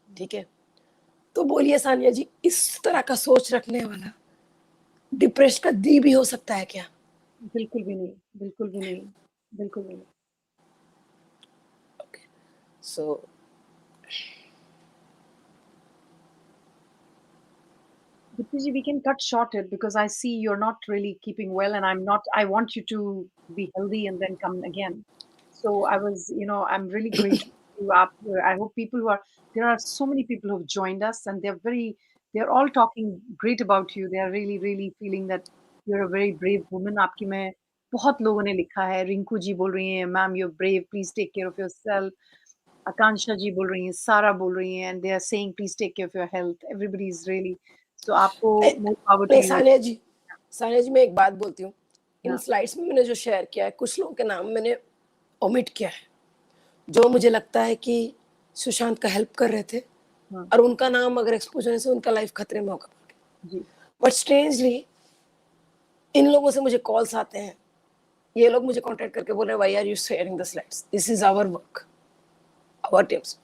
ठीक है। तो बोलिए सानिया जी, इस तरह का सोच रखने वाला डिप्रेस का दी भी हो सकता है क्या? बिल्कुल भी नहीं, बिल्कुल भी नहीं, बिल्कुल भी नहीं। Okay, so Deepti, we can cut short it because I see you're not really keeping well, and I'm not. I want you to be healthy and then come again. So I was, I'm really grateful to you. I hope people who are there are so many people who have joined us, and they're all talking great about you. They are really, really feeling that you're a very brave woman. आपकी में बहुत लोगों ने लिखा है. रिंकू जी बोल रही हैं, ma'am you're brave. Please take care of yourself. आकांक्षा जी बोल रही हैं, सारा बोल रही हैं, and they are saying please take care of your health. Everybody is really so आपको more power to नहीं you. सानिया जी मैं एक बात बोलती हूँ, इन हाँ, स्लाइड्स में मैंने जो शेयर किया है, कुछ लोगों के नाम मैंने ओमिट किया है जो मुझे लगता है कि सुशांत का हेल्प कर रहे थे, हाँ, और उनका नाम अगर एक्सपोज होने से उनका लाइफ खतरे में होगा। जी, बट स्ट्रेंजली इन लोगों से मुझे कॉल्स आते हैं, ये लोग मुझे कांटेक्ट करके बोल रहे हैं, why are you sharing the slides, this is our work, our tips.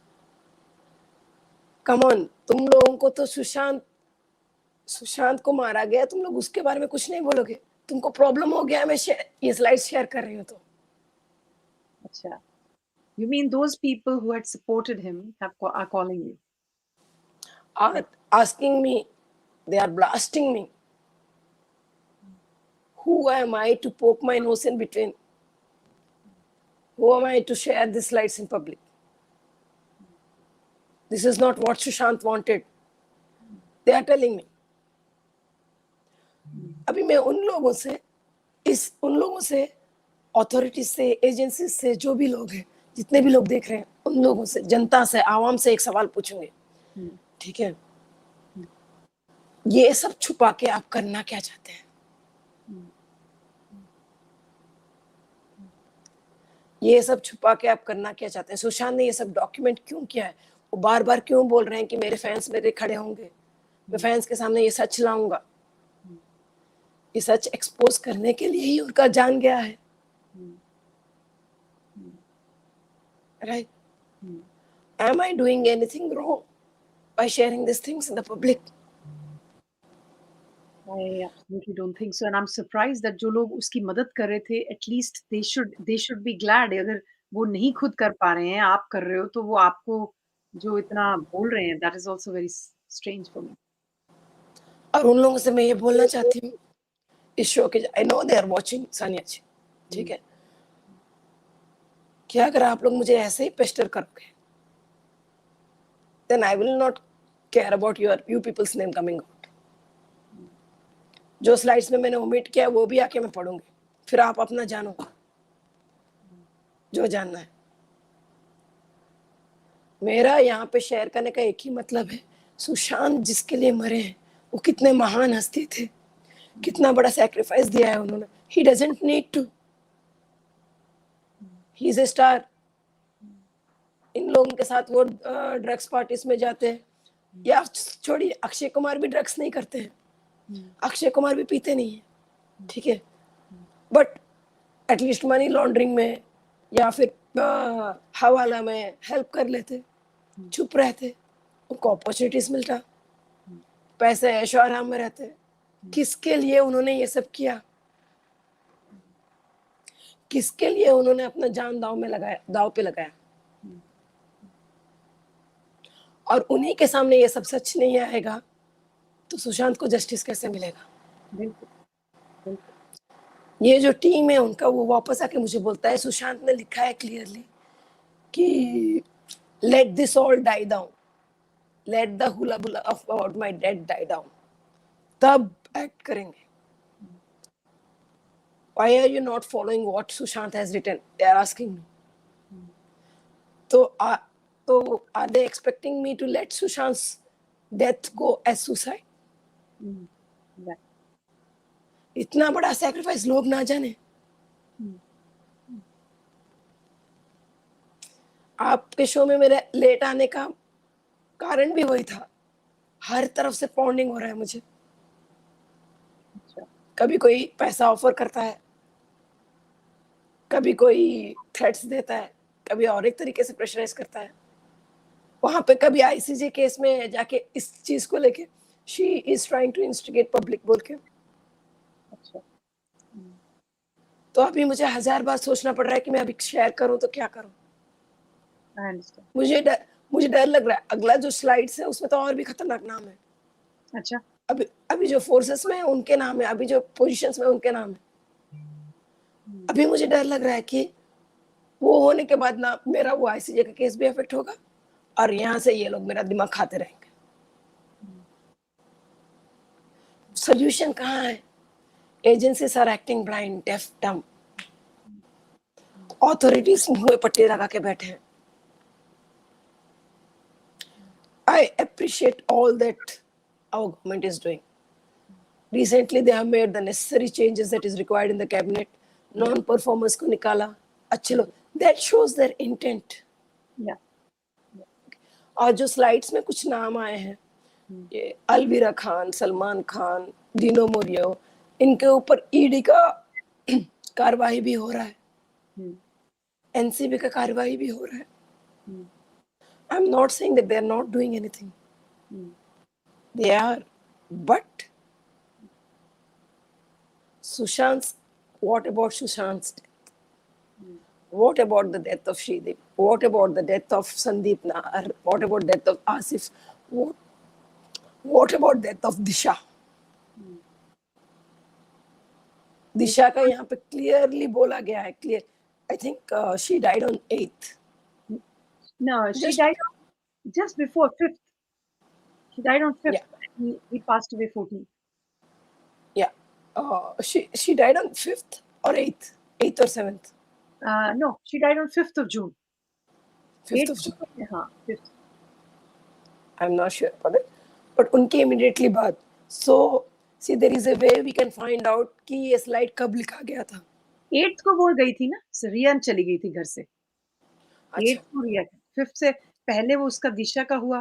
Come on, तुम लोगों को तो सुशांत को मारा गया, तुम लोग उसके बारे में कुछ नहीं बोलोगे, तुमको प्रॉब्लम हो गया मैं ये स्लाइड शेयर कर रही हूँ तो। अच्छा, You mean those people who had supported him are calling you? are asking me, they are blasting me. Who am I to poke my nose in between? Who am I to share these slides in public? This is not what Sushant wanted. They are telling me. अभी मैं उन लोगों से authority से, agency से, जो भी लोग हैं, जितने भी लोग देख रहे हैं, उन लोगों से, जनता से, आवाम से एक सवाल पूछूंगे, ठीक है? ये सब छुपा के आप करना क्या चाहते हैं? ये सब छुपा के आप करना क्या चाहते हैं? सुशांत ने ये सब डॉक्यूमेंट क्यों किया है? वो बार बार क्यों बोल रहे हैं कि मेरे फैंस मेरे खड़े होंगे, मैं फैंस के सामने ये सच लाऊंगा? ये सच एक्सपोज करने के लिए ही उनका जान गया है, right? Am I doing anything wrong by sharing these things in the public? I absolutely don't think so, and I'm surprised that जो लोग उसकी मदद कर रहे थे, at least they should be glad. अगर वो नहीं खुद कर पा रहे हैं, आप कर रहे हो, तो वो आपको जो इतना बोल रहे हैं, that is also very strange for me. और उन लोगों से मैं ये बोलना चाहती हूँ इस शो के, I know they are watching Sania ji, ठीक है, कि अगर आप लोग मुझे ऐसे ही पेस्टर करोगे, then I will not care about you people's name coming out. जो स्लाइड्स में मैंने ओमिट किया वो भी आके मैं पढ़ूंगी, फिर आप अपना जानो जो जानना है। मेरा यहाँ पे शेयर करने का एक ही मतलब है, सुशांत जिसके लिए मरे हैं वो कितने महान हस्ती थे, कितना बड़ा सैक्रिफाइस दिया है उन्होंने। He doesn't need to, he is a star. इन लोगों के साथ वो ड्रग्स पार्टीज में जाते हैं, या छोड़िए, अक्षय कुमार भी ड्रग्स नहीं करते हैं, अक्षय कुमार भी पीते नहीं है, ठीक है, बट एटलीस्ट मनी लॉन्ड्रिंग में या फिर हवाला में हेल्प कर लेते, चुप रहते, उनको अपॉर्चुनिटीज मिलता, पैसे ऐशो आराम में रहते। किसके लिए उन्होंने ये सब किया? किसके लिए उन्होंने अपना जान दाव पे लगाया? और उन्हीं के सामने ये सब सच नहीं आएगा तो सुशांत को जस्टिस कैसे मिलेगा? बिल्कुल। ये जो टीम है उनका, वो वापस आके मुझे बोलता है, सुशांत ने लिखा है क्लियरली कि let this all die down, let the hullabaloo of about my dead die down, तब एक्ट करेंगे। Why are you not following what Sushant has written? They are asking me. So are they expecting me to let Sushant's death go as suicide? इतना बड़ा sacrifice लोग ना जाने। आपके show में मेरे लेट आने का कारण भी वही था, हर तरफ से पॉन्डिंग हो रहा है मुझे। कभी कोई पैसा ऑफर करता है, कभी कोई थ्रेट्स देता है, कभी और एक तरीके से प्रेशराइज करता है। वहां पे कभी आईसीजे केस में जाके इस चीज को लेके she is trying to instigate public बोल के। तो अभी मुझे 1000 बार सोचना पड़ रहा है कि मैं अभी शेयर करूं तो क्या करूं। मुझे डर लग रहा है। अगला जो स्लाइड्स है उसमें तो और भी खतरनाक नाम है। अच्छा, अभी जो फोर्सेस में है उनके नाम है, अभी जो पोजीशंस में उनके नाम है। अभी मुझे डर लग रहा है कि वो होने के बाद ना मेरा वो आईसीजे का केस भी अफेक्ट होगा और यहाँ से ये लोग मेरा दिमाग खाते रहेंगे। सोल्यूशन कहाँ है? Agencies are acting blind, deaf, dumb. Authorities मुंह में पट्टी लगा के बैठे हैं। I appreciate all that our government is doing. Recently, they have made the necessary changes that is required in the cabinet. Non-performers को निकाला, अच्छे लोग। That shows their intent. Yeah. और जो स्लाइड्स में कुछ नाम आए हैं, ये अलविरा खान, सलमान खान, दीनो मोरियो, इनके ऊपर ईडी का कार्रवाई भी हो रहा है, एनसीबी का कार्रवाई भी हो रहा है। I'm not saying that they are not doing anything. They are, but what about Sushant's death? What about the death of Sridevi? What about the death of Sandeep Nahar? What about death of Asif? What, what about death of Disha? दिशा का यहाँ पे clearly बोला गया है clear I think she died on 8th No, she just died just before 5th. She died on 5th. yeah He passed away 14th. yeah she died on 5th or 8th or 7th No, she died on 5th of June. 5th 8th of June को, हाँ 5th. I'm not sure about it but उनके immediately बाद so see there is a way we can find out कि ये slide कब लिखा गया था 8th को वो गई थी ना, रिया चली गई थी घर से। 8th अच्छा को रिया, 5th से पहले वो उसका दिशा का हुआ,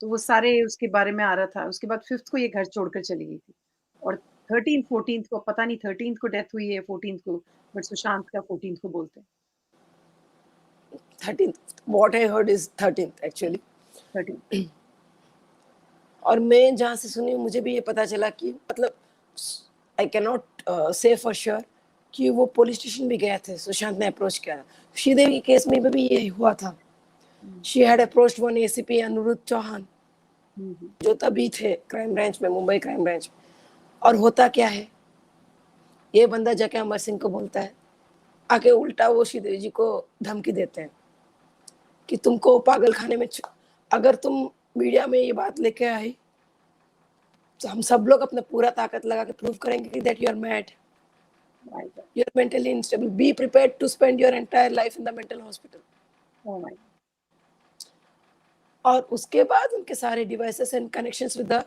तो वो सारे उसके बारे में आ रहा था। उसके बाद 5th को ये घर छोड़कर चली गई थी। और 13th 14th को पता नहीं 13th को डेथ हुई है 14th को, बट सुशांत का 14th को बोलते हैं। 13th what I heard is 13th actually 13th। और मैं जहाँ से सुनी मुझे भी ये पता चला कि मतलब आई कैन नॉट से फॉर श्योर कि वो पुलिस स्टेशन भी गए थे सुशांत ने अप्रोच किया था श्रीदेवी के केस में भी ये हुआ था she had approached one ACP Anuruddh Chauhan जो तभी थे क्राइम ब्रांच में मुंबई क्राइम ब्रांच में और होता क्या है ये बंदा जाके अमर सिंह को बोलता है आके उल्टा वो श्रीदेवी जी को धमकी देते हैं कि तुमको पागल खाने में अगर तुम मीडिया में ये बात लेके आई तो हम सब लोग अपना पूरा ताकत लगा के प्रूव करेंगे कि that you are mad you are mentally unstable be prepared to spend your entire life in the mental hospital और उसके बाद उनके सारे devices and connections with the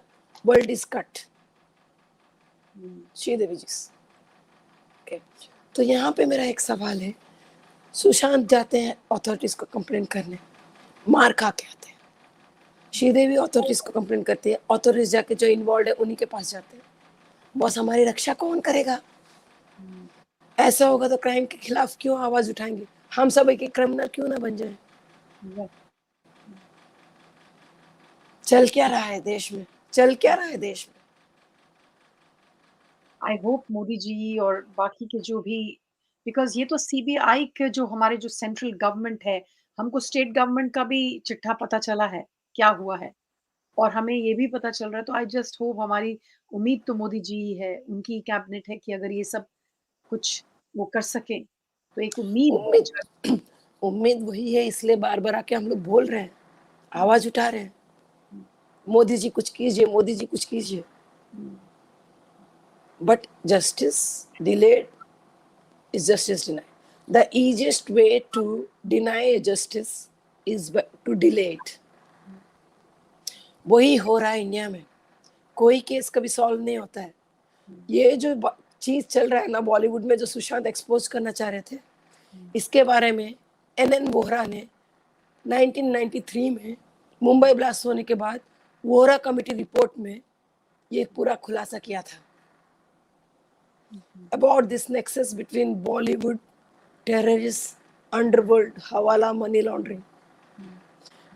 world is cut Sridevi ji okay तो यहाँ पे मेरा एक सवाल है सुशांत जाते हैं अथॉरिटीज को कंप्लेंट करने मार खा के आते हैं श्रीदेवी अथॉरिटीज को कंप्लेंट करती है अथॉरिटीज जाके जो इन्वॉल्व है उन्हीं के पास जाते हैं बॉस हमारी रक्षा कौन करेगा ऐसा होगा तो क्राइम के खिलाफ क्यों आवाज उठाएंगे हम सब एक क्रिमिनल क्यों ना बन जाए चल क्या रहा है देश में चल क्या रहा है देश में आई होप मोदी जी और बाकी के जो भी, बिकॉज ये तो सीबीआई के जो हमारे जो सेंट्रल गवर्नमेंट है, हमको स्टेट गवर्नमेंट का भी चिट्ठा पता चला है क्या हुआ है, और हमें ये भी पता चल रहा है। तो आई जस्ट होप, हमारी उम्मीद तो मोदी जी ही है, उनकी कैबिनेट है कि अगर ये सब कुछ वो कर सके तो एक उम्मीद उम्मीद वही है इसलिए बार बार आके हम लोग बोल रहे हैं आवाज उठा रहे हैं मोदी जी कुछ कीजिए मोदी जी कुछ कीजिए but justice delayed is justice denied. The easiest way to deny a justice is to delay it. वही हो रहा है इंडिया में कोई केस कभी सॉल्व नहीं होता है ये जो चीज चल रहा है ना बॉलीवुड में जो सुशांत एक्सपोज करना चाह रहे थे इसके बारे में एनएन वोहरा ने 1993 में मुंबई ब्लास्ट होने के बाद वोहरा कमेटी रिपोर्ट में ये पूरा खुलासा किया था about this nexus between Bollywood, terrorists, underworld, hawala, money laundering.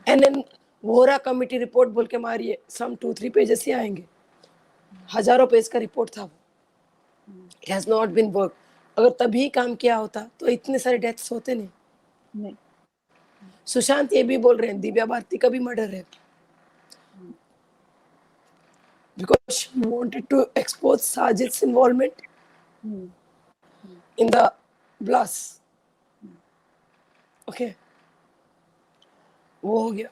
And then Vohra committee report बोल के मारिए सम 2-3 पेजेस ही आएंगे हजारों पेज का रिपोर्ट था it has not been work अगर तभी काम किया होता तो इतने सारे डेथ्स होते नहीं सुशांत ये भी बोल रहे हैं दिव्या भारती का भी मर्डर है because she wanted to expose Sajid's involvement in the blast. Okay. वो हो गया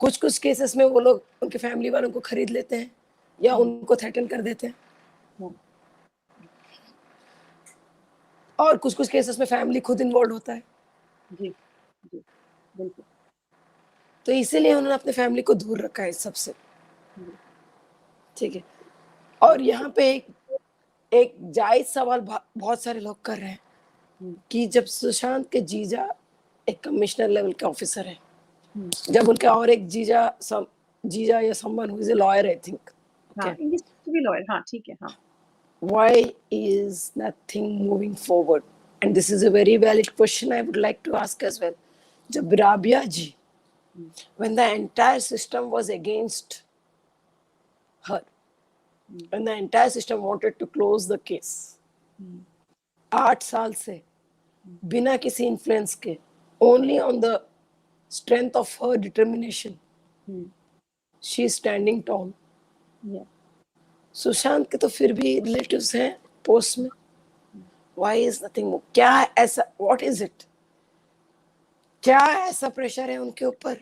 कुछ कुछ केसेस में वो लोग उनके फैमिली वालों को खरीद लेते हैं या उनको थ्रेटन कर देते हैं और कुछ कुछ केसेस में फैमिली खुद इन्वॉल्व होता है जी जी बिल्कुल तो इसीलिए उन्होंने अपने फैमिली को दूर रखा है इस सबसे ठीक है और यहाँ पे एक जायज सवाल बहुत सारे लोग कर रहे हैं कि जब सुशांत के जीजा एक कमिश्नर लेवल के ऑफिसर है जब उनका और एक जीजा या someone who is a lawyer I think lawyer हाँ ठीक है हाँ why is nothing moving forward and this is a very valid question I would like to ask as well jab Rabia ji when the entire system was against her when the entire system wanted to close the case 8 साल से बिना किसी influence के, only on the strength of her determination, she is standing tall. Yeah. Sushant के तो फिर भी relatives हैं पोस्ट में. Why is nothing more? क्या ऐसा, what is it? क्या ऐसा प्रेशर है उनके ऊपर?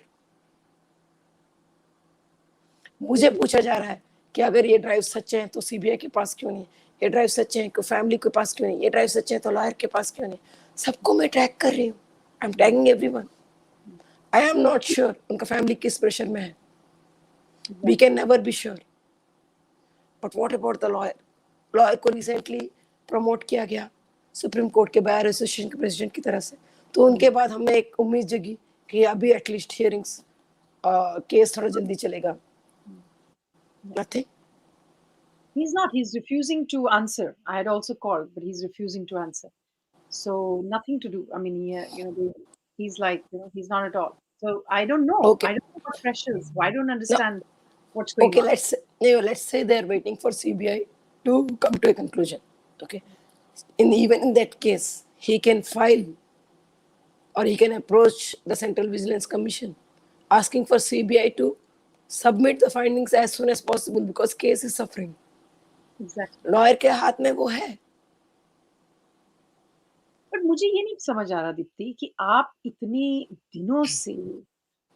मुझे पूछा जा रहा है कि अगर ये ड्राइव सच है तो सीबीआई के पास क्यों नहीं, ये ड्राइव सच है तो फैमिली के पास क्यों नहीं, ये ड्राइव सच है तो लॉयर के पास क्यों नहीं. सबको मैं ट्रैक कर रही हूँ. I am tagging everyone. I am not sure उनका फैमिली किस प्रेशर में है. We can never be sure. But what about the lawyer? Lawyer को रिसेंटली प्रमोट किया गया सुप्रीम कोर्ट के बार एसोसिएशन के प्रेसिडेंट की तरह से. तो उनके बाद हमें एक उम्मीद जगी कि अभी एटलीस्ट हियरिंग्स, केस थोड़ा जल्दी चलेगा. Nothing. He's not. He's refusing to answer. I had also called, but he's refusing to answer. So nothing to do. I mean, he's like, he's not at all. So I don't know. Okay. I don't know what pressures. I don't No. understand what's going Okay, on. let's say they're waiting for CBI to come to a conclusion. Okay. Even in that case, he can file or he can approach the Central Vigilance Commission asking for CBI to submit the findings as soon as possible because case is suffering. Exactly. Lawyer के हाथ में वो है. But मुझे ये नहीं समझ आ रहा दीप्ति कि आप इतने दिनों से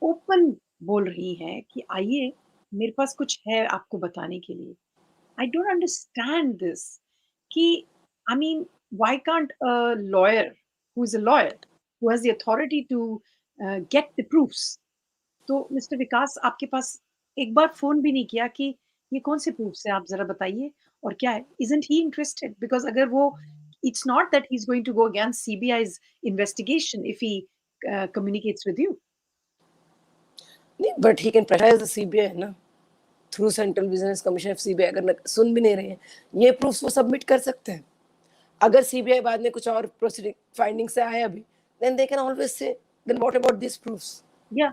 ओपन बोल रही हैं कि आइए मेरे पास कुछ है आपको बताने के लिए. आई डोंट अंडरस्टैंड दिस कि I mean why can't a lawyer who is a lawyer who has the authority to get the proofs. तो मिस्टर विकास आपके पास एक बार फोन भी नहीं किया कि ये कौन से प्रूफ्स है आप जरा बताइए और क्या है. Isn't he interested? बिकॉज अगर वो, it's not that he's going to go against CBI's investigation if he communicates with you. नहीं, but he can pressurize the CBI ना, through Central Vigilance Commission of CBI. अगर सुन भी नहीं रहे हैं ये प्रूफ्स वो सबमिट कर सकते हैं. अगर सीबीआई बाद में कुछ और प्रोसीडिंग फाइंडिंग से आए अभी, then they can always say, then what about these proofs? Yeah.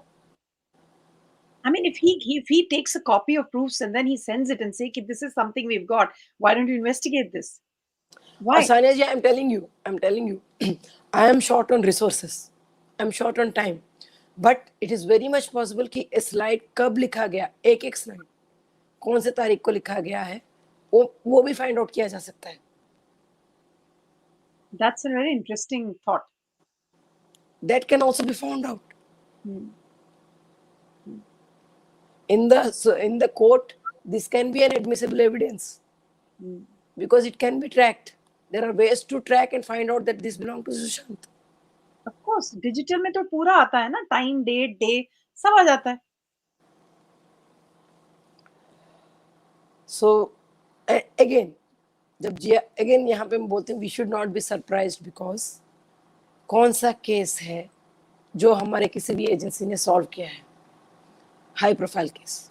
I mean, if he takes a copy of proofs and then he sends it and say, this is something we've got, why don't you investigate this? Why? Sanya ji, I'm telling you, I am short on resources, I'm short on time, but it is very much possible कि slide कब लिखा गया, एक slide कौन से तारीख को लिखा गया है, वो भी फाइंड आउट किया जा सकता है. That's a very interesting thought. That can also be found out. In the court, this can be an admissible evidence because it can be tracked. There are ways to track and find out that this belongs to Sushant. Of course, digital में तो पूरा आता है ना, time, date, day, सब आ जाता है. So again, जब again यहाँ पे मैं बोलती हूँ we should not be surprised because कौन सा केस है जो हमारे किसी भी एजेंसी ने सॉल्व किया है, हाई प्रोफाइल केस.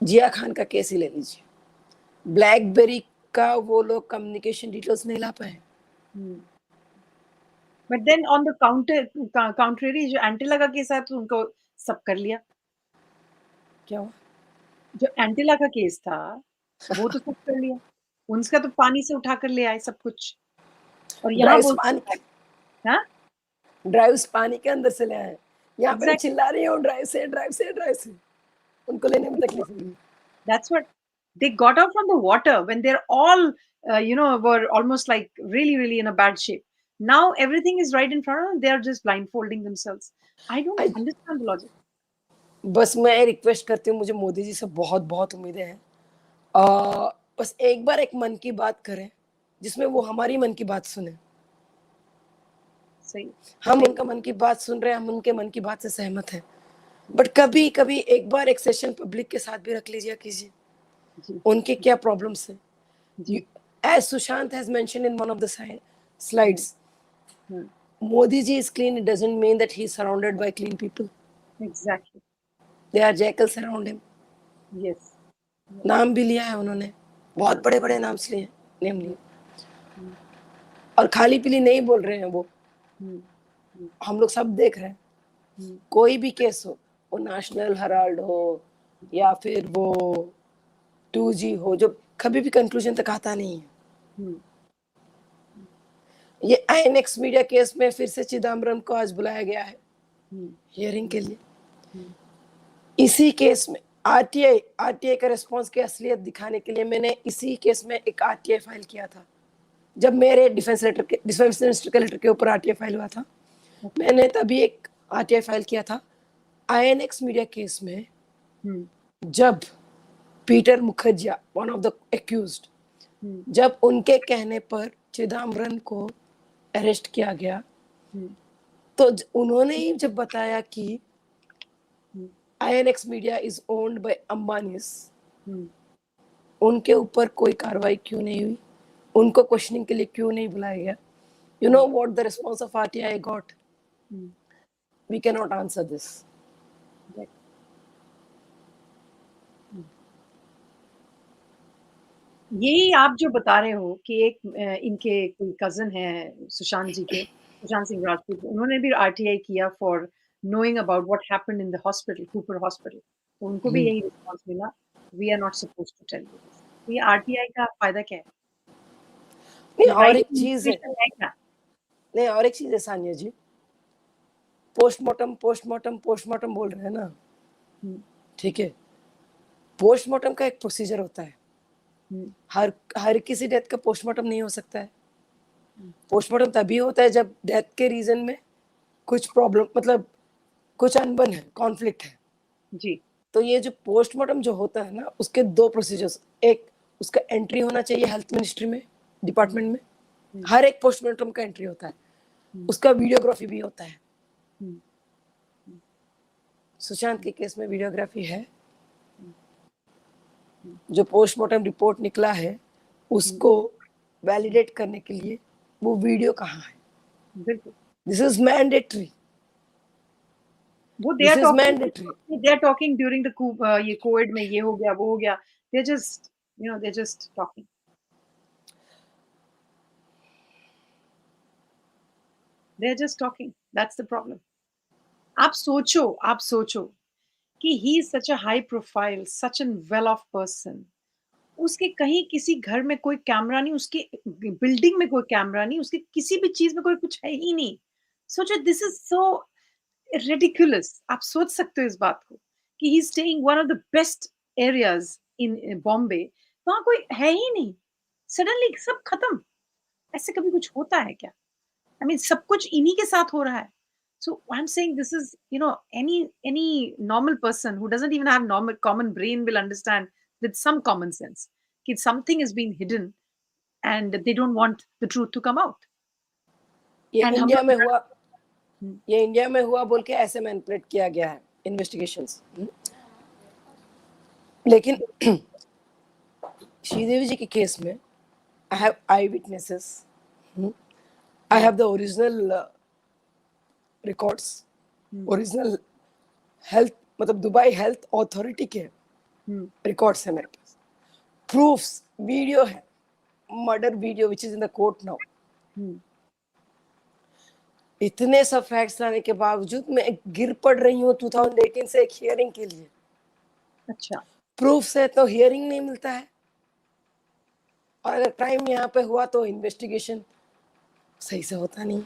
जिया खान का केस ही ले लीजिए, ब्लैकबेरी का वो लोग कम्युनिकेशन डिटेल्स नहीं ला पाए. बट देन ऑन द काउंटरी जो एंटिला का केस है तो उनको सब कर लिया. क्या हुआ? जो एंटिला का केस था वो तो सब कर लिया, उनका तो पानी से उठा कर ले आए सब कुछ. और यहाँ ड्राइव्स पानी के अंदर से ले आए. यहाँ पे चिल्ला रही हूँ ड्राइव से, उनको लेने में तकलीफ हुई. That's what they got out from the water when they're all were almost like really in a bad shape. Now everything is right in front of them, they are just blindfolding themselves. I don't understand the logic. बस मैं request करती हूँ, मुझे मोदी जी से बहुत बहुत उम्मीदें हैं. बस एक बार एक मन की बात करें जिसमें वो हमारी मन की बात सुने. सही. हम उनका मन की बात सुन रहे हैं, हम उनके मन की बात से सहमत हैं, बट कभी कभी एक बार एक सेशन पब्लिक के साथ भी रख लीजिए, कीजिए उनके क्या प्रॉब्लम्स हैं. As Sushant has mentioned in one of the slides, Modi ji is clean, it doesn't mean that he is surrounded by clean people. Exactly. There are jackals around him. Yes. नाम भी लिया है उन्होंने, बहुत बड़े बड़े नाम लिए, नेम लिए, और खाली पीली नहीं बोल रहे हैं वो. हम लोग सब देख रहे हैं. कोई भी केस हो, वो नेशनल हेराल्ड हो या फिर वो 2G हो, जो कभी भी कंक्लूजन तक आता नहीं है. ये आईएनएक्स मीडिया केस में फिर से चिदम्बरम को आज बुलाया गया है हियरिंग के लिए। इसी केस में आरटीआई का रिस्पॉन्स की असलियत दिखाने के लिए मैंने इसी केस में एक आरटीआई फाइल किया था। जब मेरे डिफेंस मिनिस्टर के लेटर के ऊपर आरटीआई फाइल हुआ था, मैंने तभी एक आरटीआई फाइल किया था। आईएनएक्स मीडिया केस में जब Peter Mukerjea, one of the accused, जब उनके कहने पर चिदम्बरम को अरेस्ट किया गया, तो उन्होंने ही जब बताया कि INX media is owned by Ambanis, उनके ऊपर कोई कार्रवाई क्यों नहीं हुई? उनको क्वेश्चनिंग के लिए क्यों नहीं बुलाया गया? You know what the response of RTI got? We cannot answer this. यही आप जो बता रहे हो कि एक इनके कोई कजन है सुशांत जी के, सुशांत सिंह राजपूत, उन्होंने भी आरटीआई किया for knowing about what happened in the hospital, Cooper hospital, तो उनको भी यही रिस्पांस मिला, we are not supposed to tell you this. तो ये आरटीआई का फायदा क्या है? नहीं, ये और right एक to चीज है, information है क्या? नहीं और एक चीज है सान्या जी, पोस्टमार्टम पोस्टमार्टम पोस्टमार्टम बोल रहे हैं ना, ठीक है, पोस्टमार्टम का एक प्रोसीजर होता है। हर किसी डेथ का पोस्टमार्टम नहीं हो सकता है। पोस्टमार्टम तभी होता है जब डेथ के रीजन में कुछ प्रॉब्लम, मतलब कुछ अनबन है, कॉन्फ्लिक्ट है जी। तो ये जो पोस्टमार्टम जो होता है ना, उसके दो प्रोसीजर्स, एक उसका एंट्री होना चाहिए हेल्थ मिनिस्ट्री में, डिपार्टमेंट में, हर एक पोस्टमार्टम का एंट्री होता है, उसका वीडियोग्राफी भी होता है। सुशांत के केस में वीडियोग्राफी है। जो पोस्टमार्टम रिपोर्ट निकला है उसको वैलिडेट करने के लिए वो वीडियो कहाँ है? बिल्कुल, दिस इज मैंडेटरी, वो this is mandatory. They are talking during the ये कोविड में ये हो गया वो हो गया, they just they just talking, they are just talking, that's the problem. आप सोचो कि he is such a high profile, such an well off person, उसके कहीं किसी घर में कोई कैमरा नहीं, उसके बिल्डिंग में कोई कैमरा नहीं, उसके किसी भी चीज में कोई कुछ है ही नहीं। सोचो, दिस इज सो रिडिकुलस। आप सोच सकते हो इस बात को कि ही staying one of the best areas in Bombay, वहां कोई है ही नहीं, सडनली सब खत्म। ऐसे कभी कुछ होता है क्या? I mean, सब कुछ इन्हीं के साथ हो रहा है। So I'm saying this is, any normal person who doesn't even have normal common brain will understand with some common sense that something is being hidden and they don't want the truth to come out. ये And हम India में लोग हुआ, ये India में हुआ बोल के ऐसे मैनिपुलेट किया गया है इन्वेस्टिगेशंस। लेकिन श्रीदेवी जी के केस में I have I witnesses, I have the original records, original health, मतलब दुबई हेल्थ अथॉरिटी के रिकॉर्ड्स है मेरे पास, प्रूफ्स, वीडियो है, murder video which is in the court now. इतने सब फैक्ट्स लाने के बावजूद मैं गिर पड़ रही हूँ 2018 से एक हियरिंग के लिए। अच्छा, प्रूफ से तो हियरिंग नहीं मिलता है, और अगर क्राइम यहाँ पे हुआ तो इन्वेस्टिगेशन सही से होता नहीं।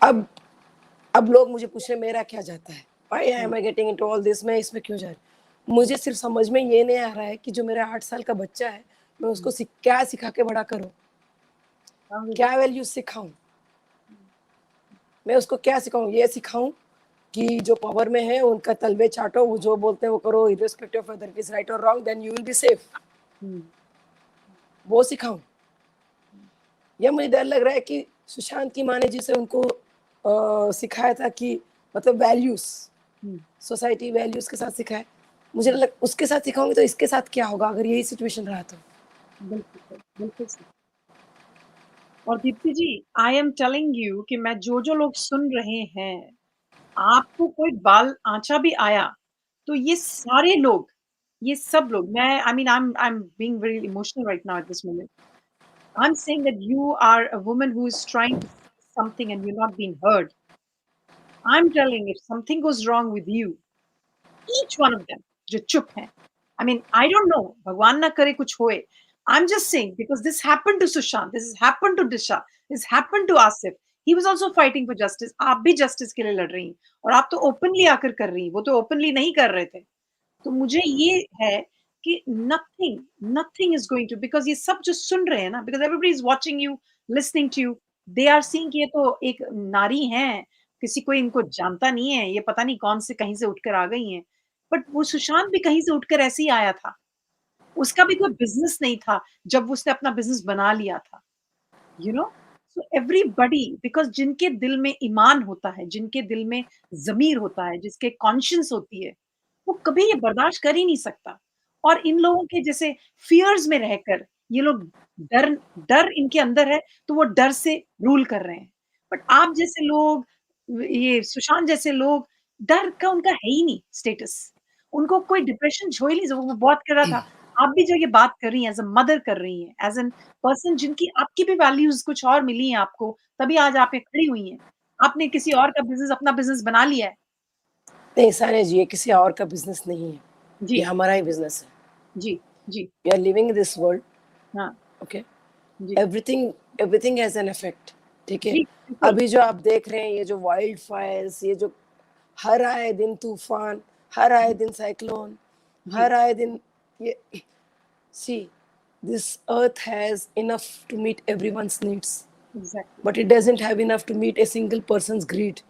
अब लोग मुझे पूछ रहे मेरा क्या जाता है, why am I getting into all this, मैं इसमें क्यों जा रही? मुझे सिर्फ समझ में ये नहीं आ रहा है कि जो मेरा 8 साल का बच्चा है, मैं उसको क्या सिखा के बड़ा करूं, क्या वैल्यू सिखाऊं? मैं उसको क्या सिखाऊं? ये सिखाऊं कि जो पावर में है उनका तलवे चाटो, वो जो बोलते हैं वो करो, irrespective of whether it is right और wrong, then you will be safe, वो सिखाऊं? या मुझे डर लग रहा है कि सुशांत की माँ ने जिसे उनको सिखाया था कि मतलब वैल्यूज, सोसाइटी वैल्यूज के साथ सिखाया, मुझे उसके साथ सिखाऊंगी तो इसके साथ क्या होगा अगर यही सिचुएशन रहा तो? बिल्कुल बिल्कुल सही। और दीप्ति जी, आई एम टेलिंग यू कि मैं जो लोग सुन रहे हैं, आपको कोई बाल आंचा भी आया तो ये सारे लोग, ये सब लोग, मैं I am being very emotional right now at this moment. I'm saying that you are a woman who is trying to say something and you're not being heard. I'm telling, if something goes wrong with you, each one of them जो चुप हैं, I mean, I don't know, भगवान ना करे कुछ होए, I'm just saying because this happened to Sushant, this has happened to Disha, this happened to Asif. He was also fighting for justice. आप भी justice के लिए लड़ रही हैं और आप तो openly आकर कर रही हैं, वो तो openly नहीं कर रहे थे. तो मुझे ये है कि nothing is going to, because ये सब जो सुन रहे हैं ना, because everybody is watching you, listening to you, they are seeing कि ये तो एक नारी हैं, किसी को इनको जानता नहीं है, ये पता नहीं कौन से कहीं से उठकर आ गई हैं. बट वो सुशांत भी कहीं से उठकर ऐसे ही आया था. उसका भी कोई बिज़नेस नहीं था जब उसने अपना बिज़नेस बना लिया था. You know, so everybody, because जिनके दिल में ईमान होता है, जिनके दिल में ज़मीर होता है, जिसके कॉन्शियस होती है, वो कभी ये बर्दाश्त कर ही नहीं सकता. और इन लोगों के जैसे फ़ियर्स में रहकर ये लोग, डर डर इनके अंदर है, तो वो डर से रूल कर रहे हैं. बट आप जैसे लोग, ये सुशांत जैसे लोग, डर का उनका है ही नहीं स्टेटस. उनको कोई डिप्रेशन झोल ही नहीं, वो बहुत कर रहा था. आप भी जो ये बात कर रही हैं एज़ अ मदर कर रही हैं, एज़ एन पर्सन जिनकी आपकी भी वैल्यूज़ कुछ और मिली हैं आपको, तभी आज आप ये खड़ी हुई हैं. आपने किसी और का बिज़नेस, अपना बिज़नेस बना लिया है. नहीं सान्या जी, ये किसी और का बिजनेस नहीं है, ये जी, हमारा ही बिजनेस है. जी, जी. We are living in this world. हाँ, ओके, जी. Everything has an effect. ठीक है, जी, बिल्कुल. अभी जो आप देख रहे हैं, ये जो वाइल्ड फायर्स, ये जो हर आए दिन तूफान, हर आए दिन साइक्लोन, जी, हर आए दिन ये, सी, this earth has enough to meet everyone's needs, exactly, but it doesn't have enough to meet a single person's greed.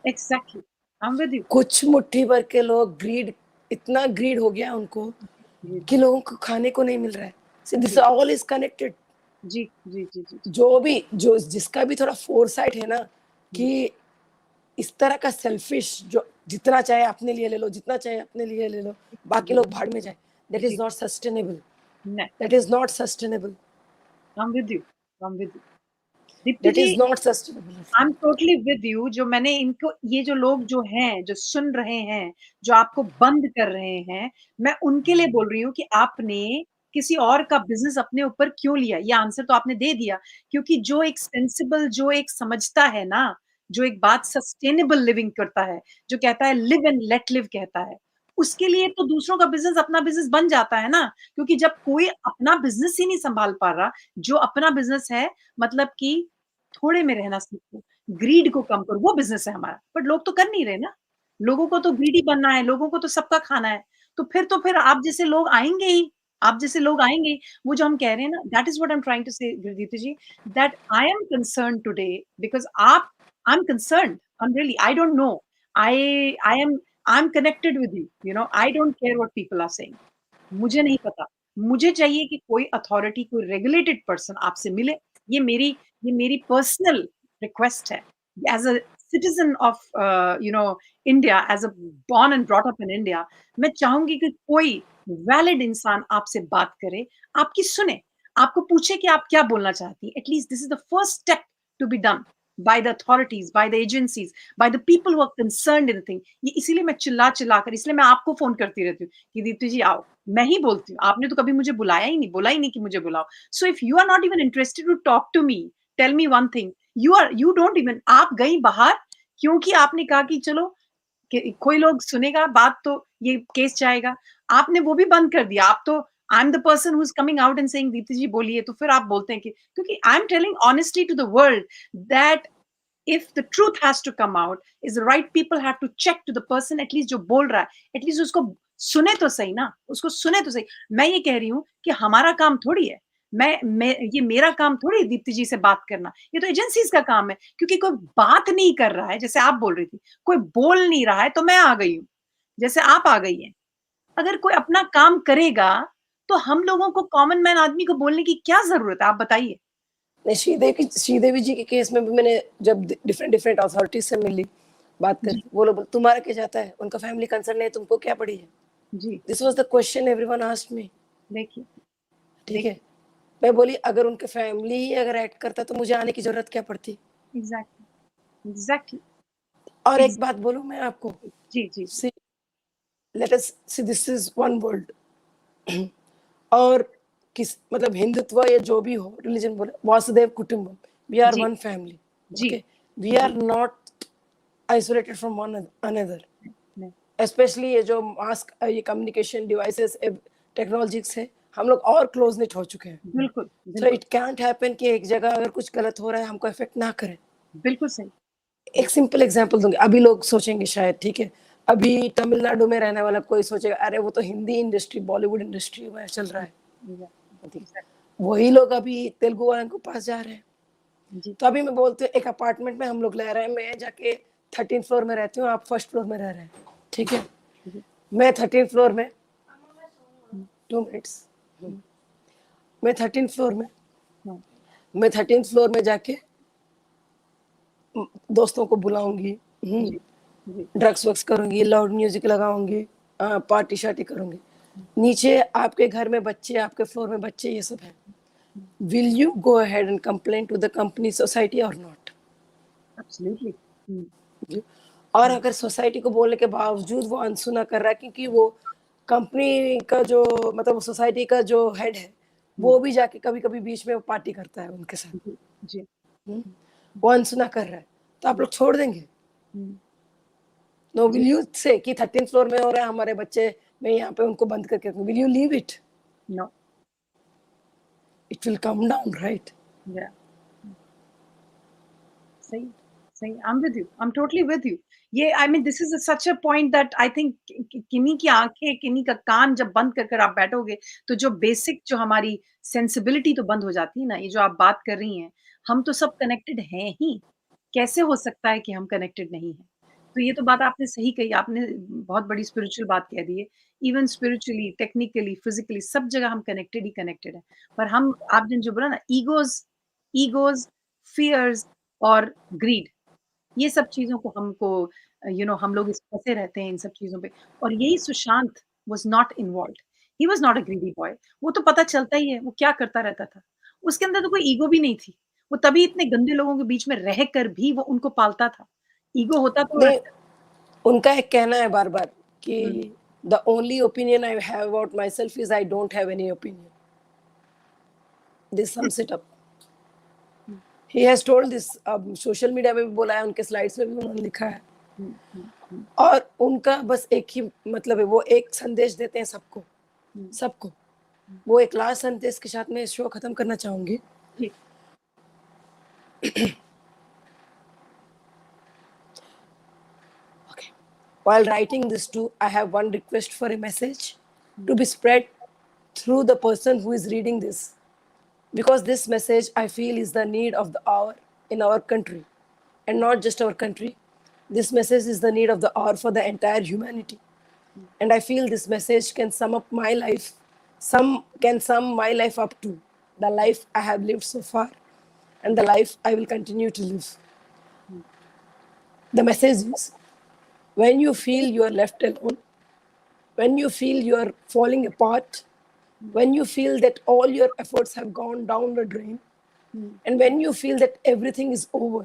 Exactly. I am with you. कुछ मुट्ठी भर के लोग ग्रीड, इतना ग्रीड हो गया उनको जी, कि लोगों को खाने को नहीं मिल रहा है. See, this ji, all is connected. जी, जी, जी, जी, जी. जो भी, जो जिसका भी थोड़ा फोरसाइट है ना, कि इस तरह का सेल्फिश, जो जितना चाहे अपने लिए ले लो, जितना चाहे अपने लिए ले लो, बाकी लोग भाड़ में जाए, दैट इज जी, नॉट सस्टेनेबल. नहीं, that is not sustainable. I am with you, I am with you. Deepti that जी, is not sustainable. I am totally with you. जो मैंने इनको, ये जो लोग जो हैं, जो सुन रहे हैं, जो आपको बंद कर रहे हैं, मैं उनके लिए बोल रही हूँ कि आपने किसी और का बिज़नेस अपने ऊपर क्यों लिया? ये आंसर तो आपने दे दिया, क्योंकि जो एक सेंसिबल, जो एक समझता है ना, जो एक बात सस्टेनेबल लिविंग करता है, जो कहता है लिव एंड लेट लिव कहता है, उसके लिए तो दूसरों का बिज़नेस अपना बिज़नेस बन जाता है ना, क्योंकि जब कोई अपना बिज़नेस ही नहीं सँभाल पा रहा, जो अपना बिज़नेस है, मतलब कि थोड़े में रहना सीखो, ग्रीड को कम करो, वो बिज़नेस है हमारा। बट लोग तो कर नहीं रहे ना। लोगों को तो ग्रीडी बनना है, लोगों को तो सबका खाना है। तो फिर आप जैसे लोग आएँगे ही, आप जैसे लोग आएँगे ही। वो जो हम कह रहे हैं ना, that is what I am trying to say Deepti ji, that I am concerned today because आप, I am concerned, I am really, I don't know. I am, I am connected with you, you know, I don't care what people are saying. मुझे नहीं पता। मुझे चाहिए कि कोई authority, कोई regulated person आपसे मिले। ये मेरी ये मेरी पर्सनल रिक्वेस्ट है। As a citizen of you know India, as a born and brought up in India, मैं चाहूँगी कि कोई वैलिड इंसान आपसे बात करे, आपकी सुने, आपको पूछे कि आप क्या बोलना चाहती हैं। At least this is the first step to be done by the authorities, by the agencies, by the people who are concerned in the thing. ये इसीलिए मैं चिल्ला-चिल्ला कर, इसलिए मैं आपको फ़ोन करती रहती हूँ कि दीप्ति जी आओ। मैं ही बोलती हूँ, आपने तो कभी मुझे बुलाया ही नहीं, बोला ही नहीं कि मुझे बुलाओ। So if you are not even interested to talk to me, tell me one thing, you don't even, आप गई बाहर क्योंकि आपने कहा कि चलो कि कोई लोग सुनेगा बात तो ये केस जाएगा। आपने वो भी बंद कर दिया। आप तो, I am the person who is coming out and saying Deepti ji बोलिए, तो फिर आप बोलते हैं कि, क्योंकि I am telling honestly to the world that if the truth has to come out, is the right people have to check to the person at least जो बोल रहा है, at least उसको सुने तो सही ना, उसको सुने तो सही. मैं ये कह रही हूँ कि हमारा काम थोड़ी है, मैं ये मेरा काम थोड़ी है दीप्ति जी से बात करना, ये तो एजेंसीज का काम है, क्योंकि कोई बात नहीं कर रहा है, जैसे आप बोल रही थी, कोई बोल नहीं रहा है, तो मैं आ गई हूँ, जैसे आप आ गई हैं. अगर कोई अपना काम करेगा, तो हम लोगों को, कॉमन मैन आदमी को बोलने की क्या जरूरत है, आप बताइए. नहीं, श्रीदेवी जी के केस में भी मैंने जब डिफरेंट डिफरेंट अथॉरिटीज से मिली, बात जी, करी, वो लोग तुम्हारा क्या जाता है, उनका फैमिली कंसर्न है, तुमको क्या पड़ी है. जी, this was the question everyone asked me. देखिए, ठीक देखिए, है, मैं बोली अगर उनके फैमिली ही अगर एक्ट करता तो मुझे आने की जरूरत क्या पड़ती. एग्जैक्टली, एग्जैक्टली, और एक बात बोलूं मैं आपको, जी, जी, जी, see, let us see, this is one world. और किस मतलब हिंदुत्व या जो भी हो, रिलीजन बोले, वासुदेव कुटुंबम, वी आर जी, वन फैमिली. जी, ओके, वी आर जी, not isolated from one another. नहीं, स्पेशली ये जो मास्क, ये कम्युनिकेशन डिवाइसेस टेक्नोलॉजी से हम लोग और क्लोज निट हो चुके हैं. बिल्कुल So बिल्कुल it can't happen कि एक जगह अगर कुछ गलत हो रहा है हमको इफेक्ट ना करे. बिल्कुल सही. एक सिंपल एग्जांपल दूंगी. अभी लोग सोचेंगे शायद, ठीक है, अभी तमिलनाडु में रहने वाला कोई सोचेगा अरे वो तो हिंदी इंडस्ट्री, बॉलीवुड इंडस्ट्री में चल रहा है. Yeah, ठीक. exactly. वही लोग अभी तेलुगु वालों के पास जा रहे हैं. जी तो अभी मैं बोलती हूँ एक अपार्टमेंट में हम लोग रह रहे हैं, मैं जाके 13 फ्लोर में रहती हूँ, आप फर्स्ट फ्लोर में रह रहे हैं, ठीक है. जी मैं 13 फ्लोर में, हम्म, 2 मिनट्स, हम्म, मैं 13 फ्लोर में, हाँ, मैं 13 फ्लोर में जाके दोस्तों को बुलाऊंगी, जी जी ड्रग्स वग्स करूंगी, लाउड म्यूजिक लगाऊंगी, पार्टी शार्टी करूंगी. नीचे आपके घर में बच्चे, आपके फ्लोर में बच्चे, ये सब है. Will you go ahead and complain to the company, society और नॉट? एब्सोल्युटली. और अगर सोसाइटी को बोलने के बावजूद वो अनसुना कर रहा है, क्योंकि वो कंपनी का जो, मतलब सोसाइटी का जो हेड है, वो भी जाके कभी कभी बीच में वो पार्टी करता है उनके साथ, जी जी वो अनसुना कर रहा है, तो आप लोग छोड़ देंगे? हम्म, नो. जी विल यू से कि 13 फ्लोर में हो रहा है हमारे बच्चे, मैं यहाँ पे उनको बंद करके रखूं? Will you leave it? No. It will come down, right? Yeah. सही सही. I'm with you. I'm totally with you. ये I mean this is such a point that I think किन्हीं की आंखें, किन्हीं का कान जब बंद कर आप बैठोगे तो जो बेसिक जो हमारी सेंसिबिलिटी तो बंद हो जाती है ना. ये जो आप बात कर रही हैं, हम तो सब कनेक्टेड हैं ही. कैसे हो सकता है कि हम कनेक्टेड नहीं हैं? तो ये तो बात आपने सही कही. आपने बहुत बड़ी स्पिरिचुअल बात कह दी है. इवन स्पिरिचुअली, टेक्निकली, फिजिकली सब जगह हम कनेक्टेड ही कनेक्टेड हैं. पर हम आपने जो बोला ना, ईगोज़ ईगोज़, फियर्स और ग्रीड, ये सब चीज़ों को हमको हम लोग इस फँसे रहते हैं इन सब चीज़ों पे. और यही Sushant was not involved. He was not a greedy boy. वो तो पता चलता ही है, वो क्या करता रहता था. उसके अंदर तो कोई ईगो भी नहीं थी. वो तभी इतने गंदे लोगों के बीच में रहकर भी वो उनको पालता था. ईगो होता तो नहीं, उनका एक कहना है बार बार कि हुँ, the only opinion I have about myself is I don't have any opinion. This sums it up. हुँ, ही हैज टोल्ड दिस. अब सोशल मीडिया में भी बोला है, उनके स्लाइड्स में भी उन्होंने लिखा है. हुँ, हुँ, हुँ, और उनका बस एक ही मतलब है, वो एक संदेश देते हैं सबको, हुँ, सबको. हुँ, वो एक लास्ट संदेश के साथ मैं इस शो खत्म करना चाहूंगी. जी, Okay. While writing this too, I have one request for a message hmm, to be spread through the person who is reading this. Because this message I feel is the need of the hour in our country. And not just our country. This message is the need of the hour for the entire humanity. Hmm, And I feel this message can sum up my life. Some can sum my life up to the life I have lived so far and the life I will continue to live. Hmm, The message is, when you feel you are left alone, when you feel you are falling apart, hmm, when you feel that all your efforts have gone down the drain, hmm, and when you feel that everything is over,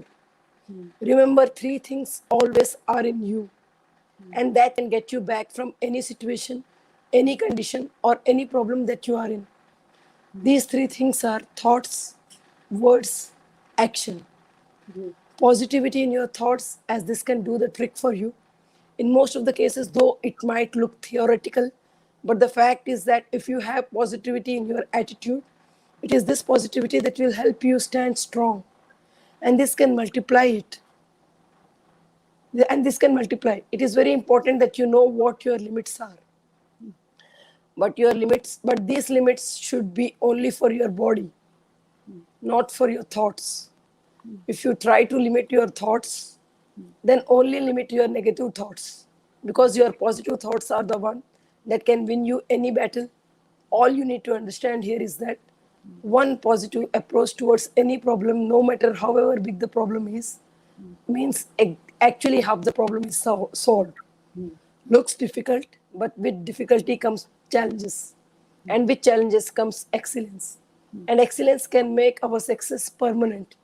hmm, remember three things always are in you, hmm, and that can get you back from any situation, any condition, or any problem that you are in. Hmm, These three things are thoughts, words, action. Ji, Positivity in your thoughts, as this can do the trick for you. In most of the cases, though it might look theoretical, but the fact is that if you have positivity in your attitude, it is this positivity that will help you stand strong. And this can multiply it. And this can multiply. It is very important that you know what your limits are. But these limits should be only for your body, hmm, not for your thoughts. Hmm, If you try to limit your thoughts, hmm, then only limit your negative thoughts, because your positive thoughts are the one that can win you any battle. All you need to understand here is that hmm, one positive approach towards any problem, no matter however big the problem is, hmm, means actually half the problem is solved. Hmm, Looks difficult, but with difficulty comes challenges, hmm, and with challenges comes excellence, hmm, and excellence can make our success permanent.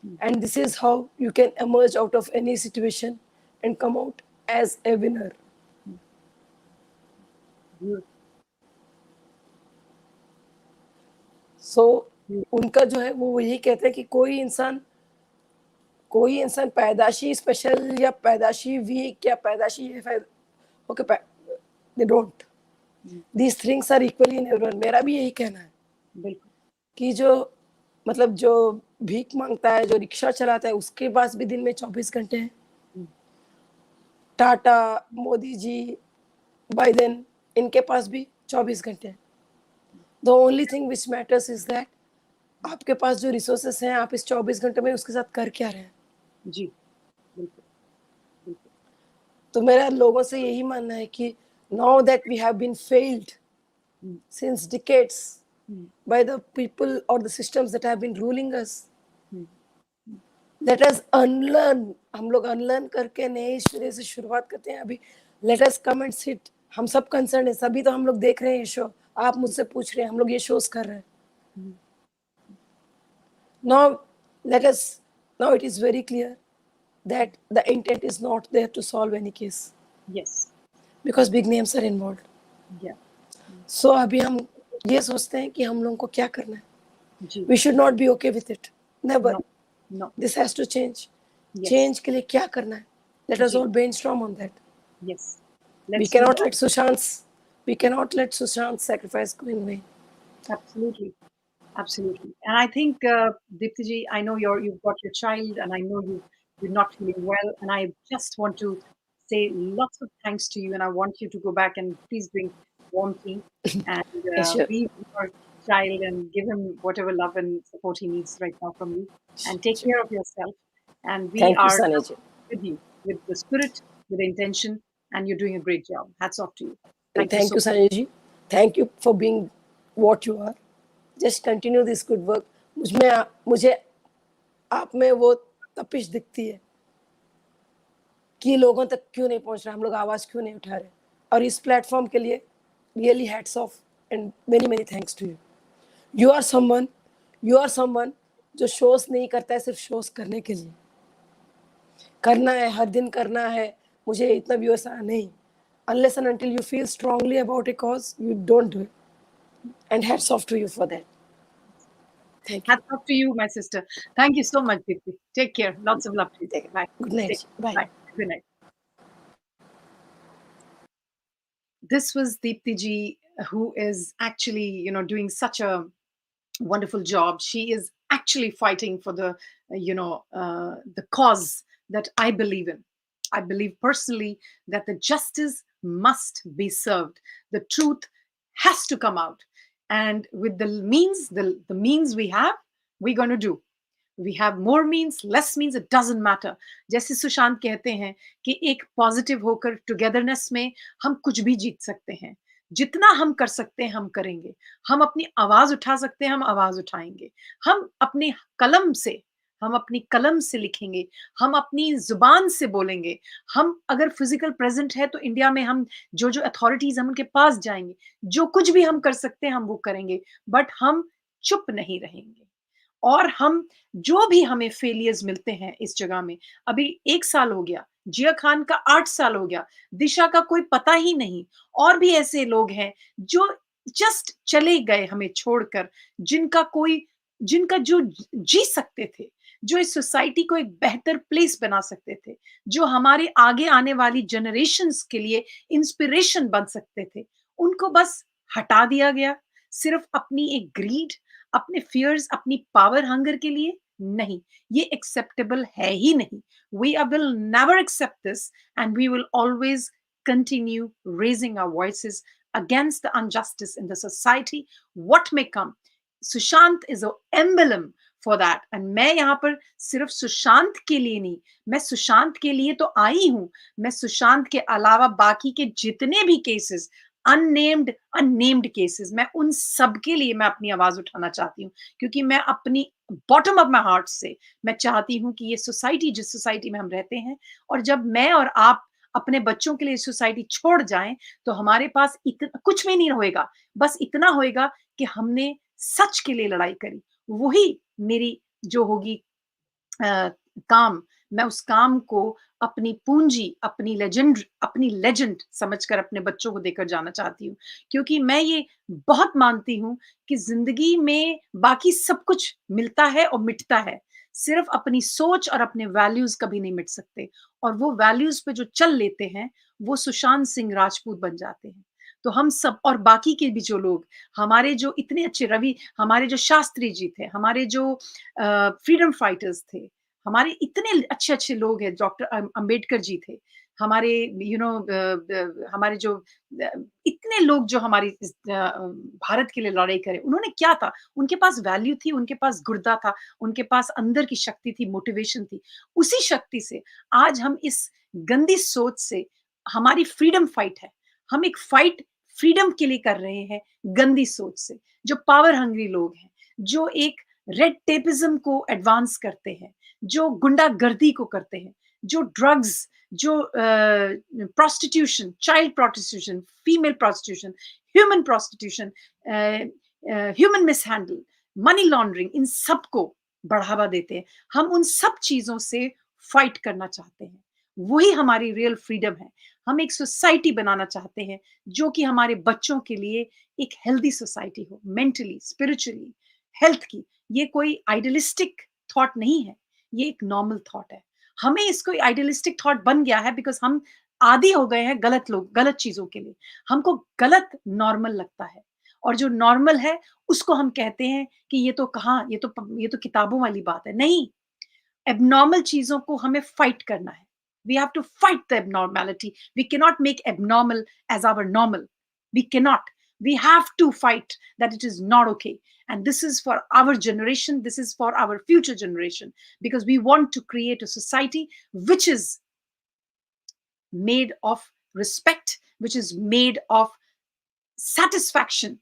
Hmm, And this is how you can emerge out of any situation and come out as a winner. Hmm, beautiful, So उनका जो है वो यही कहते हैं कि कोई इंसान पैदाशी स्पेशल या पैदाशी वीक या पैदाशी okay, they don't. These things are equally in everyone. मेरा भी यही कहना है बिल्कुल कि जो मतलब जो भीख मांगता है, जो रिक्शा चलाता है, उसके पास भी दिन में 24 घंटे हैं. टाटा, मोदी जी, बाइडेन, इनके पास भी 24 घंटे हैं. The only thing which matters is that आपके पास जो रिसोर्सेस हैं, आप इस 24 घंटे में उसके साथ कर क्या रहे हैं. जी बिल्कुल बिल्कुल तो मेरा लोगों से यही मानना है कि now that we have been failed since decades by the people or the systems that have been ruling us, let us unlearn. हम लोग unlearn करके नए सिरे से शुरुआत करते हैं अभी. let us come and sit. हम सब कंसर्न है, सभी तो हम लोग देख रहे हैं ये शो. आप मुझसे पूछ रहे हैं, हम लोग ये शोज कर रहे हैं. now let us now it is very clear that the intent is not there to solve any case yes because big names are involved. या so अभी हम ये सोचते हैं कि हम लोगों को क्या करना है. जी we should not be okay with it. Never. No no This has to change. Yes. Change के लिए क्या करना है? Let us जी. all brainstorm on that. Yes We let's cannot let Sushant's sacrifice go in vain. absolutely absolutely and I think Deepti ji, I know you've got your child and I know you're not feeling well and I just want to say lots of thanks to you and I want you to go back and please drink warm tea and Yes, sure. be with your child and give him whatever love and support he needs right now from you and take Sure. care of yourself and we Thank you, are Sanya ji. with you with the spirit with the intention and you're doing a great job. Hats off to you. Thank you Thank so you, Sanya ji. Thank you for being what you are. Just continue this good work. मुझे आप में वो तपिश दिखती है कि लोगों तक क्यों नहीं पहुंच रहा, हम लोग आवाज क्यों नहीं उठा रहे. और इस प्लेटफॉर्म के लिए really hats off and many many thanks to you. You are someone जो शोज नहीं करता है सिर्फ शोज करने के लिए. करना है, हर दिन करना है, मुझे इतना व्यूअर्स आना नहीं. unless and until you feel strongly about a cause, you don't do it. And hats off to you for that. Thank you. hats off to you, my sister. Thank you so much, Deepti. Take care. Lots of love to you. Bye. Good night. Take, Bye. bye. Good night. This was Deepti ji, who is actually, doing such a wonderful job. She is actually fighting for the cause that I believe in. I believe personally that the justice must be served. The truth has to come out. And with the means we have, we're going to do. We have more means, less means, it doesn't matter. जैसे सुशांत कहते हैं कि एक positive होकर togetherness में हम कुछ भी जीत सकते हैं. जितना हम कर सकते हैं हम करेंगे. हम अपनी आवाज उठा सकते हैं हम आवाज उठाएंगे. हम अपनी कलम से लिखेंगे. हम अपनी जुबान से बोलेंगे. हम अगर फिजिकल प्रेजेंट है तो इंडिया में हम जो अथॉरिटीज हम उनके पास जाएंगे. जो कुछ भी हम कर सकते हैं हम वो करेंगे. बट हम चुप नहीं रहेंगे. और हम जो भी हमें फेलियर्स मिलते हैं इस जगह में, अभी 1 साल हो गया, जिया खान का 8 साल हो गया, दिशा का कोई पता ही नहीं. और भी ऐसे लोग हैं जो जस्ट चले गए हमें छोड़कर, जिनका जो जी सकते थे, जो इस सोसाइटी को एक बेहतर प्लेस बना सकते थे, जो हमारे आगे आने वाली जनरेशंस के लिए इंस्पिरेशन बन सकते थे, उनको बस हटा दिया गया. सिर्फ अपनी एक ग्रीड, अपने फियर्स, अपनी पावर हंगर के लिए नहीं. ये एक्सेप्टेबल है ही नहीं. We will never accept this and we will always continue raising our voices against the injustice in the society, what may come. Sushant is an emblem for that. And मैं यहाँ पर सिर्फ सुशांत के लिए नहीं, मैं सुशांत के लिए तो आई हूं, मैं सुशांत के अलावा बाकी के जितने भी केसेस, अननेम्ड केसेस, मैं उन सब के लिए मैं अपनी आवाज उठाना चाहती हूँ. क्योंकि मैं अपनी बॉटम ऑफ माई हार्ट से मैं चाहती हूँ कि ये सोसाइटी, जिस सोसाइटी में हम रहते हैं, और जब मैं और आप अपने बच्चों के लिए सोसाइटी छोड़ जाएं तो हमारे पास इतना कुछ भी नहीं होएगा. बस इतना होएगा कि हमने सच के लिए लड़ाई करी. वही मेरी जो होगी काम. मैं उस काम को अपनी पूंजी, अपनी लेजेंड समझकर अपने बच्चों को देकर जाना चाहती हूँ. क्योंकि मैं ये बहुत मानती हूँ कि जिंदगी में बाकी सब कुछ मिलता है और मिटता है, सिर्फ अपनी सोच और अपने वैल्यूज कभी नहीं मिट सकते. और वो वैल्यूज पे जो चल लेते हैं वो सुशांत सिंह राजपूत बन जाते हैं. तो हम सब और बाकी के भी जो लोग, हमारे जो इतने अच्छे रवि, हमारे जो शास्त्री जी थे, हमारे जो फ्रीडम फाइटर्स थे, हमारे इतने अच्छे अच्छे लोग हैं, डॉक्टर अंबेडकर जी थे, हमारे हमारे जो इतने लोग जो हमारी भारत के लिए लड़ाई करे, उन्होंने क्या था, उनके पास वैल्यू थी, उनके पास गुर्दा था, उनके पास अंदर की शक्ति थी, मोटिवेशन थी। उसी शक्ति से आज हम इस गंदी सोच से, हमारी फ्रीडम फाइट है, हम एक फाइट फ्रीडम के लिए कर रहे हैं, गंदी सोच से। जो पावर हंग्री लोग हैं, जो एक रेड टेपिज्म को एडवांस करते हैं, जो गुंडागर्दी को करते हैं, जो ड्रग्स, जो prostitution, child prostitution, female prostitution, human prostitution, human mishandle, money laundering, इन सबको बढ़ावा देते हैं। हम उन सब चीजों से फाइट करना चाहते हैं। वही हमारी रियल फ्रीडम है। हम एक सोसाइटी बनाना चाहते हैं जो कि हमारे बच्चों के लिए एक हेल्दी सोसाइटी हो, मेंटली, स्पिरिचुअली, हेल्थ की। ये कोई आइडियलिस्टिक थॉट नहीं है, ये एक नॉर्मल थॉट है। हमें इसको आइडियलिस्टिक थॉट बन गया है बिकॉज हम आदी हो गए हैं गलत चीजों के लिए। हमको गलत नॉर्मल लगता है, और जो नॉर्मल है उसको हम कहते हैं कि ये तो कहाँ, ये तो किताबों वाली बात है। नहीं, एबनॉर्मल चीजों को हमें फाइट करना है। We have to fight the abnormality. We can not make abnormal as our normal. We can not. We have to fight that it is not okay. And this is for our generation, this is for our future generation, because we want to create a society which is made of respect, which is made of satisfaction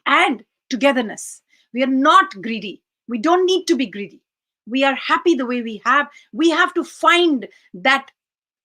and togetherness. We are not greedy. We don't need to be greedy. We are happy the way we have. We have to find that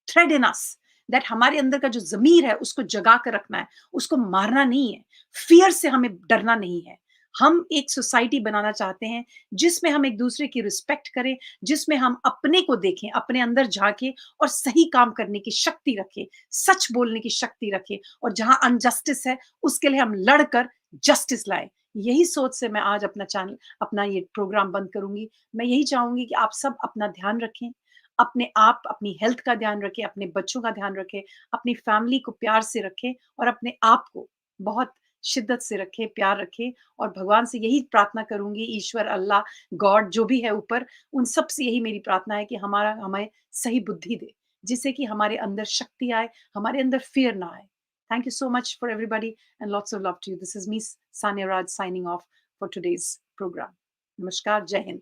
thread in us, that हमारे अंदर का जो जमीर है उसको जगा कर रखना है, उसको मारना नहीं है। फियर से हमें डरना नहीं है। हम एक सोसाइटी बनाना चाहते हैं जिसमें हम एक दूसरे की रिस्पेक्ट करें, जिसमें हम अपने को देखें, अपने अंदर झांके और सही काम करने की शक्ति रखें, सच बोलने की शक्ति रखें, और जहां अनजस्टिस है उसके लिए हम लड़कर जस्टिस लाएं। यही सोच से मैं आज अपना चैनल, अपना ये प्रोग्राम बंद करूंगी। मैं यही चाहूंगी कि आप सब अपना ध्यान रखें, अपने आप, अपनी हेल्थ का ध्यान रखें, अपने बच्चों का ध्यान रखें, अपनी फैमिली को प्यार से रखें, और अपने आप को बहुत शिद्दत से रखें, प्यार रखें। और भगवान से यही प्रार्थना करूंगी, ईश्वर, अल्लाह, गॉड, जो भी है ऊपर, उन सब से यही मेरी प्रार्थना है कि हमें सही बुद्धि दे, जिससे कि हमारे अंदर शक्ति आए, हमारे अंदर फियर ना आए। Thank you so much for everybody, and lots of love to you. This is me, Sanya Raj, signing off for today's program. Namaskar, Jai Hind.